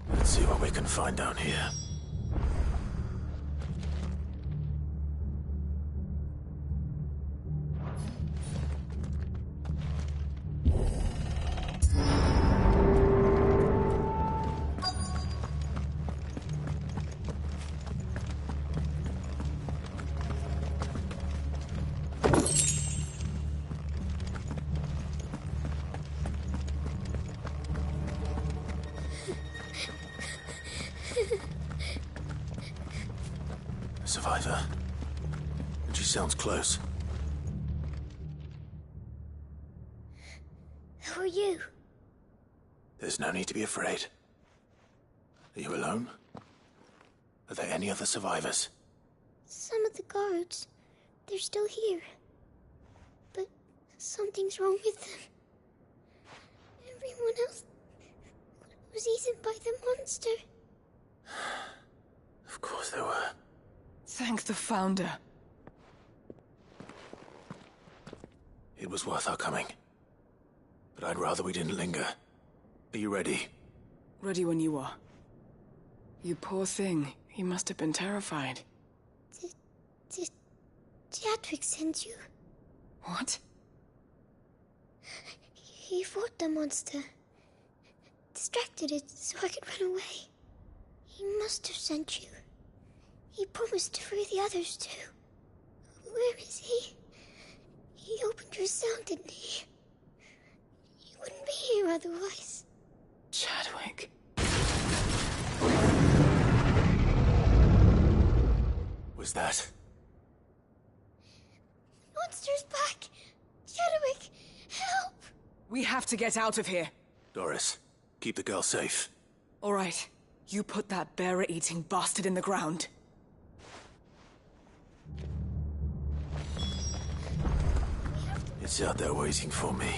Let's see what we can find down here. A survivor. And she sounds close. Who are you? There's no need to be afraid. Are you alone? Are there any other survivors? Some of the guards. They're still here. But something's wrong with them. Everyone else was eaten by the monster. Of course there were. Thank the Founder. It was worth our coming. But I'd rather we didn't linger. Are you ready? Ready when you are. You poor thing. He must have been terrified. Did Chadwick send you? What? He fought the monster. Distracted it so I could run away. He must have sent you. He promised to free the others too. Where is he? He opened your cell, didn't he? He wouldn't be here otherwise. Chadwick. Was that? Monster's back! Chadwick, help! We have to get out of here. Doris, keep the girl safe. All right. You put that bearer-eating bastard in the ground. It's out there waiting for me.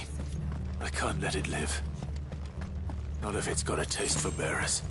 I can't let it live. Not if it's got a taste for bearers.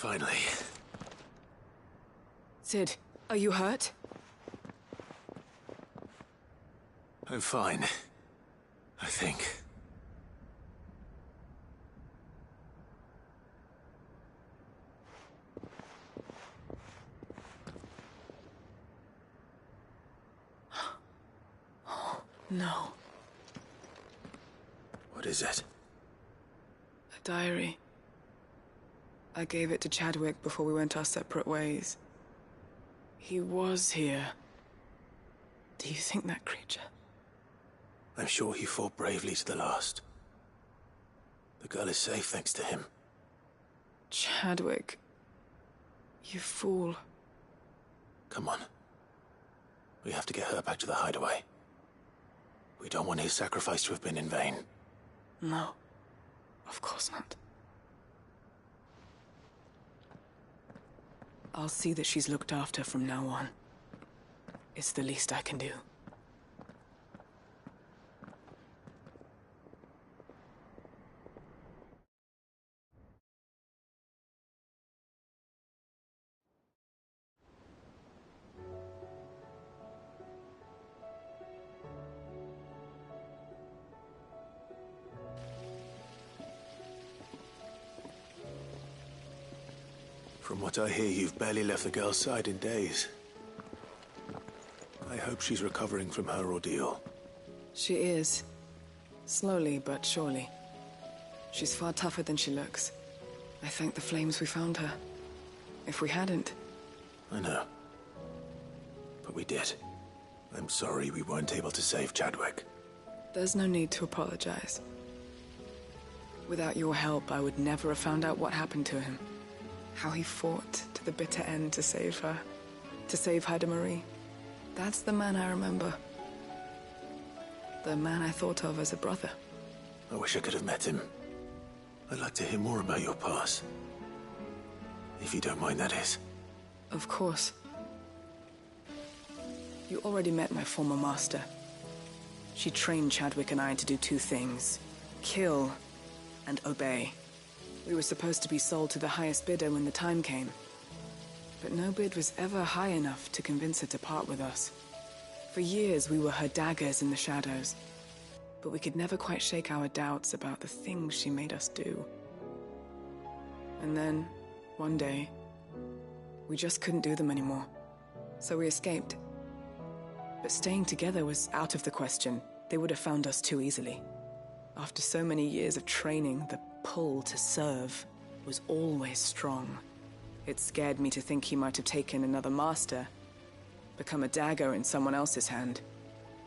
Finally. Sid, are you hurt? I'm fine. I think. No. What is it? A diary. I gave it to Chadwick before we went our separate ways. He was here. Do you think that creature? I'm sure he fought bravely to the last. The girl is safe thanks to him. Chadwick. You fool. Come on. We have to get her back to the hideaway. We don't want his sacrifice to have been in vain. No. Of course not. I'll see that she's looked after from now on. It's the least I can do. From what I hear, you've barely left the girl's side in days. I hope she's recovering from her ordeal. She is. Slowly but surely. She's far tougher than she looks. I thank the flames we found her. If we hadn't... I know. But we did. I'm sorry we weren't able to save Chadwick. There's no need to apologize. Without your help, I would never have found out what happened to him. How he fought to the bitter end to save her. To save Haida Marie. That's the man I remember. The man I thought of as a brother. I wish I could have met him. I'd like to hear more about your past. If you don't mind, that is. Of course. You already met my former master. She trained Chadwick and I to do two things. Kill and obey. We were supposed to be sold to the highest bidder when the time came. But no bid was ever high enough to convince her to part with us. For years, we were her daggers in the shadows. But we could never quite shake our doubts about the things she made us do. And then, one day, we just couldn't do them anymore. So we escaped. But staying together was out of the question. They would have found us too easily. After so many years of training, the pull to serve was always strong. It scared me to think he might have taken another master, become a dagger in someone else's hand.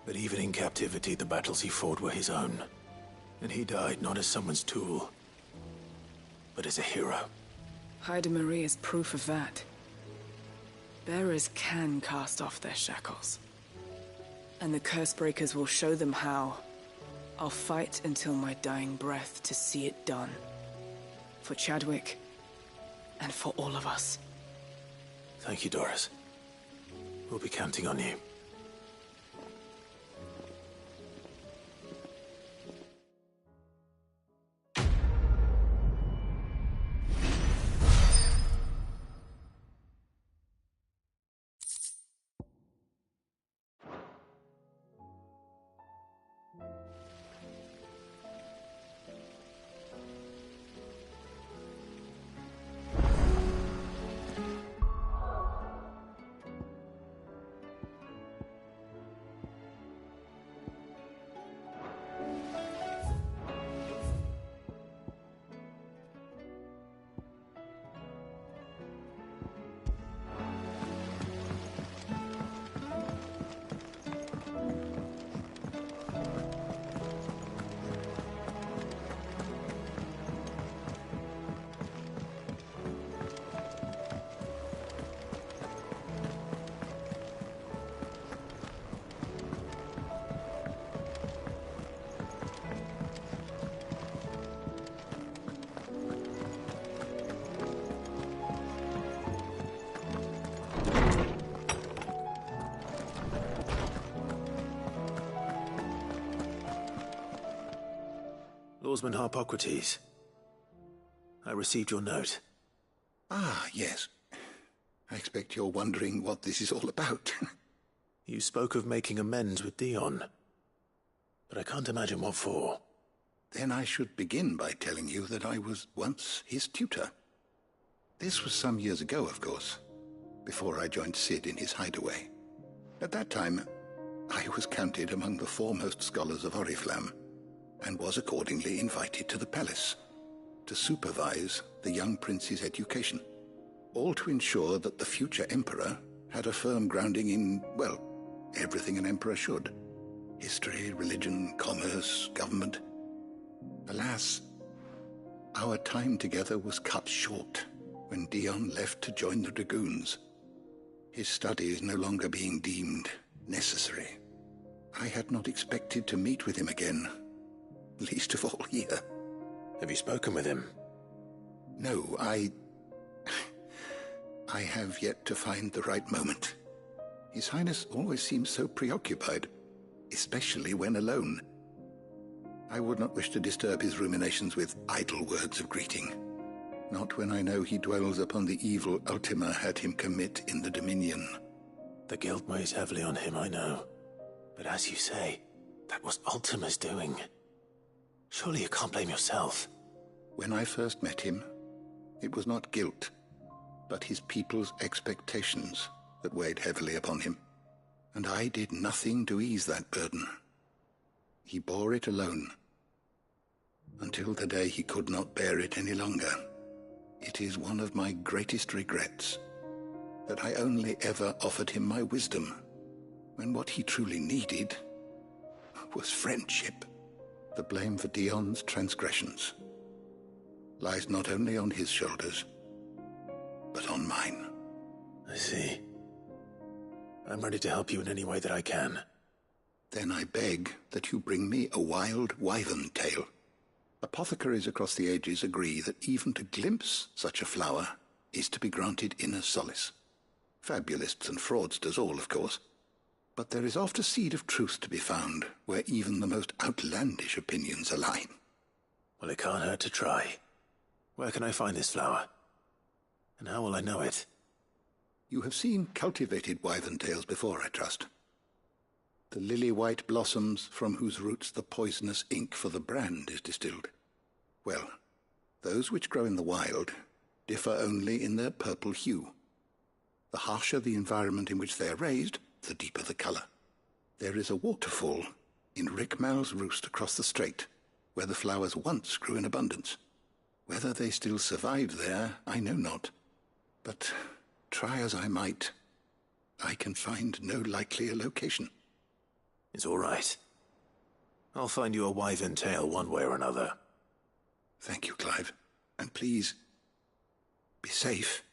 But even in captivity, the battles he fought were his own. And he died not as someone's tool, but as a hero. Haida Marie is proof of that. Bearers can cast off their shackles. And the Cursebreakers will show them how. I'll fight until my dying breath to see it done. For Chadwick, and for all of us. Thank you, Doris. We'll be counting on you. Lawsman Harpocrates, I received your note. Ah, yes. I expect you're wondering what this is all about. You spoke of making amends with Dion, but I can't imagine what for. Then I should begin by telling you that I was once his tutor. This was some years ago, of course, before I joined Sid in his hideaway. At that time, I was counted among the foremost scholars of Oriflamme, and was accordingly invited to the palace to supervise the young prince's education, all to ensure that the future emperor had a firm grounding in, well, everything an emperor should. History, religion, commerce, government. Alas, our time together was cut short when Dion left to join the Dragoons, his studies no longer being deemed necessary. I had not expected to meet with him again, least of all here. Have you spoken with him? No, I have yet to find the right moment. His Highness always seems so preoccupied, especially when alone. I would not wish to disturb his ruminations with idle words of greeting. Not when I know he dwells upon the evil Ultima had him commit in the Dominion. The guilt weighs heavily on him, I know. But as you say, that was Ultima's doing. Surely you can't blame yourself. When I first met him, it was not guilt, but his people's expectations that weighed heavily upon him. And I did nothing to ease that burden. He bore it alone, until the day he could not bear it any longer. It is one of my greatest regrets that I only ever offered him my wisdom, when what he truly needed was friendship. The blame for Dion's transgressions lies not only on his shoulders, but on mine. I see. I'm ready to help you in any way that I can. Then I beg that you bring me a wild wyvern tail. Apothecaries across the ages agree that even to glimpse such a flower is to be granted inner solace. Fabulists and fraudsters all, of course. But there is oft a seed of truth to be found where even the most outlandish opinions align. Well, it can't hurt to try. Where can I find this flower? And how will I know it? You have seen cultivated wyvern tails before, I trust. The lily-white blossoms from whose roots the poisonous ink for the brand is distilled. Well, those which grow in the wild differ only in their purple hue. The harsher the environment in which they are raised, the deeper the colour. There is a waterfall in Rickmal's roost across the strait, where the flowers once grew in abundance. Whether they still survive there, I know not. But try as I might, I can find no likelier location. It's all right. I'll find you a wyvern tail one way or another. Thank you, Clive. And please, be safe.